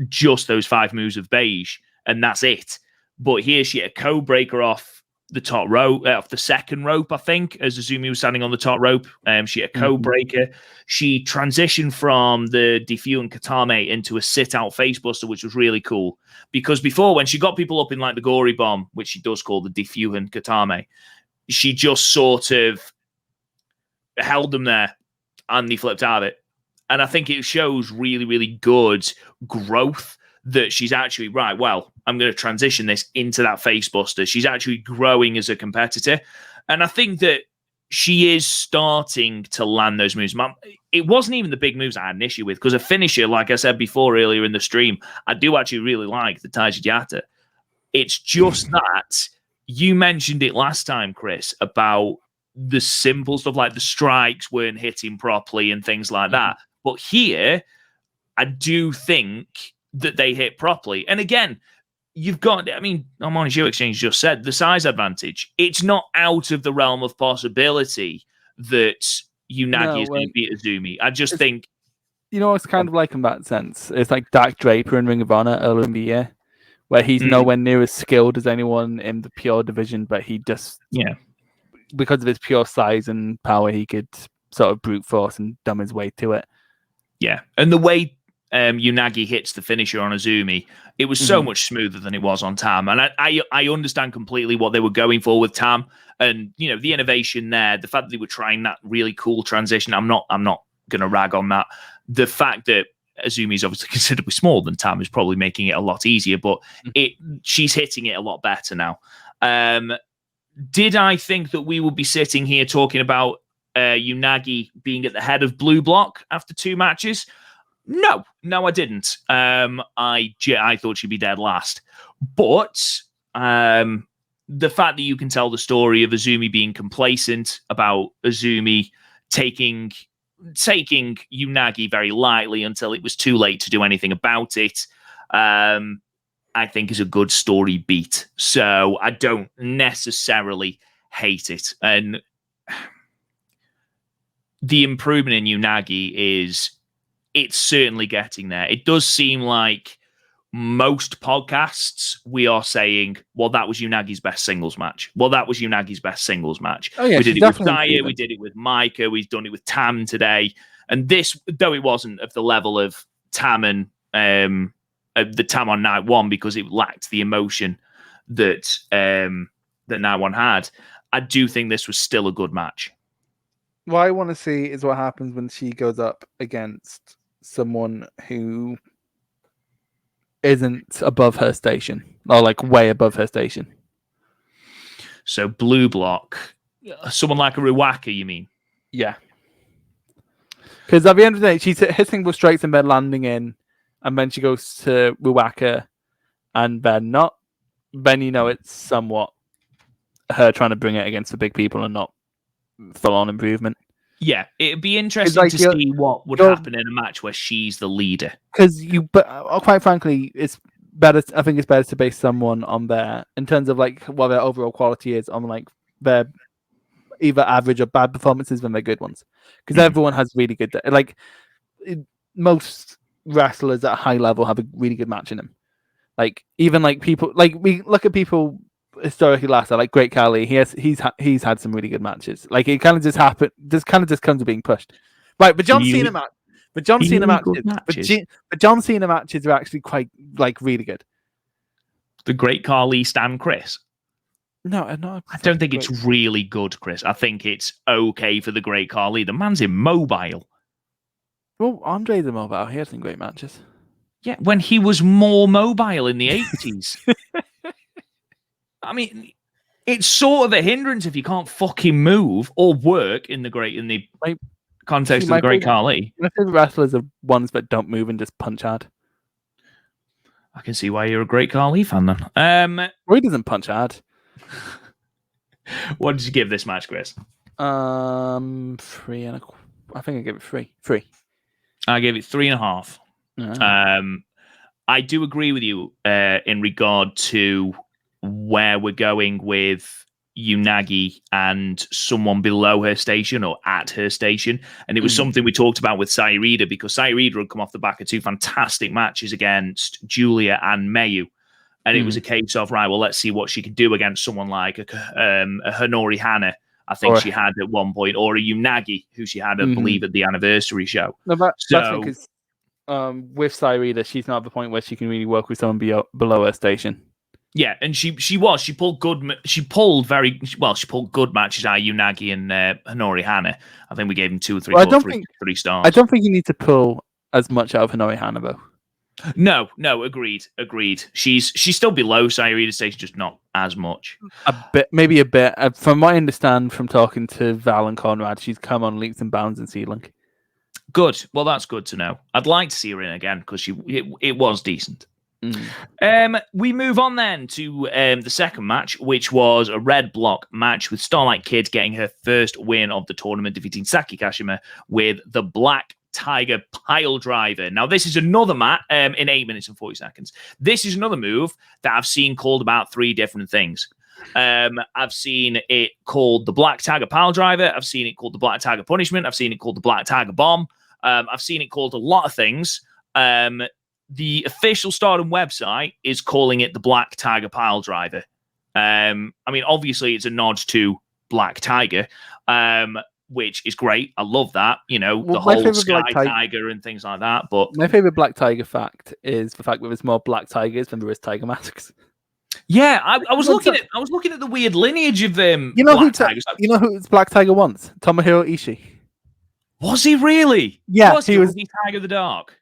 just those 5 moves of beige, and that's it. But here she had a code breaker off the top rope, off the second rope, I think, as Azumi was standing on the top rope. She had a code breaker. She transitioned from the Defu and Katame into a sit-out facebuster, which was really cool. Because before, when she got people up in like the Gory Bomb, which she does call the Defu and Katame, she just sort of held them there, and they flipped out of it. And I think it shows really, really good growth that she's actually, right, well, I'm going to transition this into that facebuster. She's actually growing as a competitor. And I think that she is starting to land those moves. It wasn't even the big moves I had an issue with, because a finisher, like I said before earlier in the stream, I do actually really like the Taijiyata. It's just that you mentioned it last time, Chris, about the simple stuff like the strikes weren't hitting properly and things like that. But here, I do think that they hit properly. And again, you've got, I mean, Shoe Exchange just said the size advantage. It's not out of the realm of possibility that Unagi is going to beat Zoomy. I just think...
You know, it's kind of like in that sense. It's like Dak Draper in Ring of Honor earlier in the year, where he's nowhere near as skilled as anyone in the pure division, but he just...
Yeah.
Because of his pure size and power, he could sort of brute force and dumb his way to it.
Yeah, and the way Unagi hits the finisher on Azumi, it was so much smoother than it was on Tam. And I understand completely what they were going for with Tam, and you know the innovation there, the fact that they were trying that really cool transition. I'm not going to rag on that. The fact that Azumi is obviously considerably smaller than Tam is probably making it a lot easier, but she's hitting it a lot better now. Did I think that we would be sitting here talking about Unagi being at the head of Blue Block after 2 matches? No, I didn't. I thought she'd be dead last. But the fact that you can tell the story of Azumi being complacent, about Azumi taking Unagi very lightly until it was too late to do anything about it, I think is a good story beat. So I don't necessarily hate it. And the improvement in Unagi it's certainly getting there. It does seem like most podcasts we are saying, well, that was Unagi's best singles match. Oh, yeah, we did it with Daya, we did it with Micah, we've done it with Tam today. And this, though it wasn't of the level of Tam and the Tam on night 1, because it lacked the emotion that night 1 had, I do think this was still a good match.
What I want to see is what happens when she goes up against someone who isn't above her station, or like way above her station.
So Blue Block, someone like a Ruwaka, you mean?
Yeah. Because at the end of the day, she's hitting with strikes and then landing in, and then she goes to Ruwaka, and then not. Then you know it's somewhat her trying to bring it against the big people and not full-on improvement.
Yeah, it'd be interesting to see what would happen in a match where she's the leader.
Because quite frankly, it's better. I think it's better to base someone on their, in terms of like what their overall quality is, on like their either average or bad performances than their good ones. Because everyone has really good, like most wrestlers at a high level have a really good match in them. Like even like people, like we look at people historically last, like Great Khali, he's had some really good matches. Like it kind of just happened. This kind of just comes to being pushed, right? But John Cena match, but John Cena matches are actually quite like really good.
The Great Khali Stan Chris.
No,
I don't think it's really good, Chris. I think it's okay for the Great Khali. The man's immobile.
Well, Andre's immobile. He had some great matches.
Yeah, when he was more mobile in the 80s. I mean, it's sort of a hindrance if you can't fucking move or work in the context of the Great Khali.
My favorite wrestlers are ones that don't move and just punch hard.
I can see why you're a Great Khali fan then.
Well, he doesn't punch hard.
What did you give this match, Chris?
3.25. I think I gave it 3. 3.
I gave it 3.5. Oh. I do agree with you in regard to where we're going with Unagi and someone below her station or at her station. And it was something we talked about with Sairida, because Sairida had come off the back of 2 fantastic matches against Julia and Mayu. And it was a case of, right, well, let's see what she can do against someone like a Honori Hana, I think she had at one point, or a Unagi, who she had, I believe, at the anniversary show.
No, that's because with Sairida, she's not at the point where she can really work with someone below her station.
Yeah, and she pulled good matches out of Unagi and Hinori Hana. I think we gave him 2 or 3 3 stars.
I don't think you need to pull as much out of Hinori Hana though.
No, agreed. She's still below Sayurita Station, just not as much.
Maybe a bit. From what I understand from talking to Val and Conrad, she's come on leaps and bounds in Seedlink.
Good. Well, that's good to know. I'd like to see her in again because it was decent. We move on then to the second match, which was a red block match with Starlight Kid getting her first win of the tournament, defeating Saki Kashima with the Black Tiger Pile Driver. Now, this is another match in 8 minutes and 40 seconds. This is another move that I've seen called about 3 different things. I've seen it called the Black Tiger Pile Driver. I've seen it called the Black Tiger Punishment. I've seen it called the Black Tiger Bomb. I've seen it called a lot of things. The official Stardom website is calling it the Black Tiger Pile Driver. I mean, obviously, it's a nod to Black Tiger, which is great. I love that. You know, the whole Sky Tiger and things like that. But
my favorite Black Tiger fact is the fact that there's more Black Tigers than there is Tiger Masks.
Yeah, I was looking at the weird lineage of them.
You know who it's Black Tiger once? Tomohiro Ishii.
Was he really?
Yeah,
he was Tiger the Dark.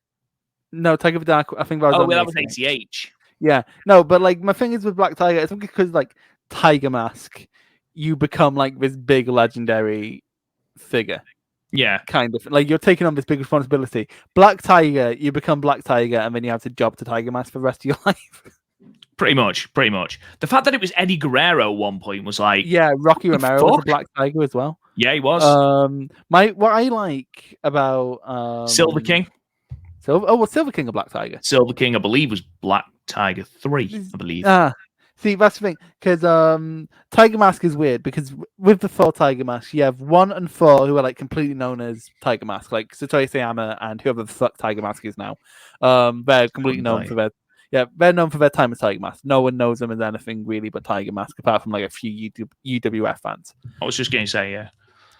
No, Tiger the Dark. I think that was.
That was ACH.
Yeah, no, but like my thing is with Black Tiger, it's because like Tiger Mask, you become like this big legendary figure.
Yeah,
kind of like you're taking on this big responsibility. Black Tiger, you become Black Tiger, and then you have to job to Tiger Mask for the rest of your life.
Pretty much. The fact that it was Eddie Guerrero at one point was like,
yeah, Rocky Romero was a Black Tiger as well.
Yeah, he was.
What I like about
Silver King.
Silver King or Black Tiger?
Silver King, I believe, was Black Tiger 3, I believe.
See, that's the thing, because Tiger Mask is weird, because with the 4 Tiger Masks, you have 1 and 4 who are like completely known as Tiger Mask, like Satoshi Sayama and whoever the fuck Tiger Mask is now. They're completely known for their they're known for their time as Tiger Mask. No one knows them as anything really but Tiger Mask, apart from like a few UWF fans.
I was just going to say, yeah.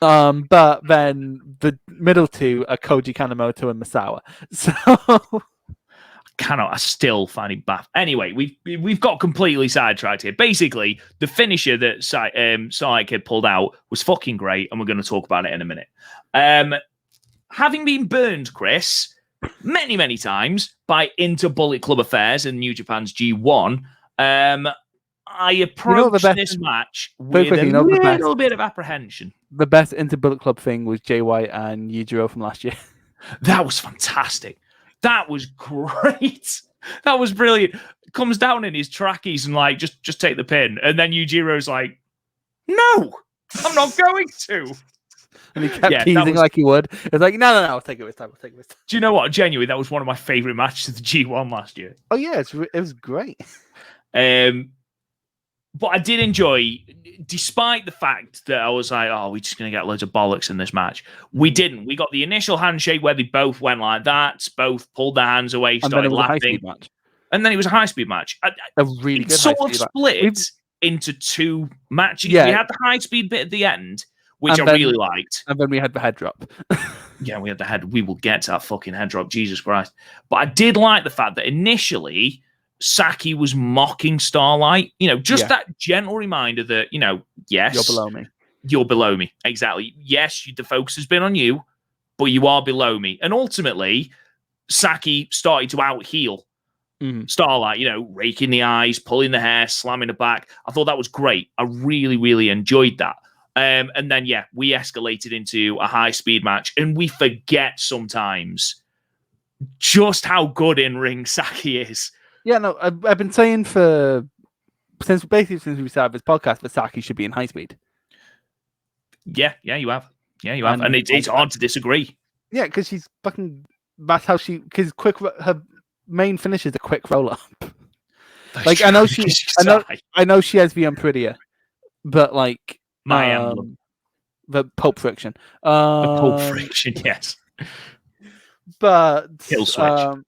But then the middle 2 are Koji Kanemoto and Masawa. So
I still find it baff. Anyway, we've got completely sidetracked here. Basically, the finisher that Starlight Kid pulled out was fucking great, and we're going to talk about it in a minute. Having been burned, Chris, many times by Inter Bullet Club affairs in New Japan's G1, I approached this match with a little bit of apprehension.
The best Inter Bullet Club thing was JY and Yujiro from last year.
That was fantastic. That was great. That was brilliant. Comes down in his trackies and like just take the pin, and then Yujiro's like, "No, I'm not going to."
And he kept teasing like he would. It's like, no, I'll take it this time.
Do you know what? Genuinely, that was one of my favorite matches of the G1 last year.
Oh yeah, it was great.
But I did enjoy, despite the fact that I was like, oh, we're just going to get loads of bollocks in this match. We didn't. We got the initial handshake where they both went like that, both pulled their hands away, started laughing. And then it was a high-speed match.
A really good
sort of split into 2 matches.
Yeah.
We had the high-speed bit at the end, which I really liked.
And then we had the head drop.
Yeah, we had the head. We will get to that fucking head drop, Jesus Christ. But I did like the fact that initially Saki was mocking Starlight. You know, just that gentle reminder that, you know, yes,
you're below me.
You're below me. Exactly. Yes, the focus has been on you, but you are below me. And ultimately, Saki started to out-heel Starlight, you know, raking the eyes, pulling the hair, slamming the back. I thought that was great. I really enjoyed that. And then, we escalated into a high-speed match, and we forget sometimes just how good in-ring Saki is.
Yeah, no, I've been saying since we started this podcast that Saki should be in high-speed.
Yeah, you have. And it's hard to disagree.
Yeah, because she's fucking... That's how she... Because her main finish is a quick roll-up. Like, I know she has the Unprettier, but like...
My emblem.
The Pulp Friction.
The Pulp Friction, yes.
But...
Kill switch.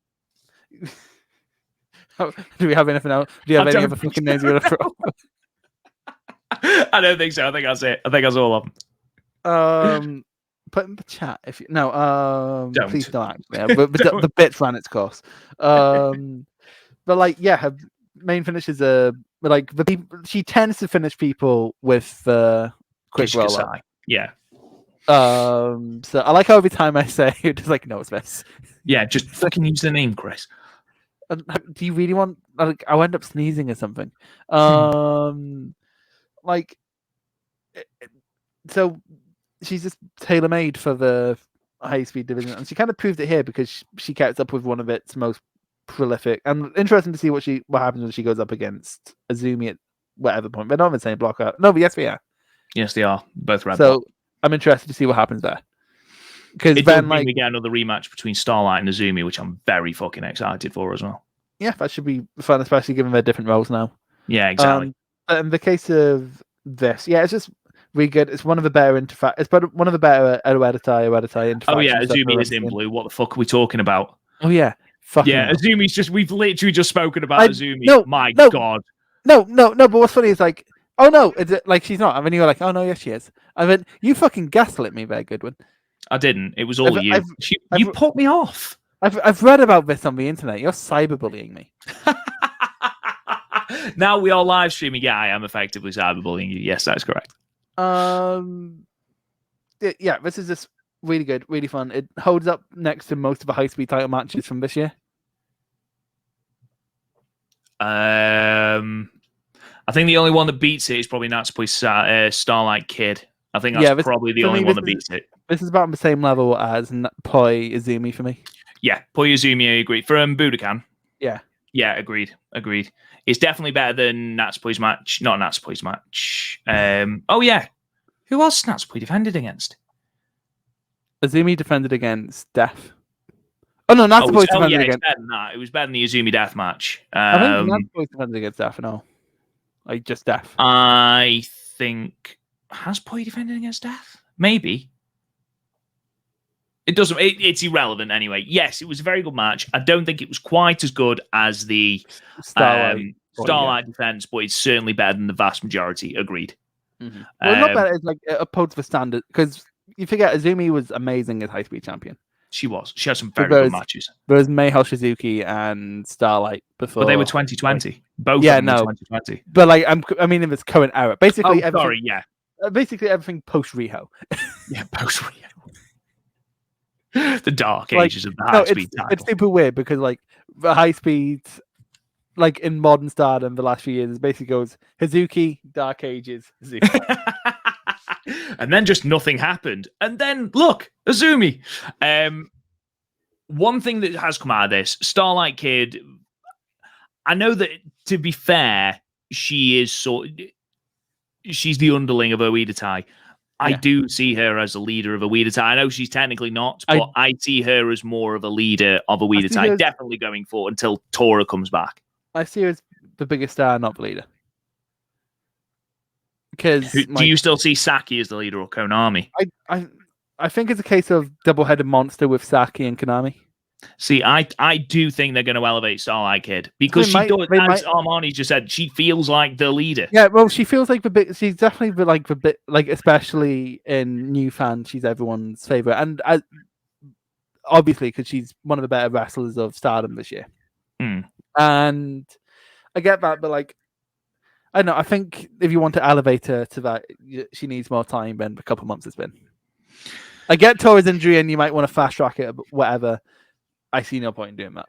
Do we have anything else? Do you have any other fucking names you want to throw?
I don't think so. I think that's it. I think that's all of them.
Put in the chat if you don't. Please don't act. Yeah, but the bits ran its course. But like, her main finish is a like the people, she tends to finish people with the quick roll up.
Yeah.
So I like how every time I say it, just like, no, it's this.
Yeah, just fucking use the name, Chris.
Do you really want? Like, I'll end up sneezing or something. Like, so she's just tailor made for the high speed division, and she kind of proved it here because she kept up with one of its most prolific. And interesting to see what happens when she goes up against Zoomy at whatever point. They're not in the same block. No, but yes, we are.
Yes, they are both red.
So I'm interested to see what happens there.
Because then, like, we get another rematch between Starlight and Zoomy, which I'm very fucking excited for as well.
Yeah, that should be fun, especially given their different roles now.
Yeah, exactly.
In the case of this, yeah, it's just really good. It's one of the better It's one of the better Ereditae.
Oh yeah, Zoomy is in blue. What the fuck are we talking about?
Oh yeah, fucking
yeah. Zumi's just. We've literally just spoken about Zoomy.
No,
my god.
No. But what's funny is like, oh no, is it like she's not? I mean, you're like, oh no, yes she is. I mean, you fucking gaslit me there, Goodwin.
I didn't. It was all you. You put me off.
I've read about this on the internet. You're cyberbullying me.
Now we are live streaming. Yeah, I am effectively cyberbullying you. Yes, that's correct.
Yeah, this is just really good, really fun. It holds up next to most of the high-speed title matches from this year.
I think the only one that beats it is probably Natsupoi's Starlight Kid. I think that's probably the only one that beats it.
This is about on the same level as Poi Izumi for me.
Yeah, Poi Izumi, I agree. From Budokan.
Yeah.
Yeah, agreed. It's definitely better than Natsupoi's match. Not Natsupoi's match. Oh, yeah. Who else Natsupoi defended against?
Izumi defended against Death. Oh, no, Natsupoi defended against...
It's better than that. It was better than the Izumi Death match.
I think Natsupoi defended against Death, no. Like, just Death.
I think... Has Poi defended against Death? Maybe. It doesn't. It's irrelevant anyway. Yes, it was a very good match. I don't think it was quite as good as the Starlight defense, but it's certainly better than the vast majority. Agreed.
Mm-hmm. Well, not better. It's like opposed to the standard, because you forget Izumi was amazing as high speed champion.
She was. She had some very good matches.
There's Meihao Shizuki and Starlight before.
But they were 2020. Both of them were 2020.
But like, I mean, in this current era, basically.
Basically
everything post Riho.
Yeah, post Riho. The dark ages of the high speed title.
It's super weird because like the high speed, like in modern Stardom, the last few years, it basically goes Hazuki, Dark Ages, Hazuki.
And then just nothing happened. And then look, Izumi. One thing that has come out of this, Starlight Kid, I know that, to be fair, she's the underling of Oedatai. I do see her as a leader of Oedatai. I know she's technically not, but I see her as more of a leader of Oedatai, definitely going forward until Tora comes back.
I see her as the biggest star, not the leader. Because
do you still see Saki as the leader or Konami?
I think it's a case of double-headed monster with Saki and Konami.
See, I do think they're going to elevate Starlight Kid because as Armani just said, she feels like the leader.
Yeah, well, she feels like she's definitely like especially in new fans, she's everyone's favorite, and obviously because she's one of the better wrestlers of Stardom this year. And I get that, but like, I don't know. I think if you want to elevate her to that, she needs more time than a couple months it's been. I get Tora's injury, and you might want to fast track it, but whatever. I see no point in doing that.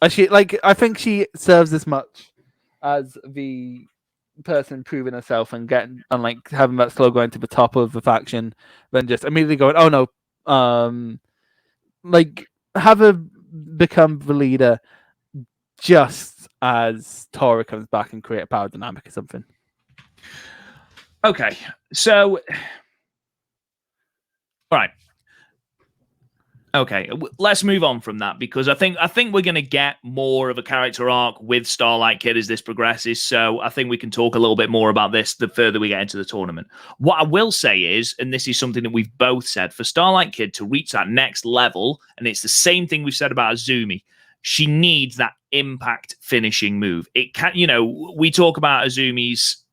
I think she serves as much as the person proving herself and like having that slow going to the top of the faction than just immediately going, oh no, like have her become the leader just as Tora comes back and create a power dynamic or something.
Okay, so all right. Okay, let's move on from that because I think we're going to get more of a character arc with Starlight Kid as this progresses. So I think we can talk a little bit more about this the further we get into the tournament. What I will say is, and this is something that we've both said, for Starlight Kid to reach that next level, and it's the same thing we've said about Azumi, she needs that impact finishing move. It can, we talk about Azumi's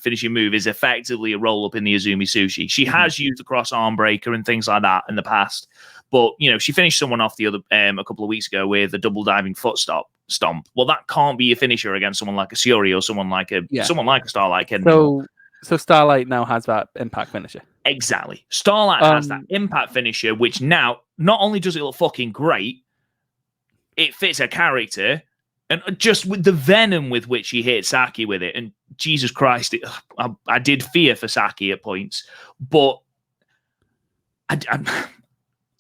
finishing move is effectively a roll up in the Azumi Sushi. She has used the cross arm breaker and things like that in the past. But she finished someone off the other a couple of weeks ago with a double diving foot stomp. Well, that can't be a finisher against someone like a Suri or someone like a Starlight Kid.
So Starlight now has that impact finisher.
Exactly. Starlight has that impact finisher, which now not only does it look fucking great, it fits her character, and just with the venom with which she hit Saki with it. And Jesus Christ, I did fear for Saki at points, but I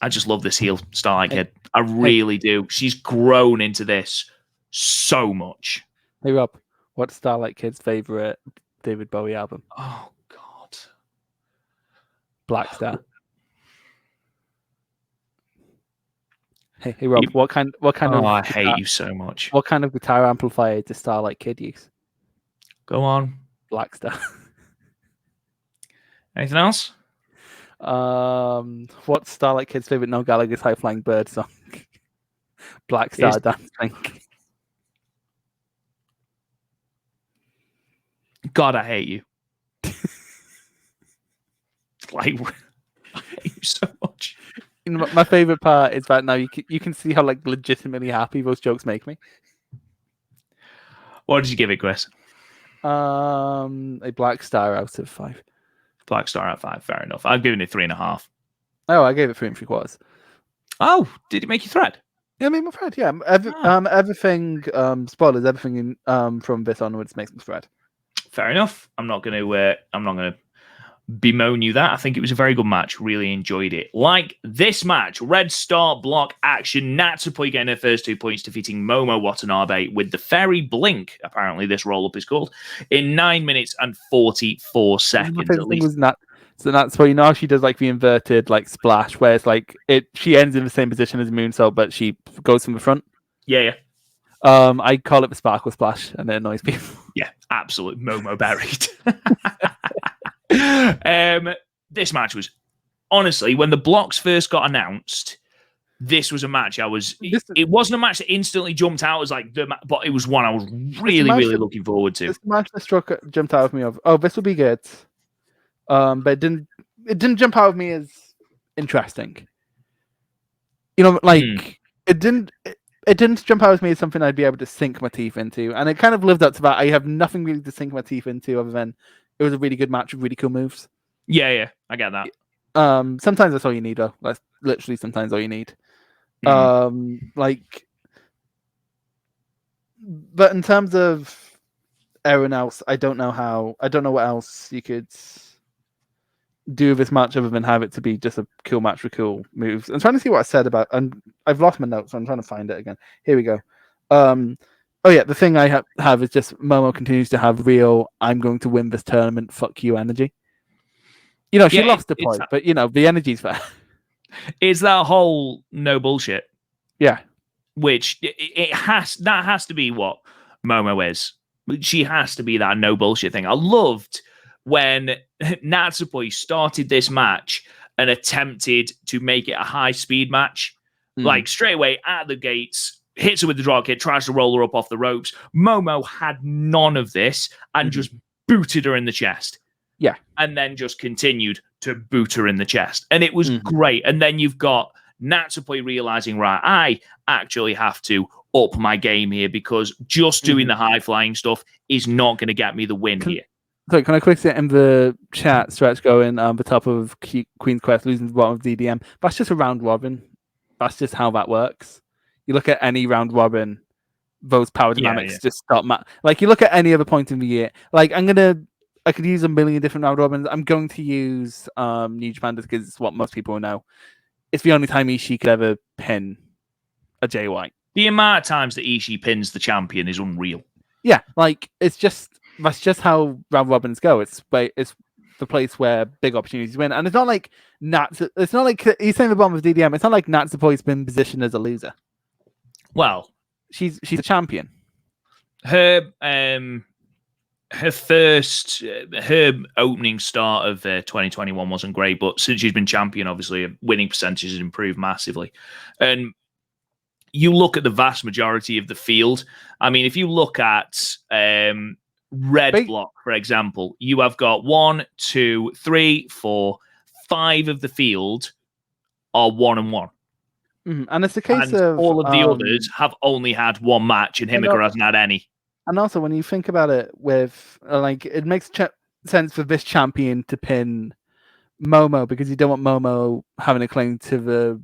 just love this heel Starlight Kid. I really do. She's grown into this so much.
Hey Rob, what's Starlight Kid's favorite David Bowie album?
Oh God,
Black Star. Hey Rob, what kind of?
I hate you so much.
What kind of guitar amplifier does Starlight Kid use?
Go on.
Black Star.
Anything else?
What's Starlight Kid's favorite Noel Gallagher's High Flying Bird song? Black Star Dancing.
God, I hate you. I hate you so much.
My favorite part is that now you can see how legitimately happy those jokes make me.
What did you give it, Chris?
A Black Star out of 5.
Black Star out of 5. Fair enough. I've given it 3.5.
Oh, I gave it 3 3/4.
Oh, did it make you thread?
Yeah, I made my thread. Yeah, everything. Spoilers. Everything from this onwards makes me thread.
Fair enough. I'm not going to bemoan you that. I think it was a very good match. Really enjoyed it. Like this match, red start block action. Natsupoi getting her first 2 points, defeating Momo Watanabe with the Fairy Blink. Apparently, this roll up is called in 9 minutes and 44 seconds.
At least. So that's why how she does the inverted splash, where it's she ends in the same position as Moonsault, but she goes from the front.
Yeah.
I call it the Sparkle Splash, and it annoys people.
Yeah, absolute Momo buried. This match was honestly, when the blocks first got announced, this was a match it wasn't a match that instantly jumped out as but it was one I was really looking forward to.
This match that jumped out of me this will be good. But it didn't jump out of me as interesting. It didn't jump out of me as something I'd be able to sink my teeth into, and it kind of lived up to that. I have nothing really to sink my teeth into other than it was a really good match with really cool moves.
Yeah, I get that.
Sometimes that's all you need, though. That's literally sometimes all you need. But in terms of everyone else, I don't know what else you could do this match other than have it to be just a cool match with cool moves. I'm trying to see what I said about, and I've lost my notes, so I'm trying to find it again. Here we go. The thing I have is just Momo continues to have real I'm going to win this tournament, fuck you energy. She lost the point, but the energy's there.
It's that whole no bullshit.
Yeah.
Which that has to be what Momo is. She has to be that no bullshit thing. I loved when Natsupoi started this match and attempted to make it a high-speed match. Straight away, out of the gates, hits her with the drop kick, tries to roll her up off the ropes. Momo had none of this and just booted her in the chest.
Yeah.
And then just continued to boot her in the chest. And it was great. And then you've got Natsupoi realizing, right, I actually have to up my game here because just doing the high-flying stuff is not going to get me the win here.
So can I quickly say in the chat, Stretch going the top of Queen's Quest, losing the bottom of DDM. That's just a round robin. That's just how that works. You look at any round robin, those power dynamics just stop. You look at any other point in the year. I could use a million different round robins. I'm going to use New Japan because it's what most people know. It's the only time Ishii could ever pin a Jay White.
The amount of times that Ishii pins the champion is unreal.
Yeah, that's just how round robins go. It's the place where big opportunities win, and it's not like It's not like he's saying the bottom of DDM. It's not like Natsupoi's been positioned as a loser.
Well,
she's a champion.
Her opening start of 2021 wasn't great, but since she's been champion, obviously her winning percentage has improved massively. And you look at the vast majority of the field. I mean, if you look at Red Block, for example, you have got 1, 2, 3, 4, 5 of the field are 1-1.
And it's the case of
all of the others have only had one match, and Himika hasn't had any.
And also, when you think about it, with like, it makes sense for this champion to pin Momo, because you don't want Momo having a claim to the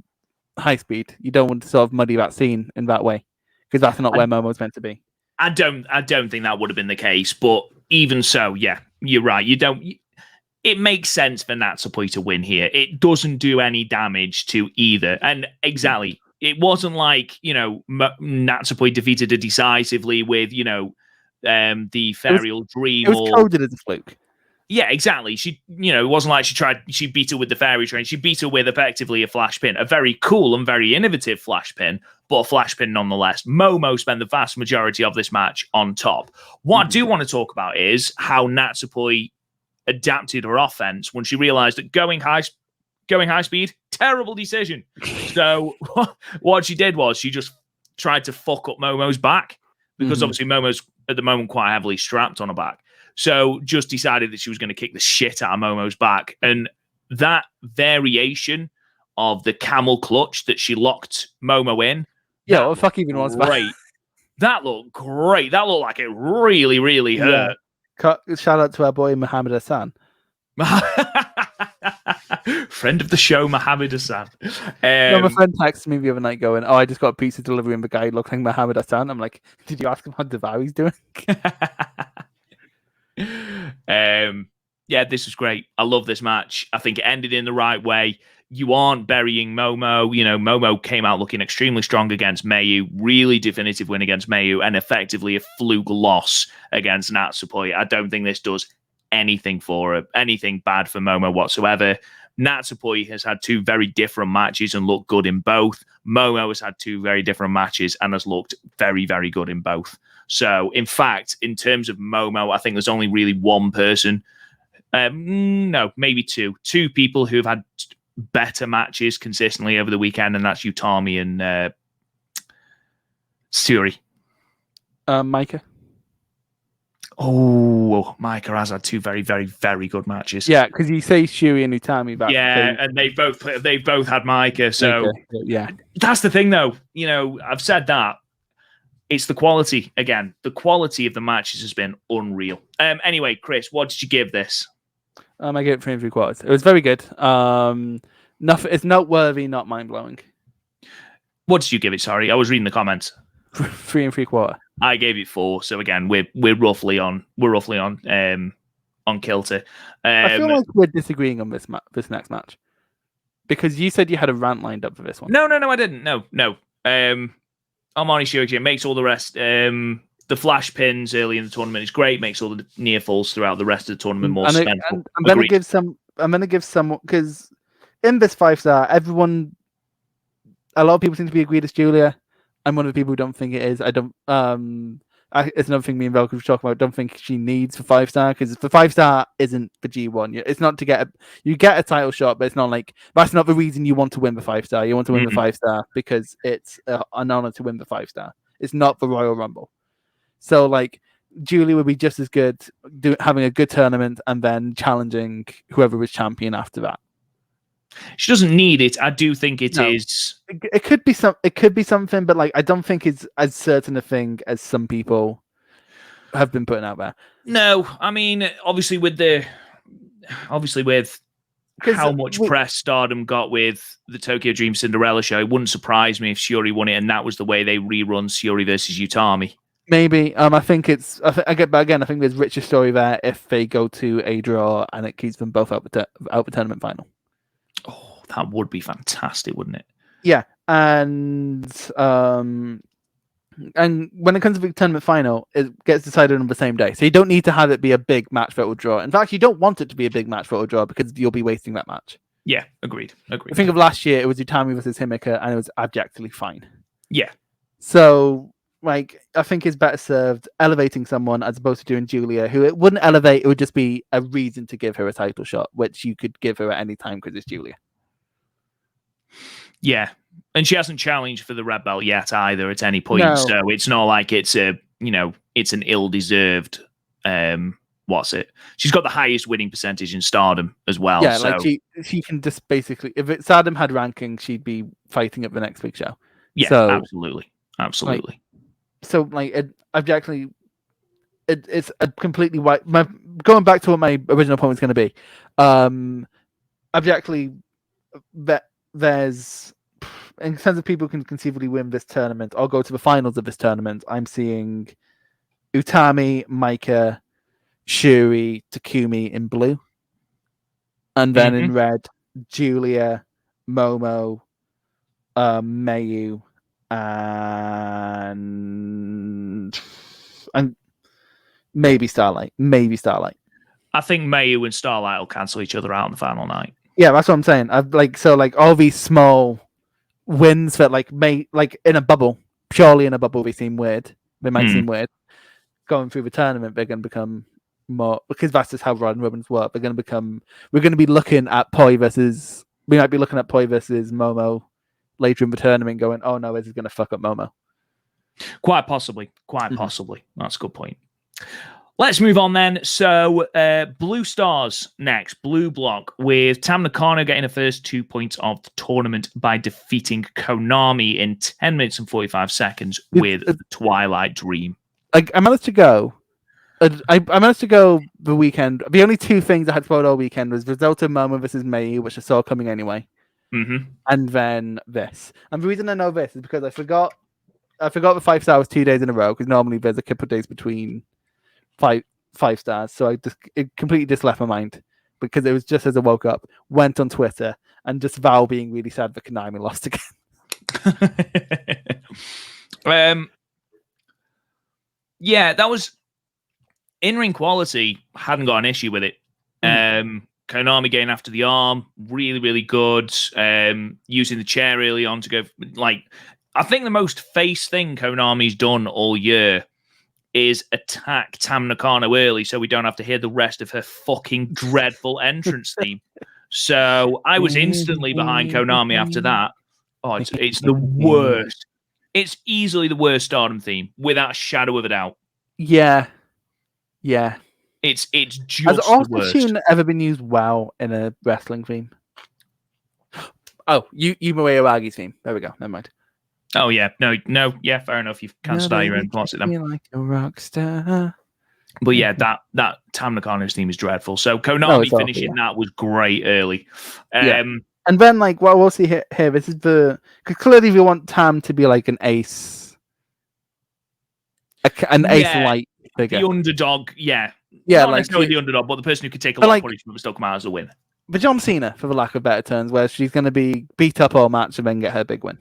high speed. You don't want to sort of muddy that scene in that way, because that's not where Momo's meant to be.
I don't think that would have been the case, but even so, yeah, you're right. It makes sense for Natsupoi to win here. It doesn't do any damage to either. And exactly, it wasn't like, Natsupoi defeated her decisively with, the Ferial Dream.
It was coded as a fluke.
Yeah, exactly. She, it wasn't like she beat her with the fairy train. She beat her with effectively a flash pin, a very cool and very innovative flash pin, but a flash pin nonetheless. Momo spent the vast majority of this match on top. What I do want to talk about is how Natsupoi adapted her offense when she realized that going high speed, terrible decision. So what she did was she just tried to fuck up Momo's back, because obviously Momo's at the moment quite heavily strapped on her back. So just decided that she was going to kick the shit out of Momo's back. And that variation of the camel clutch that she locked Momo in.
Yeah, what the fuck even was
great. That looked great. That looked like it really, really hurt.
Shout out to our boy Mohammed Hassan.
Friend of the show, Mohammed Hassan.
My friend texted me the other night going, I just got a pizza delivery and the guy looked like Mohammed Hassan. I'm like, did you ask him how Devour he's doing?
Yeah, this was great. I love this match. I think it ended in the right way. You aren't burying Momo. Momo came out looking extremely strong against Mayu, really definitive win against Mayu, and effectively a fluke loss against Natsupoi. I don't think this does anything for her, anything bad for Momo whatsoever. Natsupoi has had two very different matches and looked good in both. Momo has had two very different matches and has looked very, very good in both. So, in fact, in terms of Momo, I think there's only really one person, no, maybe two people who've had better matches consistently over the weekend, and that's Utami and Suri.
Micah.
Oh, Micah has had two very, very, very good matches.
Yeah, because you say Suri and Utami back.
Yeah, and they've both had Micah. So
yeah,
that's the thing, though. I've said that. It's the quality again. The quality of the matches has been unreal. Anyway, Chris, what did you give this?
I give it 3 3/4. It was very good. Nothing. It's noteworthy, not mind blowing.
What did you give it? Sorry, I was reading the comments.
3 3/4.
I gave it 4. So again, we're roughly on kilter.
I feel like we're disagreeing on this next match, because you said you had a rant lined up for this one.
No, I didn't. No. Armani Shioji makes all the rest. The flash pins early in the tournament is great. Makes all the near falls throughout the rest of the tournament more suspenseful.
I'm going to give some. I'm going to give some, because in this 5-star, a lot of people seem to be agreed it's Julia. I'm one of the people who don't think it is. I don't. It's another thing me and Velcro were talking about. I don't think she needs for 5-star, because the 5-star isn't for G1. It's not to get you get a title shot, but it's not like that's not the reason you want to win the 5-star. You want to win the 5-star because it's an honor to win the 5-star. It's not the Royal Rumble. So like Julie would be just as good having a good tournament and then challenging whoever was champion after that.
She doesn't need it. I do think it is.
It could be something, but like I don't think it's as certain a thing as some people have been putting out there.
No, I mean, obviously with how much press Stardom got with the Tokyo Dream Cinderella show, it wouldn't surprise me if Suri won it, and that was the way they rerun Suri versus Utami.
Maybe. I think it's. But again, I think there's richer story there if they go to a draw and it keeps them both out the tournament final.
Oh, that would be fantastic, wouldn't it?
Yeah, and when it comes to the tournament final, it gets decided on the same day. So you don't need to have it be a big match that will draw. In fact, you don't want it to be a big match that will draw, because you'll be wasting that match.
Yeah, agreed.
I think of last year, it was Utami versus Himika, and it was abjectly fine.
Yeah.
So, like, I think it's better served elevating someone as opposed to doing Julia, who it wouldn't elevate. It would just be a reason to give her a title shot, which you could give her at any time because it's Julia.
Yeah, and she hasn't challenged for the red belt yet either at any point, so it's not like it's an ill-deserved She's got the highest winning percentage in Stardom as well.
Yeah,
so.
like she can just basically, if Stardom had rankings, she'd be fighting at the next big show.
Yeah,
so,
absolutely.
Objectively, it's a completely white. Going back to what my original point was going to be, objectively, there's, in terms of people who can conceivably win this tournament or go to the finals of this tournament, I'm seeing Utami, Maika, Suri, Takumi in blue. And then in red, Julia, Momo, Mayu, and maybe Starlight.
I think Mayu and Starlight will cancel each other out on the final night.
Yeah, that's what I'm saying. All these small wins that in a bubble, purely in a bubble, they seem weird. They might seem weird. Going through the tournament, they're going to become more, because that's just how Rod and Robins work. We're going to be looking at Poi versus. We might be looking at Poi versus Momo later in the tournament, going, "Oh no, this is going to fuck up Momo."
Quite possibly. That's a good point. Let's move on then. So, Blue Stars next, Blue Block, with Tam Nakano getting the first 2 points of the tournament by defeating Konami in 10 minutes and 45 seconds with Twilight Dream.
I managed to go. I managed to go the weekend. The only two things I had spoiled all weekend was Risotto Momo versus Mayu, which I saw coming anyway. And then this. And the reason I know this is because I forgot the 5 stars 2 days in a row, because normally there's a couple of days between five stars. So it completely just left my mind, because it was just as I woke up, went on Twitter, and just Val being really sad that Konami lost again.
Yeah, that was in-ring quality. Hadn't got an issue with it. Konami getting after the arm, really, really good. Using the chair early on to go. I think the most face thing Konami's done all year is attack Tam Nakano early, so we don't have to hear the rest of her fucking dreadful entrance theme. So I was instantly behind Konami after that. Oh, it's the worst. It's easily the worst Stardom theme, without a shadow of a doubt.
Yeah.
It's just
Has
the worst.
Auto-Tune ever been used well in a wrestling theme? Oh, Yuma Aoyagi's theme. There we go. Never mind.
Oh yeah, no, yeah, fair enough. You've cancelled out your own plots at them.
Like a rock star.
But yeah, that Tam Nakano's theme is dreadful. So Konami finishing that was great early.
And then what we'll see here, this is because clearly we want Tam to be like an ace, ace light figure,
the underdog. Yeah, not necessarily the underdog, but the person who could take a lot of punishment but still come out as a winner.
But John Cena, for the lack of better terms, where she's going to be beat up all match and then get her big win.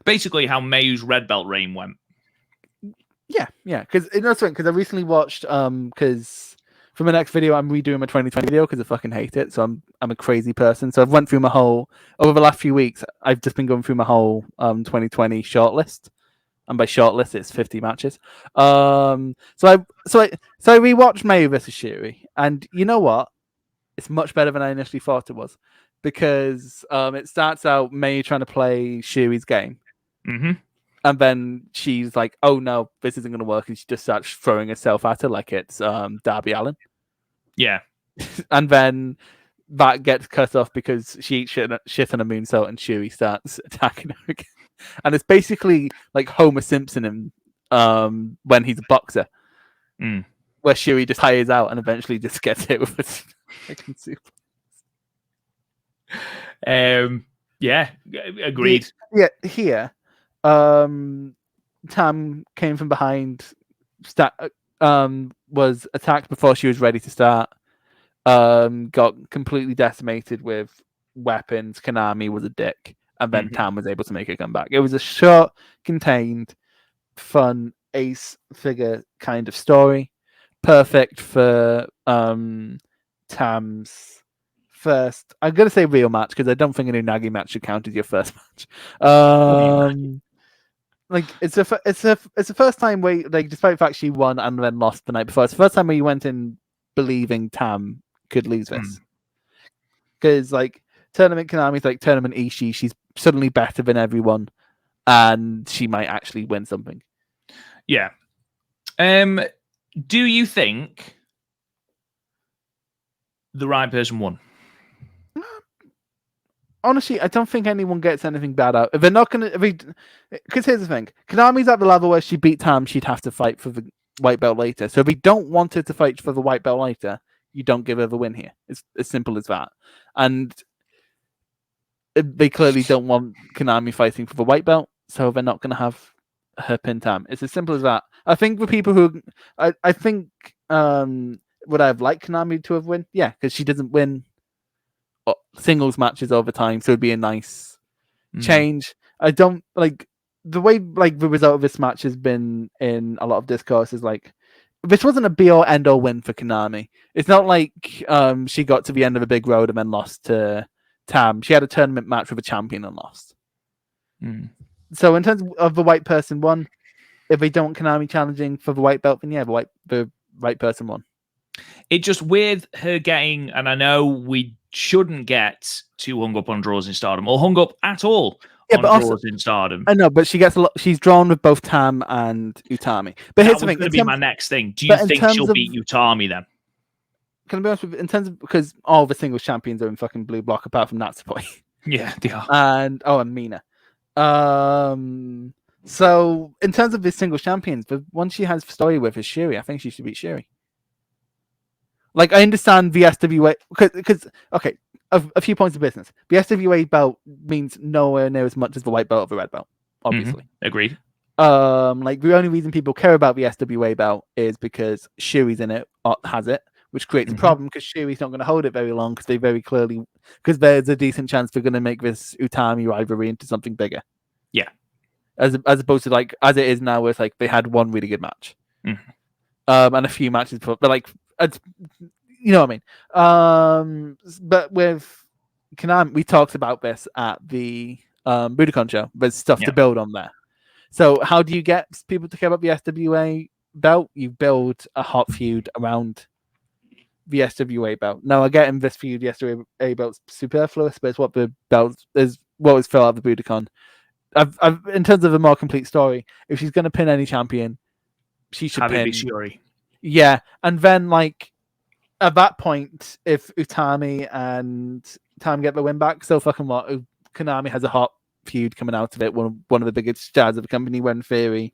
Basically, how Mayu's red belt reign went.
Yeah, because I recently watched because for my next video I'm redoing my 2020 video because I fucking hate it. So I'm a crazy person. So I've went through my whole over the last few weeks. I've just been going through my whole 2020 shortlist, and by shortlist it's 50 matches. So I rewatched Mayu versus Suri, and you know what? It's much better than I initially thought it was, because it starts out Mayu trying to play Shuri's game. And then she's like, "Oh no, this isn't going to work," and she just starts throwing herself at her like it's Darby Allin.
Yeah,
and then that gets cut off because she eats shit on a moonsault, and Shuri starts attacking her again. And it's basically like Homer Simpson when he's a boxer, where Shuri just tires out and eventually just gets hit with a fucking suplex.
Yeah, agreed.
Here. Tam came from behind, was attacked before she was ready to start, got completely decimated with weapons. Konami was a dick, and then Tam was able to make a comeback. It was a short, contained, fun ace figure kind of story, perfect for Tam's first. I'm gonna say real match, because I don't think an Unagi match should count as your first match. It's the first time where, despite the fact she won and then lost the night before, it's the first time where you went in believing Tam could lose this. Because tournament Konami's like tournament Ishii, she's suddenly better than everyone, and she might actually win something.
Yeah. Do you think the right person won?
Honestly, I don't think anyone gets anything bad out. If they're not gonna, because here's the thing: Konami's at the level where she beat Tam, she'd have to fight for the white belt later. So if we don't want her to fight for the white belt later, you don't give her the win here. It's as simple as that. And they clearly don't want Konami fighting for the white belt, so they're not going to have her pin Tam. It's as simple as that. I think for people who, I think, would I have liked Konami to have won? Yeah, because she doesn't win singles matches over time, so it'd be a nice change. I don't like the way the result of this match has been in a lot of discourses. Like, this wasn't a be all end all win for Konami. It's not like she got to the end of a big road and then lost to Tam. She had a tournament match with a champion and lost. So in terms of the white person won, if they don't Konami challenging for the white belt, then yeah, the right person won.
It just with her getting, and I know we shouldn't get too hung up on draws in Stardom or hung up at all on draws in Stardom.
I know, but she gets a lot. She's drawn with both Tam and Utami. But here's the thing:
going to be my next thing. Do you think she'll beat Utami then?
Can I be honest with you? In terms of, because all the singles champions are in fucking blue block apart from Natsupoi.
Yeah, they are.
And Mina. So in terms of the singles champions, the one she has story with is Shuri. I think she should beat Shuri. Like, I understand the SWA because okay, a few points of business. The SWA belt means nowhere near as much as the white belt or the red belt. Obviously,
agreed.
Like, the only reason people care about the SWA belt is because Shuri's in it or has it, which creates a problem because Shuri's not going to hold it very long because there's a decent chance they're going to make this Utami rivalry into something bigger.
Yeah,
as opposed to like as it is now, where it's like they had one really good match, and a few matches, but like. You know what I mean? But with Konami, we talked about this at the Budokan show. There's stuff to build on there. So how do you get people to care about the SWA belt? You build a hot feud around the SWA belt. Now, again, this feud, the SWA belt's superfluous, but it's what the belt is. What was filled out of the Budokan. In terms of a more complete story, if she's going to pin any champion, she should pin
Shuri.
Yeah, and then like at that point, if Utami and Tam get the win back, so fucking what? Konami has a hot feud coming out of it. One of the biggest stars of the company. When theory,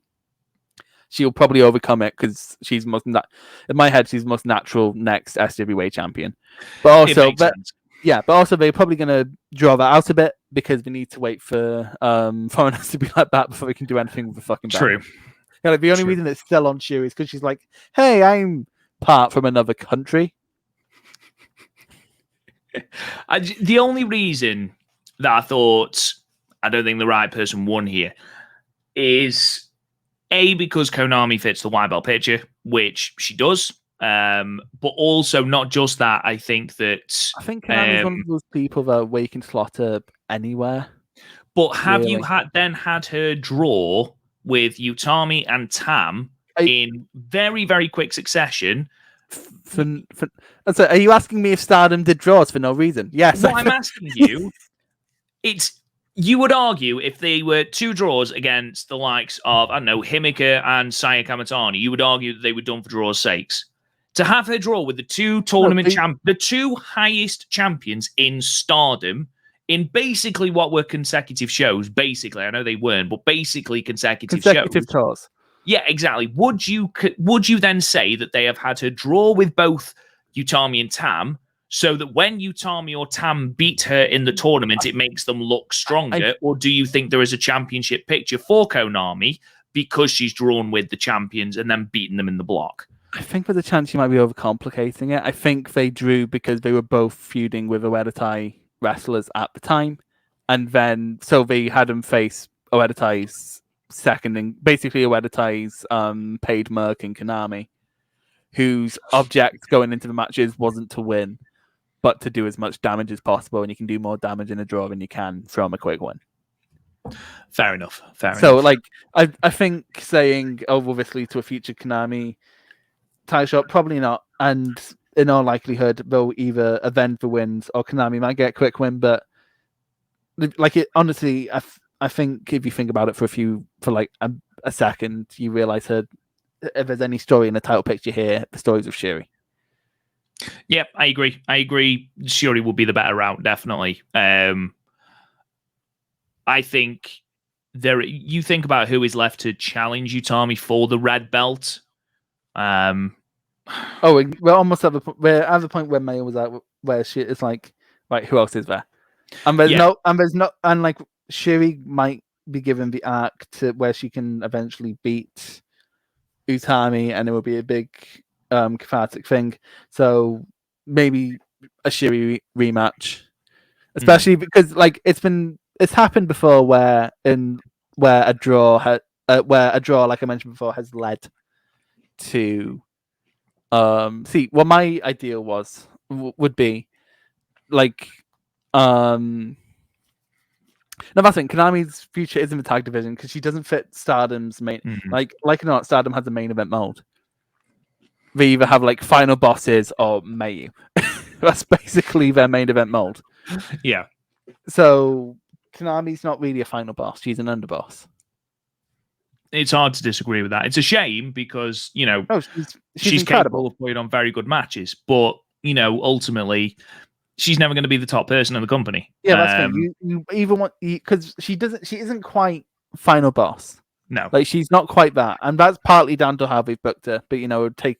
she'll probably overcome it because she's in my head, she's the most natural next SWA champion. But also, but also they're probably gonna draw that out a bit because we need to wait for foreigners to be like that before we can do anything with the fucking belt.
True.
Yeah, like the only reason it's still on Shuri is because she's like, hey, I'm part from another country.
The only reason that I thought I don't think the right person won here is because Konami fits the white belt picture, which she does. But also not just that. I think
Konami's one of those people that we can slot up anywhere.
But have you had her draw with Utami and Tam in very, very quick succession?
So are you asking me if Stardom did draws for no reason? Yes.
What I'm asking you, you would argue if they were two draws against the likes of, I don't know, Himika and Saya Kamatani, you would argue that they were done for draws' sakes. To have her draw with the two the two highest champions in Stardom in basically what were consecutive shows, basically, I know they weren't, but basically consecutive shows.
Tours.
Yeah, exactly. Would you then say that they have had her draw with both Utami and Tam, so that when Utami or Tam beat her in the tournament, it makes them look stronger? Or do you think there is a championship picture for Konami because she's drawn with the champions and then beaten them in the block?
I think there's a chance you might be overcomplicating it. I think they drew because they were both feuding with Oedatai wrestlers at the time, and then so they had them face Oedatai's second, and basically Oedatai's paid merc in Konami, whose object going into the matches wasn't to win, but to do as much damage as possible, and you can do more damage in a draw than you can from a quick win.
Fair enough.
So, like, I think saying, "Oh, will this lead to a future Konami title shot?" Probably not, and in all likelihood, they'll either avenge the wins or Konami might get a quick win. But like, it honestly, I think if you think about it for a second, you realize if there's any story in the title picture here, the stories of Shuri.
Yeah, I agree. Suri would be the better route, definitely. I think you think about who is left to challenge Utami for the red belt.
We're almost at the point where Maya was at, where she is like, right, who else is there? And there's and like Shuri might be given the arc to where she can eventually beat Utami, and it will be a big cathartic thing. So maybe a Shuri rematch, especially because like it's happened before where a draw like I mentioned before has led to see what my ideal would be like no, that's it. Konami's future is in the tag division because she doesn't fit Stardom's main. Like or not, Stardom has a main event mold. They either have like final bosses or Mayu. That's basically their main event mold.
Yeah.
So Konami's not really a final boss; she's an underboss.
It's hard to disagree with that. It's a shame because she's capable of putting on very good matches, but ultimately she's never going to be the top person in the company.
Yeah, that's fine. You even want because she isn't quite final boss.
No,
like she's not quite that, and that's partly down to how they've booked her. But it would take,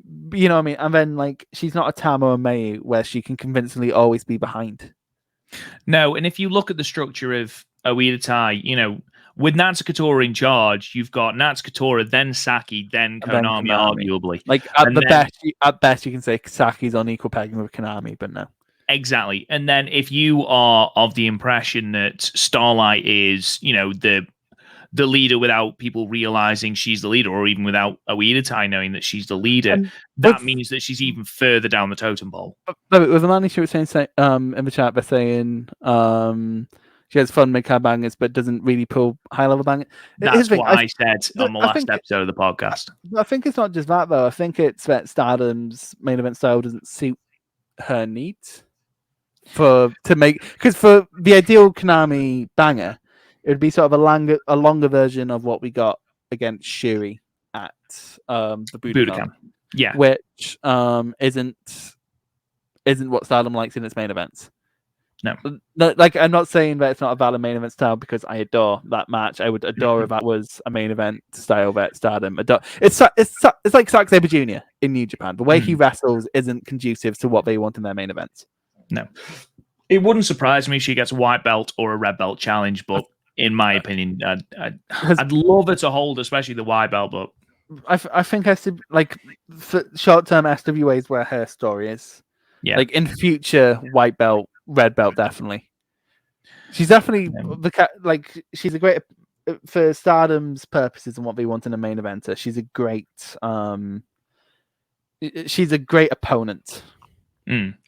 what I mean. And then like she's not a Tama or Mayu where she can convincingly always be behind.
No, and if you look at the structure of Oedo Tai, with Natsukatora in charge, you've got Natsukatora, then Saki, then Konami, arguably.
Like at best, you can say Saki's on equal pegging with Konami, but no.
Exactly. And then if you are of the impression that Starlight is, the leader without people realizing she's the leader, or even without Oedo Tai knowing that she's the leader, that means that she's even further down the totem pole.
But with the man who was saying in the chat, they're saying she has fun mid-card bangers, but doesn't really pull high-level bangers.
That's what I said on the last episode of the podcast.
I think it's not just that, though. I think it's that Stardom's main event style doesn't suit her needs because for the ideal Konami banger, it would be sort of a longer version of what we got against Shuri at the Budokan.
Yeah,
which isn't what Stardom likes in its main events.
No,
like I'm not saying that it's not a valid main event style because I adore that match. I would adore if that was a main event style that Stardom adore. It's like Zack Sabre Jr. in New Japan. The way he wrestles isn't conducive to what they want in their main events.
No, it wouldn't surprise me if she gets a white belt or a red belt challenge, but in my opinion, I'd love her to hold, especially the white belt. But
I think like short-term SWA is where her story is.
Yeah,
like in future, white belt, red belt, definitely. She's definitely she's a great for Stardom's purposes and what they want in a main eventer. She's a great opponent.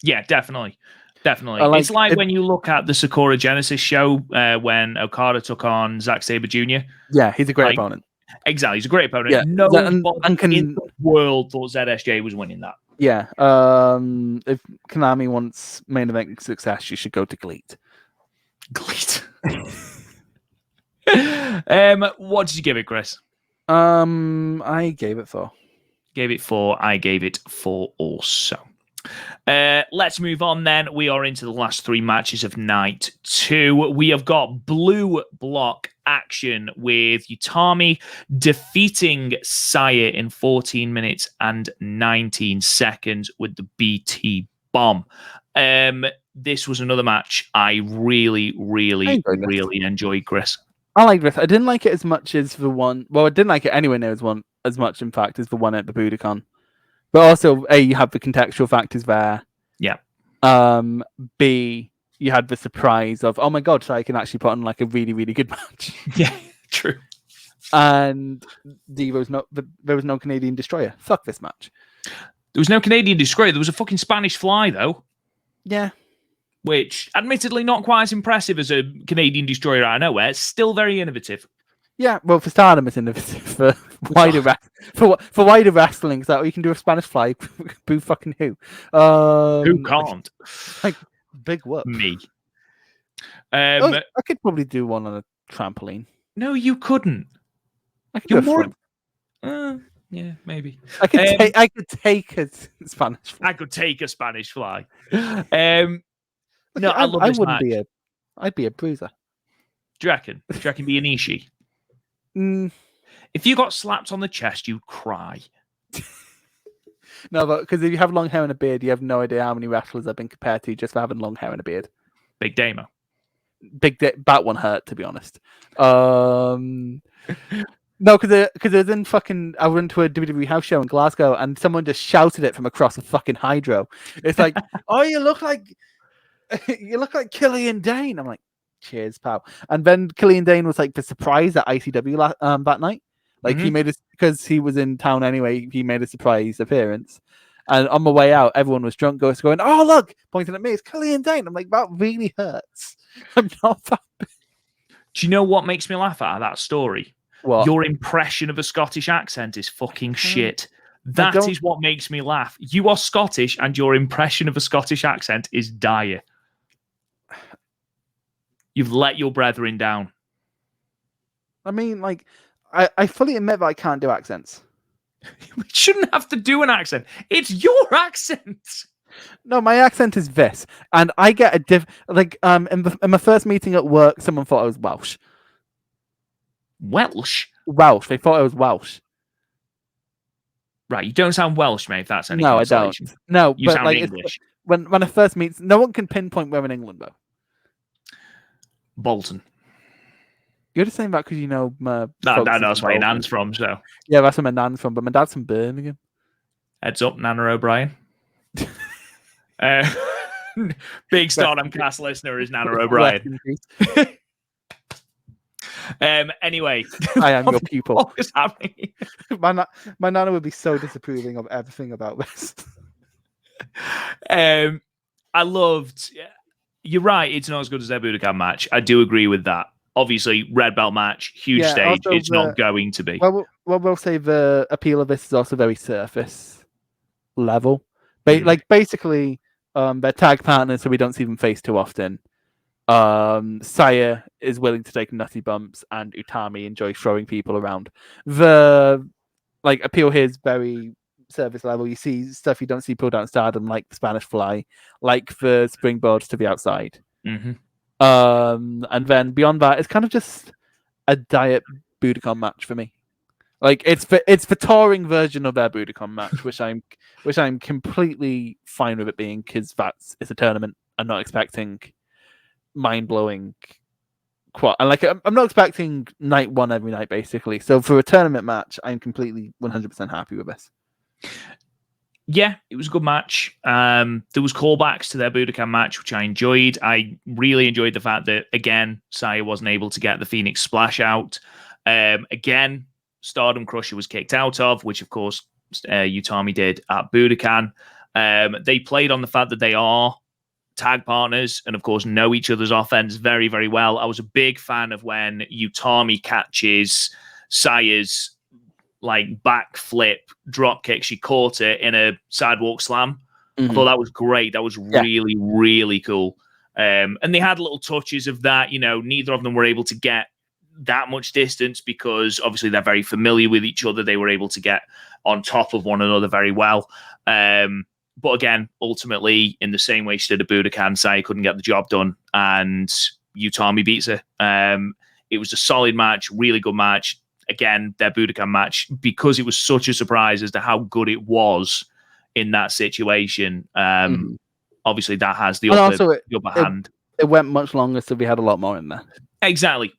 Yeah, definitely. It's like when you look at the Sakura Genesis show when Okada took on Zack Sabre Jr.
Yeah, he's a great opponent.
Exactly, he's a great opponent.
Yeah,
nobody in the world thought ZSJ was winning that.
Yeah, if Konami wants main event success, you should go to GLEAT.
What did you give it, Chris?
I gave it 4.
Gave it 4. I gave it 4 also. Let's move on then. We are into the last 3 matches of night 2. We have got blue block action with Utami defeating Saya in 14 minutes and 19 seconds with the BT bomb. This was another match I really enjoyed, Chris.
I like this. I didn't like it as much as the one. Well, I didn't like it anywhere near as much, in fact, as the one at the Budokan. But also, A, you have the contextual factors there.
Yeah.
B, you had the surprise of, oh my god, so I can actually put on like a really, really good match.
Yeah, true.
And D, there was no Canadian Destroyer. Fuck this match.
There was no Canadian Destroyer. There was a fucking Spanish Fly, though.
Yeah.
Which, admittedly, not quite as impressive as a Canadian Destroyer out of nowhere. It's still very innovative.
Yeah, well, for Stardom, it's innovative. For wider wrestling, so you can do a Spanish Fly. Boo fucking who?
Who can't?
Like, big whoop.
Me.
I could probably do one on a trampoline.
No, you couldn't.
I could do
Yeah, maybe.
I could take a Spanish fly.
I could take a Spanish fly. No,
I
love this
wouldn't
match.
I'd be a bruiser.
Do you reckon? Do you reckon be an Ishii? If you got slapped on the chest, you'd cry.
No, but because if you have long hair and a beard, you have no idea how many wrestlers have been compared to just for having long hair and a beard.
Big Damo.
That one hurt, to be honest. No, because it was in fucking. I went to a WWE house show in Glasgow, and someone just shouted it from across a fucking hydro. It's like, "Oh, you look like Killian Dane." I'm like, "Cheers, pal." And then Killian Dane was like the surprise at ICW that night. Like he made it because he was in town anyway. He made a surprise appearance, and on my way out, everyone was drunk, going, "Oh look!" pointing at me. It's Killian Dane. I'm like, that really hurts. I'm not that big.
Do you know what makes me laugh at that story?
What?
Your impression of a Scottish accent is fucking shit. That is what makes me laugh. You are Scottish, and your impression of a Scottish accent is dire. You've let your brethren down.
I mean, like, I fully admit that I can't do accents.
We shouldn't have to do an accent. It's your accent.
No, my accent is this, and I get a in my first meeting at work, someone thought I was Welsh.
Welsh.
They thought I was Welsh.
Right, you don't sound Welsh, mate. If that's any
no, I don't. No,
you sound English.
When I first meet, no one can pinpoint where in England though.
Bolton.
You're just saying that because you know my.
No, that's where your nan's from. So
yeah, that's where my nan's from, but my dad's from Birmingham.
Heads up, Nana O'Brien. Big Stardom Cast listener is Nana O'Brien. Anyway,
I am your pupil.
What is happening?
My nana would be so disapproving of everything about this.
I loved. You're right. It's not as good as their Budokan match. I do agree with that. Obviously, red belt match, huge stage. It's not going to be.
Well, we'll say the appeal of this is also very surface level. Like basically, they're tag partners, so we don't see them face too often. Saya is willing to take nutty bumps, and Utami enjoys throwing people around. The appeal here is very service level. You see stuff you don't see pulled out in Stardom, like the Spanish Fly, like the springboards to the outside. And then beyond that, it's kind of just a diet Budokan match for me. Like it's the touring version of their Budokan match, which I'm completely fine with it being, because it's a tournament. I'm not expecting mind-blowing I'm not expecting night one every night, basically. So for a tournament match, I'm completely 100% happy with this.
Yeah, it was a good match. There was callbacks to their Budokan match, which I enjoyed. I really enjoyed the fact that, again, Saya wasn't able to get the Phoenix Splash out. Again, Stardom Crusher was kicked out of, which, of course, Utami did at Budokan. They played on the fact that they are tag partners and, of course, know each other's offense very, very well. I was a big fan of when Utami catches Saya's back flip drop kick. She caught it in a sidewalk slam. I thought that was great. That was really, really cool. And they had little touches of that. You know, neither of them were able to get that much distance because obviously they're very familiar with each other. They were able to get on top of one another very well. But again, ultimately, in the same way she did a Budokan, Saya couldn't get the job done, and Utami beats her. It was a solid match, really good match. Again, their Budokan match, because it was such a surprise as to how good it was in that situation. Obviously, that has the upper hand.
It went much longer, so we had a lot more in there.
Exactly.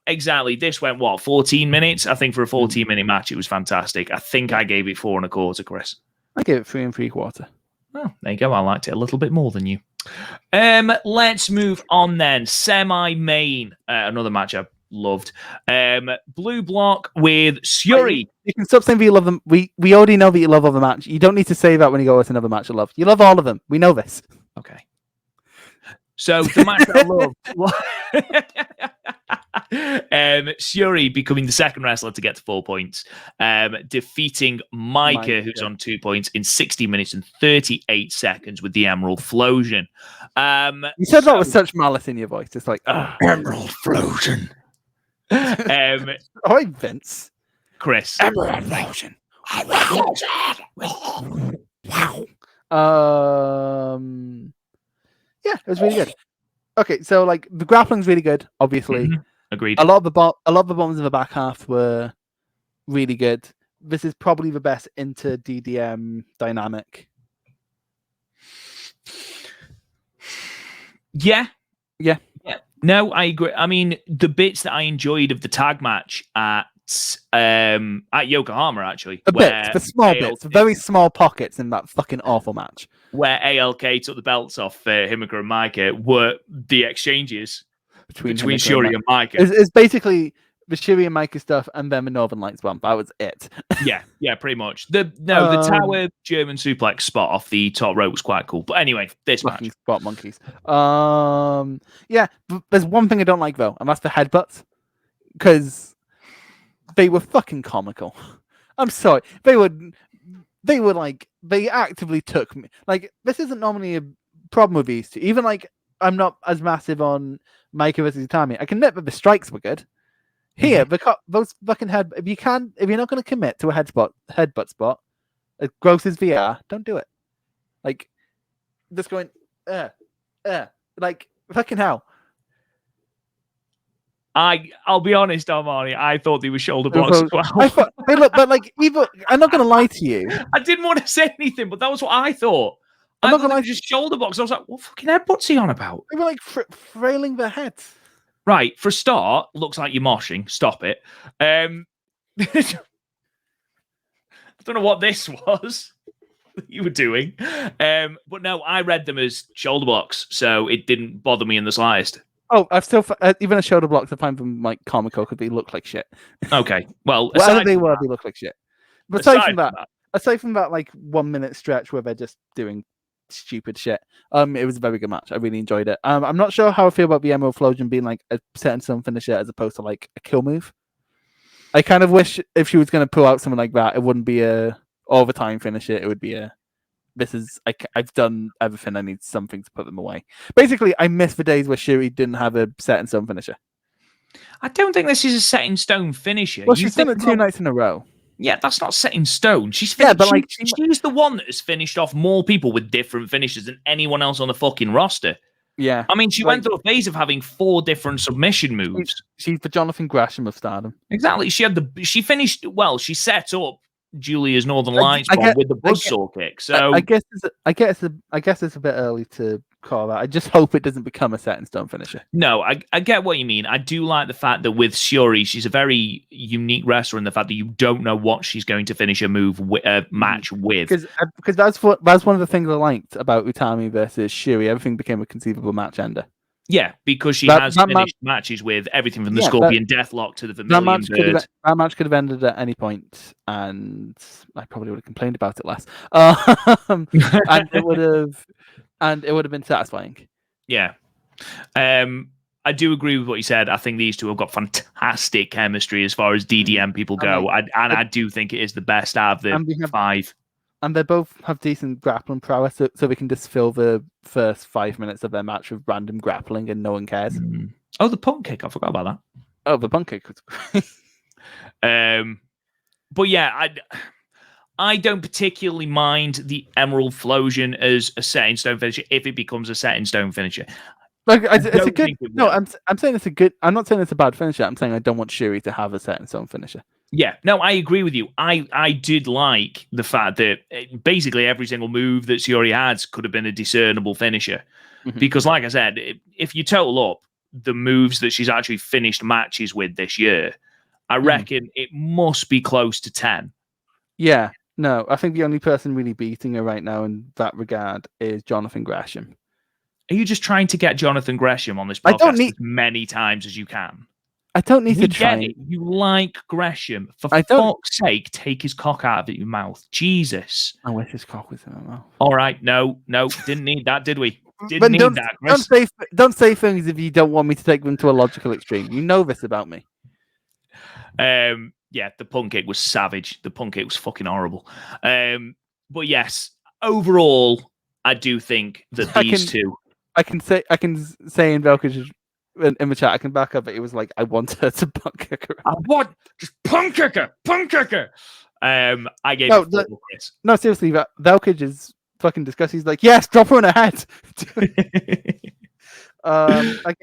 This went, 14 minutes? I think for a 14-minute match, it was fantastic. I think I gave it 4 1/4, Chris.
I gave it 3 3/4.
Oh, there you go. I liked it a little bit more than you. Let's move on then. Semi-main. Another match I loved. Blue block with Suri.
You can stop saying that you love them. We already know that you love other match. You don't need to say that when you go with another match you love. You love all of them. We know this.
Okay. So the match that I loved, Suri becoming the second wrestler to get to 4 points, defeating Micah, who's on 2 points, in 60 minutes and 38 seconds with the Emerald Flosion.
You said that with such malice in your voice. It's like,
Emerald Flosion.
All right, Vince.
Chris.
Emerald Flosion. Yeah, it was really good. Okay, so like the grappling's really good, obviously.
Agreed.
A lot of the bombs in the back half were really good. This is probably the best inter DDM dynamic.
Yeah.
Yeah.
No, I agree. I mean, the bits that I enjoyed of the tag match at Yokohama, actually,
the small bits, very small pockets in that fucking awful match,
where ALK took the belts off Himeka and Micah, were the exchanges between Shuri and Micah.
It's basically the Shuri and Micah stuff, and then the Northern Lights one. That was it.
yeah, pretty much. The tower German suplex spot off the top rope was quite cool. But anyway, this match,
spot monkeys. Yeah, there's one thing I don't like though, and that's the headbutts, because they were fucking comical. I'm sorry, they were like, they actively took me. Like, this isn't normally a problem with these two. Even like, I'm not as massive on Micah versus Utami. I can admit that the strikes were good. Here, those fucking if you're not going to commit to a headbutt spot, as gross as VR, don't do it. Like, just going, like, fucking hell.
I'll be honest, Armani, I thought they were shoulder blocks as well.
Hey, look, but like, I'm not going to lie to you.
I didn't want to say anything, but that was what I thought. I thought they were just shoulder blocks. I was like, what fucking headbutts he on about?
They were like frailing their heads.
Right, for a start, looks like you're moshing. Stop it. I don't know what this was that you were doing. But no, I read them as shoulder blocks, so it didn't bother me in the slightest.
Oh, I've still even a shoulder blocks. I find them like comical because they look like shit.
Okay, well,
whatever they were, they look like shit. But aside from that, like 1 minute stretch where they're just doing stupid shit, it was a very good match. I really enjoyed it. I'm not sure how I feel about the Emerald Flosion being like a set in stone finisher as opposed to like a kill move. I kind of wish if she was going to pull out something like that, it wouldn't be a overtime finisher. It would be I've done everything. I need something to put them away. Basically, I miss the days where Shuri didn't have a set in stone finisher.
I don't think this is a set in stone finisher.
Well, she's done it 2 nights in a row.
Yeah, that's not set in stone. She's she's the one that has finished off more people with different finishes than anyone else on the fucking roster.
Yeah.
I mean, she went through a phase of having 4 different submission moves.
She's the Jonathan Gresham of Stardom.
Exactly. She finished she set up Julia's Northern Lights with the buzzsaw kick. So
I guess it's a bit early to call that. I just hope it doesn't become a set in stone finisher.
No, I get what you mean. I do like the fact that with Shuri, she's a very unique wrestler in the fact that you don't know what she's going to finish a match with.
Because that's one of the things I liked about Utami versus Shuri. Everything became a conceivable match ender.
Yeah, because she has finished matches with everything from the Scorpion Deathlock to the Vermilion Bird.
That match could have ended at any point, and I probably would have complained about it less. And it would have been satisfying.
Yeah. I do agree with what you said. I think these two have got fantastic chemistry as far as DDM people go. I do think it is the best out of the 5.
And they both have decent grappling prowess, so we can just fill the first 5 minutes of their match with random grappling and no one cares.
Oh, the punt kick. I forgot about that.
Oh, the punt kick was great.
But yeah, I don't particularly mind the Emerald Flosion as a set in stone finisher if it becomes a set in stone finisher.
Like it's a good. No, I'm saying it's a good. I'm not saying it's a bad finisher. I'm saying I don't want Shuri to have a set in stone finisher.
Yeah, no, I agree with you. I did like the fact that basically every single move that Shuri had could have been a discernible finisher. Mm-hmm. Because like I said, if you total up the moves that she's actually finished matches with this year, I reckon it must be close to 10.
Yeah, no, I think the only person really beating her right now in that regard is Jonathan Gresham.
Are you just trying to get Jonathan Gresham on this podcast as many times as you can?
I don't need to try.
Get it. You like Gresham. For fuck's sake, take his cock out of your mouth. Jesus.
I wish his cock was in my mouth.
All right. No. Didn't need that, did we? Didn't need that, Chris.
Don't say things if you don't want me to take them to a logical extreme. You know this about me.
Yeah, the punt kick was savage. The punt kick was fucking horrible. But yes, overall, I do think that these two...
I can say in Velka's in the chat, I can back up, but it was like, I want her to punt kick her.
I want just punt kick her. I gave it 4, Chris.
No, seriously, Valkage is fucking disgusting. He's like, yes, drop her on her head. I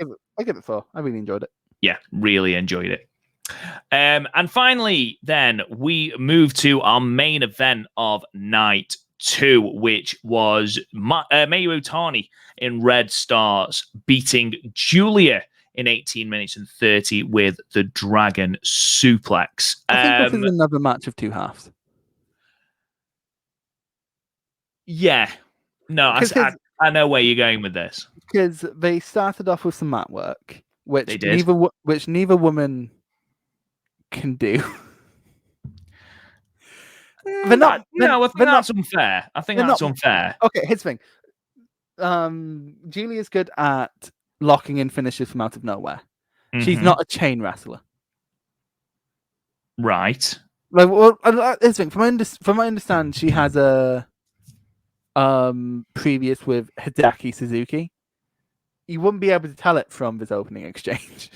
give it 4. I really enjoyed it.
Yeah, really enjoyed it. And finally, then we move to our main event of night 2, which was Mayu Utani in Red Stars beating Julia in 18 minutes and 30 with the Dragon Suplex.
I think this is another match of 2 halves.
Yeah. No, I know where you're going with this.
Because they started off with some mat work, which
they did.
neither woman can do.
I think that's unfair. I think that's unfair.
Okay, here's the thing. Julia's good at locking in finishes from out of nowhere. Mm-hmm. She's not a chain wrestler.
Right.
Like, well, here's the thing. From my understand, she has a previous with Hideki Suzuki. You wouldn't be able to tell it from this opening exchange.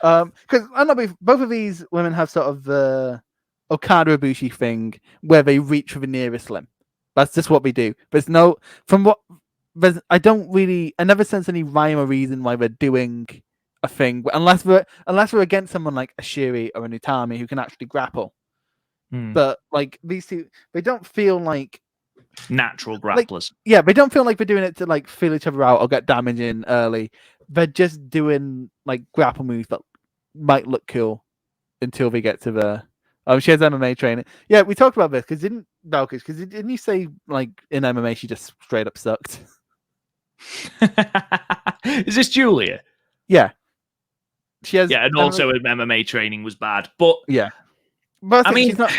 Because both of these women have sort of the Okada Ibushi thing where they reach for the nearest limb. That's just what we do. There's no I never sense any rhyme or reason why they're doing a thing unless we're against someone like a Shuri or an Utami who can actually grapple. But like these two, they don't feel like
natural grapplers.
They don't feel like they're doing it to like feel each other out or get damage in early. They're just doing like grapple moves that might look cool until they get to the. She has MMA training. Yeah, we talked about this because didn't you say like in MMA she just straight up sucked?
Is this Julia?
Yeah, she has.
Yeah, and also MMA training was bad, but
yeah. But I mean, she's not.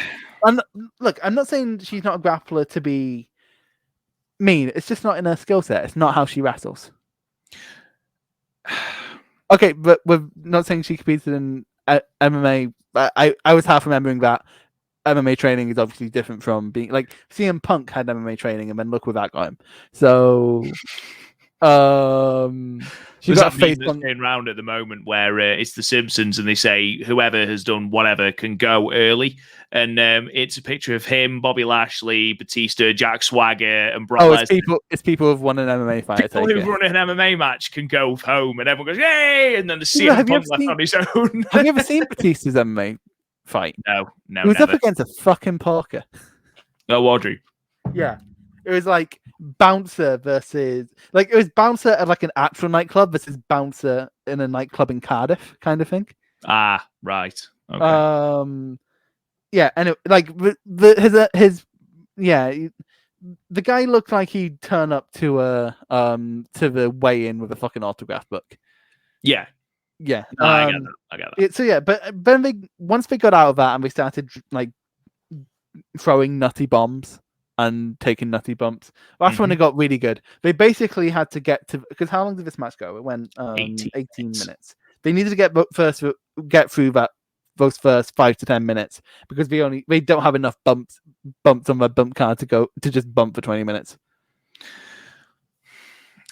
I'm not saying she's not a grappler to be mean. It's just not in her skill set. It's not how she wrestles. Okay, but we're not saying she competed in MMA. I was half remembering that MMA training is obviously different from being like CM Punk had MMA training and then look where that got him. So,
she's got a face going round at the moment where it's the Simpsons and they say whoever has done whatever can go early, and it's a picture of him, Bobby Lashley, Batista, Jack Swagger, and Brock Lesnar.
It's people who've won an MMA fight.
People who've run an MMA match can go home, and everyone goes yay, and then the CM Punk left on his own.
Have you ever seen Batista's MMA fight?
No,
he was
never.
Up against a fucking Parker.
Oh, Audrey.
Yeah. It was like Bouncer versus it was Bouncer at like an actual nightclub versus Bouncer in a nightclub in Cardiff kind of thing.
Ah, right. Okay.
Yeah, and the guy looked like he'd turn up to the weigh-in with a fucking autograph book.
Yeah.
Yeah.
I get that.
So yeah, but then once they got out of that and we started like throwing nutty bombs and taking nutty bumps. That's when it got really good. They basically had to get to, because how long did this match go? It went 18 minutes. They needed to get through those first 5 to 10 minutes because they don't have enough bumps on their bump card to just bump for 20 minutes.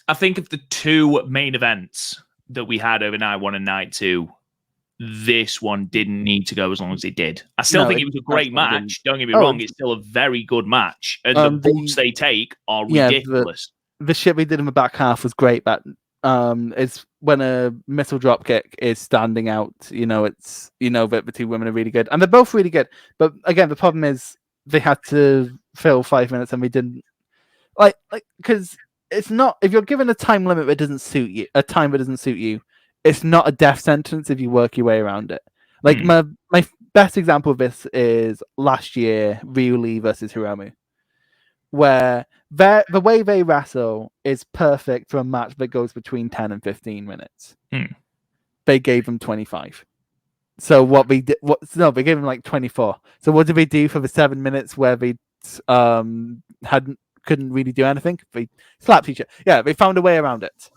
I think of the 2 main events that we had over night 1 and night 2, this one didn't need to go as long as it did. I still think it was a great match. Don't get me wrong, it's still a very good match. And the bumps they take are ridiculous.
The shit we did in the back half was great, but it's when a missile drop kick is standing out, it's that the 2 women are really good. And they're both really good. But again, the problem is they had to fill 5 minutes and we didn't because it's not, if you're given a time limit that doesn't suit you, it's not a death sentence if you work your way around it. Like my best example of this is last year, Ryu Lee versus Hiromu, where the way they wrestle is perfect for a match that goes between 10 and 15 minutes. They gave them 25. So they gave them like 24. So what did they do for the 7 minutes where they couldn't really do anything? They slapped each other. Yeah, they found a way around it.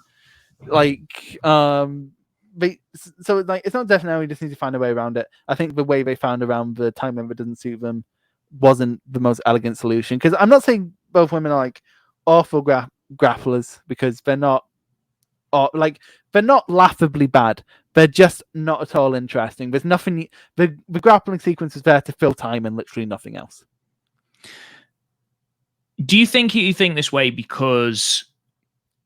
It's not definitely just need to find a way around it. I think the way they found around the time limit doesn't suit them wasn't the most elegant solution. Because I'm not saying both women are like awful grapplers because they're not like they're not laughably bad. They're just not at all interesting. There's nothing. The grappling sequence is there to fill time and literally nothing else.
Do you think this way because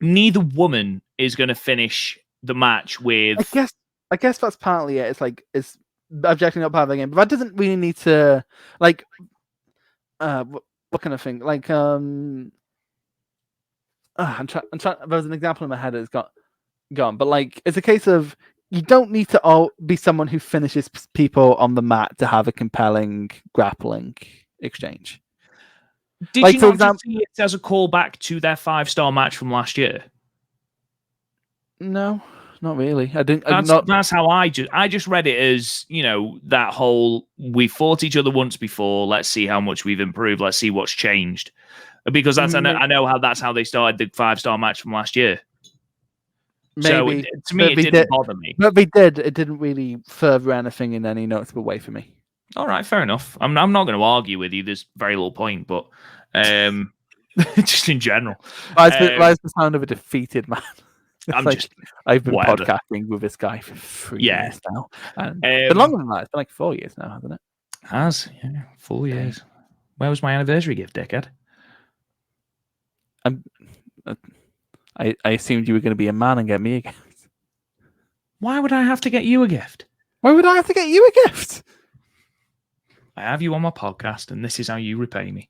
neither woman is going to finish the match with?
I guess that's partly it. It's like it's objectively not part of the game, but that doesn't really need to like. What kind of thing? Like I'm trying. There's an example in my head that's gone, but like it's a case of you don't need to all be someone who finishes people on the mat to have a compelling grappling exchange.
Did like, you not just see it as a callback to their 5-star match from last year?
No, not really. I didn't.
That's how I just read it as, you know, that whole we fought each other once before. Let's see how much we've improved. Let's see what's changed. Because that's I know how that's how they started the 5-star match from last year.
Maybe.
So to me, it didn't bother me.
But they did. It didn't really further anything in any noticeable way for me.
All right, fair enough. I'm not going to argue with you. There's very little point, but just in general.
Why is the sound of a defeated man? I've been podcasting with this guy for 3 years now. And been longer than that. It's been like 4 years now, hasn't it?
Has, yeah, 4 years. Where was my anniversary gift, dickhead?
I assumed you were going to be a man and get me a gift.
Why would I have to get you a gift?
Why would I have to get you a gift?
I have you on my podcast, and this is how you repay me.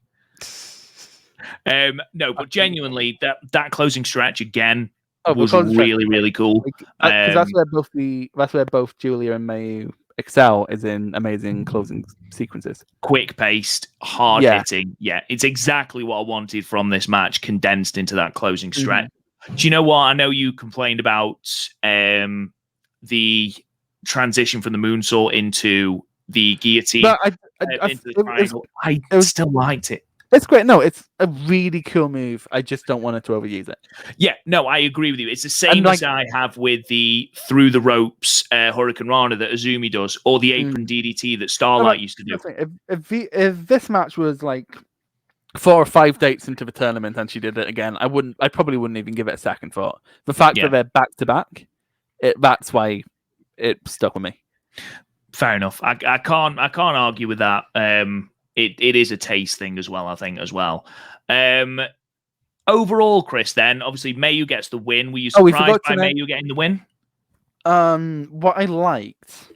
No, but genuinely, that closing stretch again was really, really cool.
Because that's where both Julia and Mayu excel, is in amazing closing sequences.
Quick paced, hard hitting. Yeah, it's exactly what I wanted from this match, condensed into that closing stretch. Mm-hmm. Do you know what? I know you complained about the transition from the moonsault into the guillotine.
But
into the triangle. I still liked it.
It's great. No, it's a really cool move. I just don't want it to overuse it.
Yeah, no, I agree with you. It's the same as I have with the through the ropes Hurricane Rana that Zoomy does, or the apron DDT that Starlight used to do.
If this match was like 4 or 5 dates into the tournament and she did it again, I probably wouldn't even give it a second thought. The fact that they're back to back, that's why it stuck with me.
Fair enough. I can't argue with that. It is a taste thing as well, I think, as well. Overall, Chris, then, obviously, Mayu gets the win. Were you surprised by Mayu getting the win?
What I liked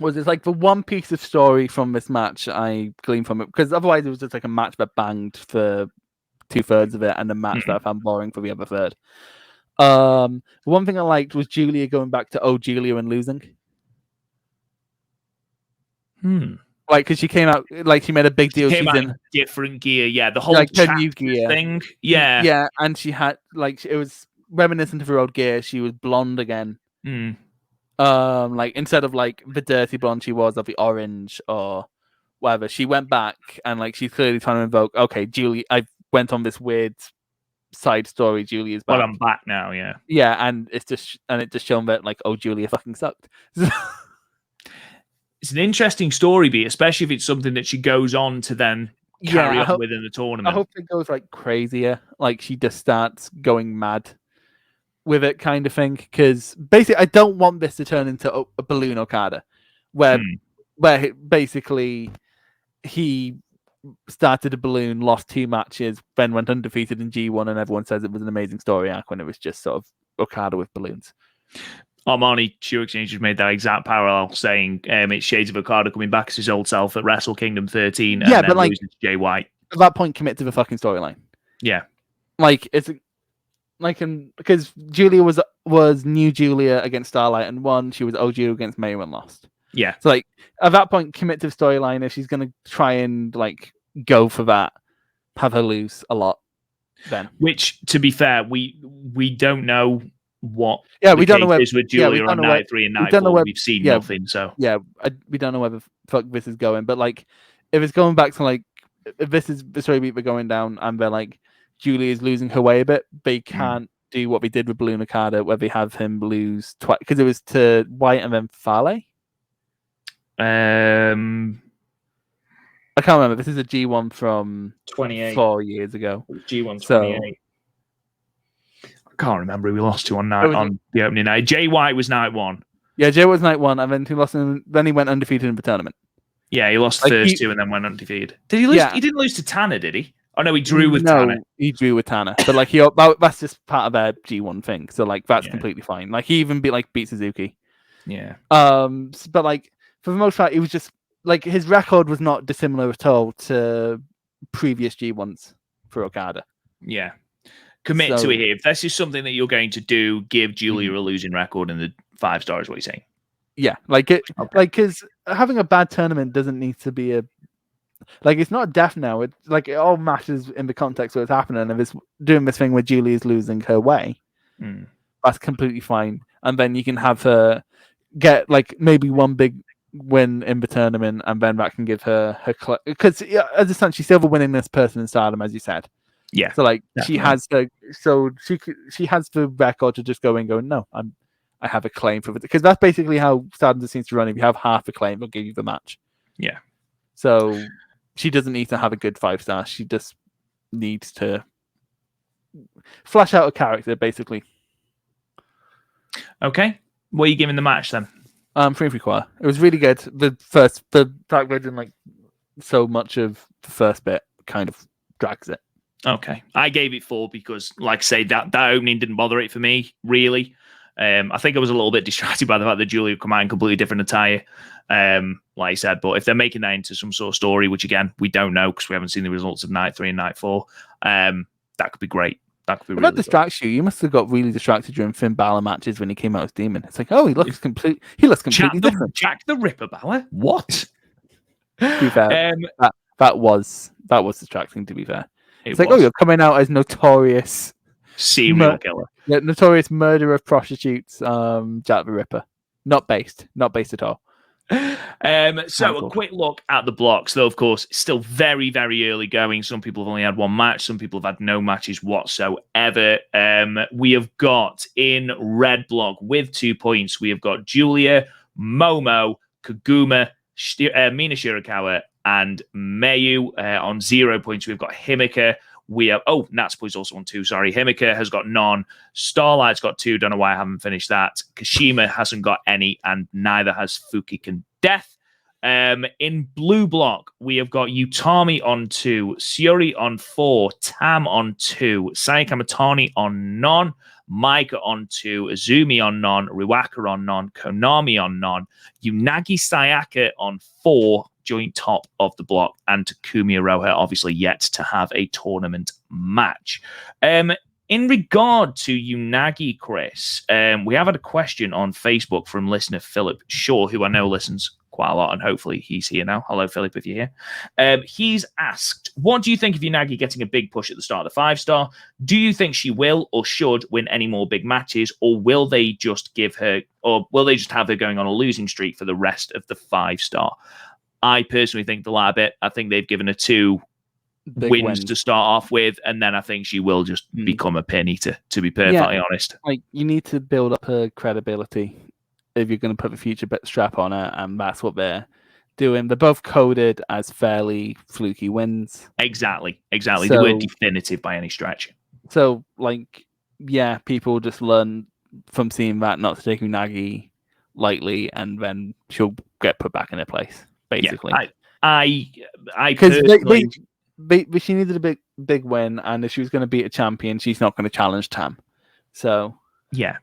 was it's like the one piece of story from this match I gleaned from it, because otherwise it was just like a match that banged for 2/3 of it and a match that I found boring for the other third. One thing I liked was Julia going back to Julia and losing. Like, because she came out, like, she made a big deal.
She's in different gear, yeah. The whole like new gear thing, yeah.
Yeah, and she had, like, it was reminiscent of her old gear. She was blonde again. Like, instead of, like, the dirty blonde she was of the orange or whatever, she went back and, like, she's clearly trying to invoke, okay, Julie, I went on this weird side story. Julia's back.
But I'm back now, yeah.
Yeah, and it just shown that, like, Julia fucking sucked.
It's an interesting story beat, especially if it's something that she goes on to then carry on with in the tournament.
I hope it goes like crazier, like she just starts going mad with it, kind of thing. Because basically, I don't want this to turn into a balloon Okada, where basically he started a balloon, lost 2 matches, then went undefeated in G1, and everyone says it was an amazing story arc when it was just sort of Okada with balloons.
Armani Shoe Exchange has made that exact parallel, saying it's Shades of Okada coming back as his old self at Wrestle Kingdom 13, and then losing to Jay White.
At that point, commit to the fucking storyline.
Yeah,
like it's like because Julia was new Julia against Starlight and won. She was Julia against Mayu and lost.
Yeah,
so like at that point, commit to the storyline. If she's gonna try and like go for that, have her lose a lot. Then,
which to be fair, we don't know. What
we don't know where
is with Julia on night 3 and night 4. We've seen nothing, so
we don't know where the fuck this is going. But like, if it's going back to like, if this is the story beat we're going down, and they're like, Julia is losing her way a bit, they can't do what we did with Balloon Okada, where they have him lose twice, because it was to White and then Fale. I can't remember. This is a G1 from
28
4 years ago.
G1 28. can't remember who we lost to on the opening night. Jay White was night 1.
Yeah, Jay was night 1, and then he lost. Then he went undefeated in the tournament.
Yeah, he lost the first 2 and then went undefeated. Did he lose? Yeah. He didn't lose to Tanner, did he? Oh no, he drew with Tanner. No,
he drew with Tanner. But like that's just part of their G1 thing. So like that's completely fine. Like he even beat Suzuki.
Yeah.
But like for the most part, it was just like his record was not dissimilar at all to previous G1s for Okada.
Yeah. Commit to it here. If this is something that you're going to do, give Julia a losing record in the 5-star is what you're saying.
Yeah, like it, like because having a bad tournament doesn't need to be it's not death now. It it all matters in the context of what's happening. And if it's doing this thing where Julia's losing her way, that's completely fine. And then you can have her get maybe one big win in the tournament, and then that can give her because as a sense she's still the winningest person in Stardom, as you said.
Yeah.
So she has she has the record to just go and go. No, I have a claim for it, because that's basically how Stardom seems to run. If you have half a claim, they'll give you the match.
Yeah.
So she doesn't need to have a good 5-star. She just needs to flesh out a character, basically.
Okay. What are you giving the match then?
3.75. It was really good. The fact that I didn't so much of the first bit kind of drags it.
Okay. I gave it 4 because, like I say, that opening didn't bother it for me, really. I think I was a little bit distracted by the fact that Julia would come out in completely different attire, like I said. But if they're making that into some sort of story, which again we don't know because we haven't seen the results of night 3 and night 4, that could be great. That could be. Really
that distracts you. You must have got really distracted during Finn Balor matches when he came out as Demon. It's like, oh, he looks completely different.
Jack the Ripper Balor. What?
To be fair, that was distracting. To be fair, it's like, oh, you're coming out as notorious
serial killer.
The notorious murderer of prostitutes, Jack the Ripper. Not based at all.
So a quick look at the blocks, though, of course, still very, very early going. Some people have only had one match. Some people have had no matches whatsoever. We have got in red block with 2 points. We have got Julia, Momo, Kaguma, Mina Shirakawa, and Mayu. On 0 points, we've got Himika. We have Natsupo's also on 2. Sorry, Himika has got none. Starlight's got 2. Don't know why I haven't finished that. Kashima hasn't got any, and neither has Fukiken Death. In blue block, we have got Utami on 2, Suri on 4, Tam on 2, Sayaka Matani on none, Maika on 2, Zoomy on none, Riwaka on none, Konami on none, Unagi Sayaka on 4, joint top of the block, and Takumi Aroha obviously yet to have a tournament match. In regard to Unagi, Chris, we have had a question on Facebook from listener Philip Shaw, who I know listens quite a lot, and hopefully he's here now. Hello, Philip, if you're here. He's asked, what do you think of Unagi getting a big push at the start of the 5-star? Do you think she will or should win any more big matches, or will they just have her going on a losing streak for the rest of the 5-star? I personally think the latter bit. I think they've given her 2 big wins to start off with, and then I think she will just become a pin eater, to be perfectly honest.
You need to build up her credibility if you're going to put the future strap on her, and that's what they're doing. They're both coded as fairly fluky wins.
Exactly. So, they weren't definitive by any stretch.
So, people just learn from seeing that not to take Unagi lightly, and then she'll get put back in her place. Basically,
I
personally... But she needed a big win, and if she was going to beat a champion, she's not going to challenge Tam. So
yeah,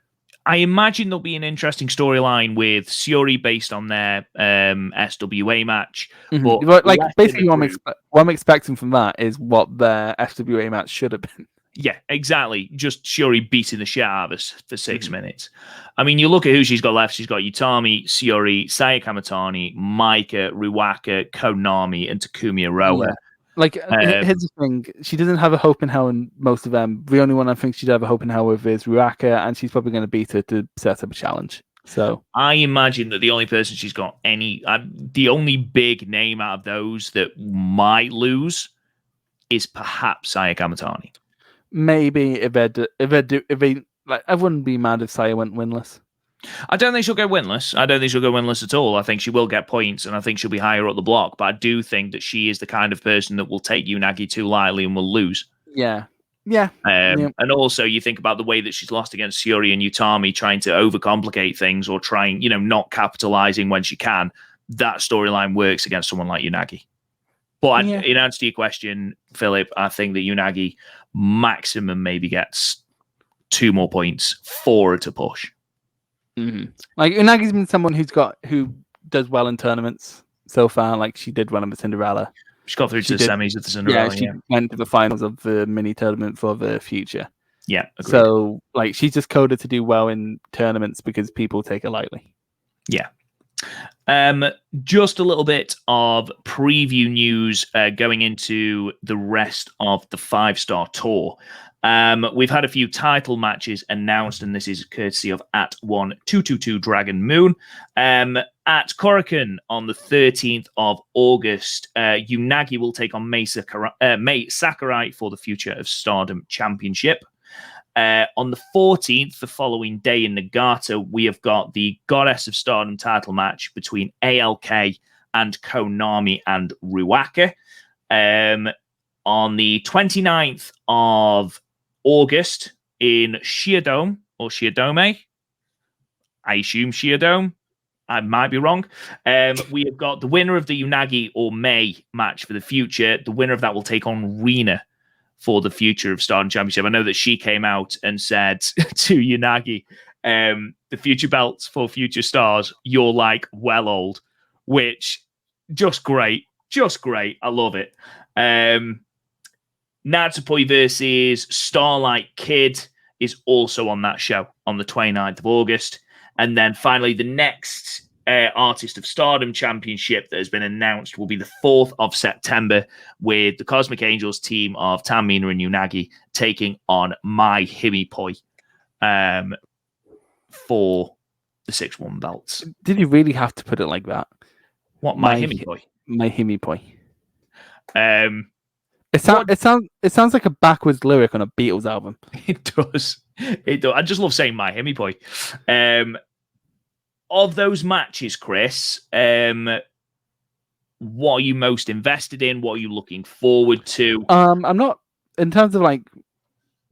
I imagine there'll be an interesting storyline with Suri based on their SWA match.
Mm-hmm. But basically, what I'm expecting from that is what their SWA match should have been.
Yeah, exactly. Just Suri beating the shit out of us for 6 minutes. I mean, you look at who she's got left. She's got Utami, Suri, Sayaka Matani, Maika, Riwaka, Konami, and Takumi Aroha.
Yeah. Here's the thing. She doesn't have a hope in hell in most of them. The only one I think she'd have a hope in hell with is Riwaka, and she's probably going to beat her to set up a challenge. So
I imagine that the only person she's got the only big name out of those that might lose is perhaps Sayaka Matani.
Maybe if they I wouldn't be mad if Saya went winless.
I don't think she'll go winless. I don't think she'll go winless at all. I think she will get points, and I think she'll be higher up the block. But I do think that she is the kind of person that will take Unagi too lightly and will lose.
Yeah, Yeah.
And also you think about the way that she's lost against Suri and Utami, trying to overcomplicate things or trying, not capitalizing when she can. That storyline works against someone like Unagi. But in answer to your question, Philip, I think that Unagi maximum maybe gets 2 more points for her to push.
Mm-hmm. Like Unagi's been someone who does well in tournaments so far. Like she did well in the Cinderella.
She got through to the semis of the Cinderella.
Yeah, she went to the finals of the mini tournament for the future.
Yeah, agreed.
So like she's just coded to do well in tournaments because people take her lightly.
Yeah. Just a little bit of preview news going into the rest of the 5-star tour. We've had a few title matches announced, and this is courtesy of @1222 Dragon Moon. At Korakuen on the 13th of August, Unagi will take on Mei Sakurai for the Future of Stardom Championship. On the 14th, the following day in Nagata, we have got the Goddess of Stardom title match between ALK and Konami and Ruaka. On the 29th of August in Shiodome, or Shiodome, I assume Shiodome, I might be wrong. We have got the winner of the Unagi or Mei match for the future. The winner of that will take on Rina for the Future of Stardom Championship. I know that she came out and said to Unagi, the future belts for future stars, you're like well old, which just great. I love it. Natsupoi versus Starlight Kid is also on that show on the 29th of August. And then finally, the next Artist of Stardom Championship that has been announced will be the 4th of September with the Cosmic Angels team of Tamina and Unagi taking on My Himipoi for the 6-1 belts.
Did you really have to put it like that?
What, My Himipoi?
My Himipoi. It sounds like a backwards lyric on a Beatles album.
It does. I just love saying My Himipoi. Of those matches, Chris, what are you most invested in? What are you looking forward to?
I'm not, in terms of like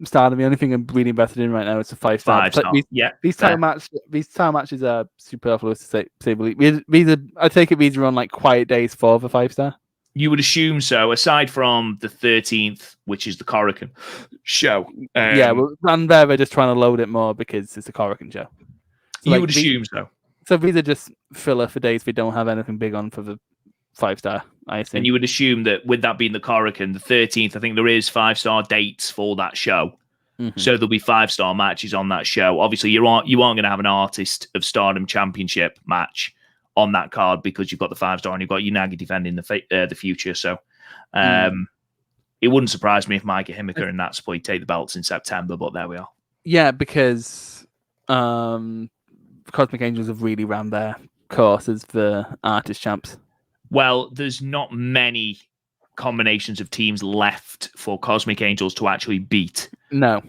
Stardom, the only thing I'm really invested in right now is a 5-star. These title matches are superfluous to say the least. I take it these are on like quiet days for the 5-star.
You would assume so, aside from the 13th, which is the Korakuen show.
And they're just trying to load it more because it's a Korakuen show.
So you would assume so.
So these are just filler for days we don't have anything big on for the 5-star, I assume.
And you would assume that with that being the Korakuen, the 13th, I think there is 5-star dates for that show. Mm-hmm. So there'll be 5-star matches on that show. Obviously, you aren't going to have an Artist of Stardom Championship match on that card because you've got the 5-star and you've got Unagi defending the future. So it wouldn't surprise me if Maika Himika and Natsupoi take the belts in September, but there we are.
Yeah, because Cosmic Angels have really ran their course as the Artist champs.
Well, there's not many combinations of teams left for Cosmic Angels to actually beat.
No.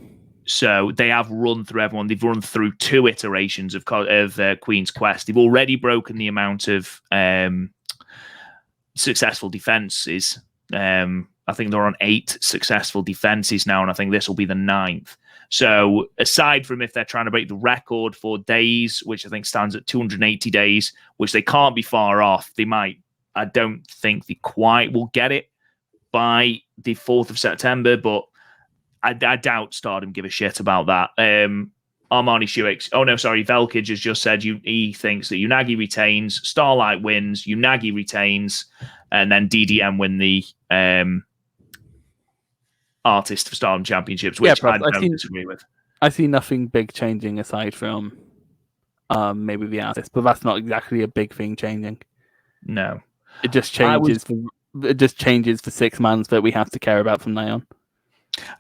So they have run through everyone. They've run through 2 iterations of Queen's Quest. They've already broken the amount of successful defenses. I think they're on 8 successful defenses now, and I think this will be the 9th. So aside from if they're trying to break the record for days, which I think stands at 280 days, which they can't be far off, they might. I don't think they quite will get it by the 4th of September, but I doubt Stardom give a shit about that. Armani Shuix, Velkage has just said he thinks that Unagi retains, Starlight wins, Unagi retains, and then DDM win the Artist of Stardom Championships, which I don't disagree with.
I see nothing big changing aside from maybe the Artist, but that's not exactly a big thing changing.
No.
It just changes. It just changes the 6 months that we have to care about from now on.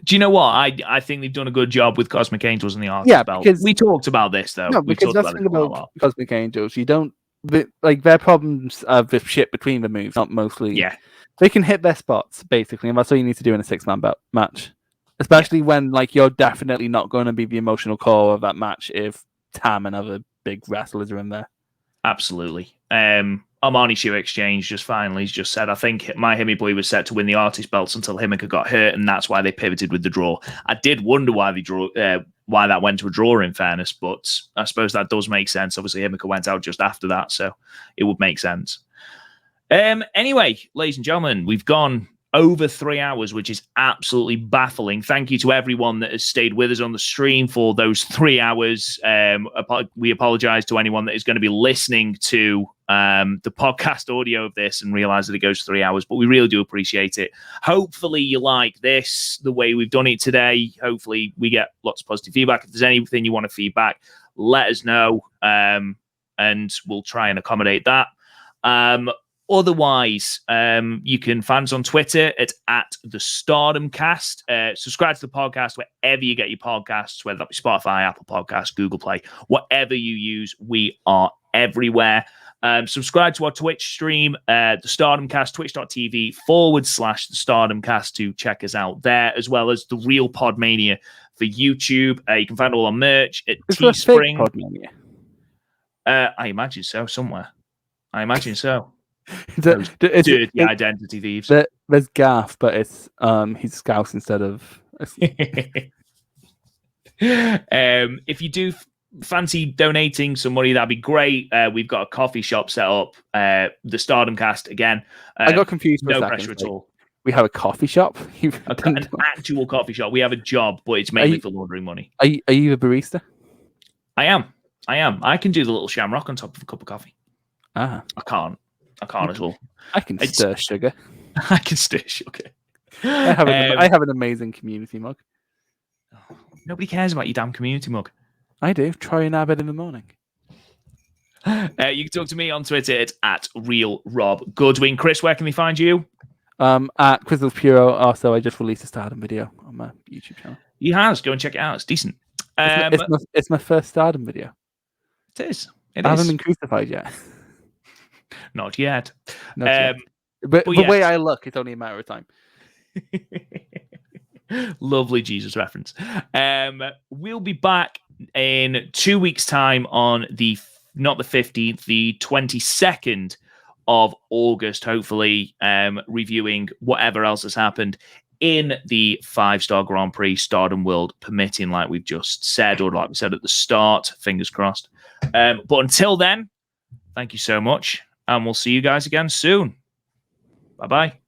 Do you know what? I think they've done a good job with Cosmic Angels and the Artist belt. Because we talked about this though.
No, because that's the thing about Cosmic Angels. You don't their problems are the shit between the moves, not mostly.
Yeah,
they can hit their spots basically, and that's all you need to do in a 6-man match. Especially when you're definitely not going to be the emotional core of that match if Tam and other big wrestlers are in there.
Absolutely. Armani Shoe Exchange just finally just said, I think my Himi Boy was set to win the artist belts until Himika got hurt, and that's why they pivoted with the draw. I did wonder why they why that went to a draw, in fairness, but I suppose that does make sense. Obviously, Himika went out just after that, so it would make sense. Anyway, ladies and gentlemen, we've gone over 3 hours, which is absolutely baffling. Thank you to everyone that has stayed with us on the stream for those 3 hours. We apologize to anyone that is going to be listening to the podcast audio of this and realize that it goes 3 hours, but we really do appreciate it. Hopefully you like this, the way we've done it today. Hopefully we get lots of positive feedback. If there's anything you want to feedback, let us know, and we'll try and accommodate that. Otherwise, you can find us on Twitter at the Stardom Cast. Subscribe to the podcast wherever you get your podcasts, whether that be Spotify, Apple Podcasts, Google Play, whatever you use. We are everywhere. Subscribe to our Twitch stream, the Stardom Cast, twitch.tv/the Stardom Cast to check us out there, as well as the Real Podmania for YouTube. You can find all our merch at Teespring.
Podmania?
I imagine so, somewhere. I imagine so.
Dirty
identity thieves.
There's Gaff, but it's he's Scouse instead of.
If you do fancy donating some money, that'd be great. We've got a coffee shop set up. The Stardom Cast again.
I got confused. For
no
a second.
pressure at all.
We have a coffee shop.
An actual coffee shop. We have a job, but it's mainly for laundering money.
Are you a barista?
I am. I can do the little shamrock on top of a cup of coffee.
I
can't at all.
I can stir sugar.
I can stir sugar.
I have an amazing community mug.
Nobody cares about your damn community mug.
I do. Try an Abbott in the morning.
You can talk to me on Twitter at RealRobGoodwin. Chris, where can they find you?
At Crystal Puro. Also, I just released a Stardom video on my YouTube channel.
He has. Go and check it out. It's decent.
It's my first Stardom video.
It is.
I haven't been crucified yet.
Not yet.
But the way I look, it's only a matter of time.
Lovely Jesus reference. We'll be back in 2 weeks' time on not the 15th, the 22nd of August, hopefully, reviewing whatever else has happened in the 5-star Grand Prix, Stardom World permitting, like we've just said, or like we said at the start, fingers crossed. But until then, thank you so much, and we'll see you guys again soon. Bye-bye.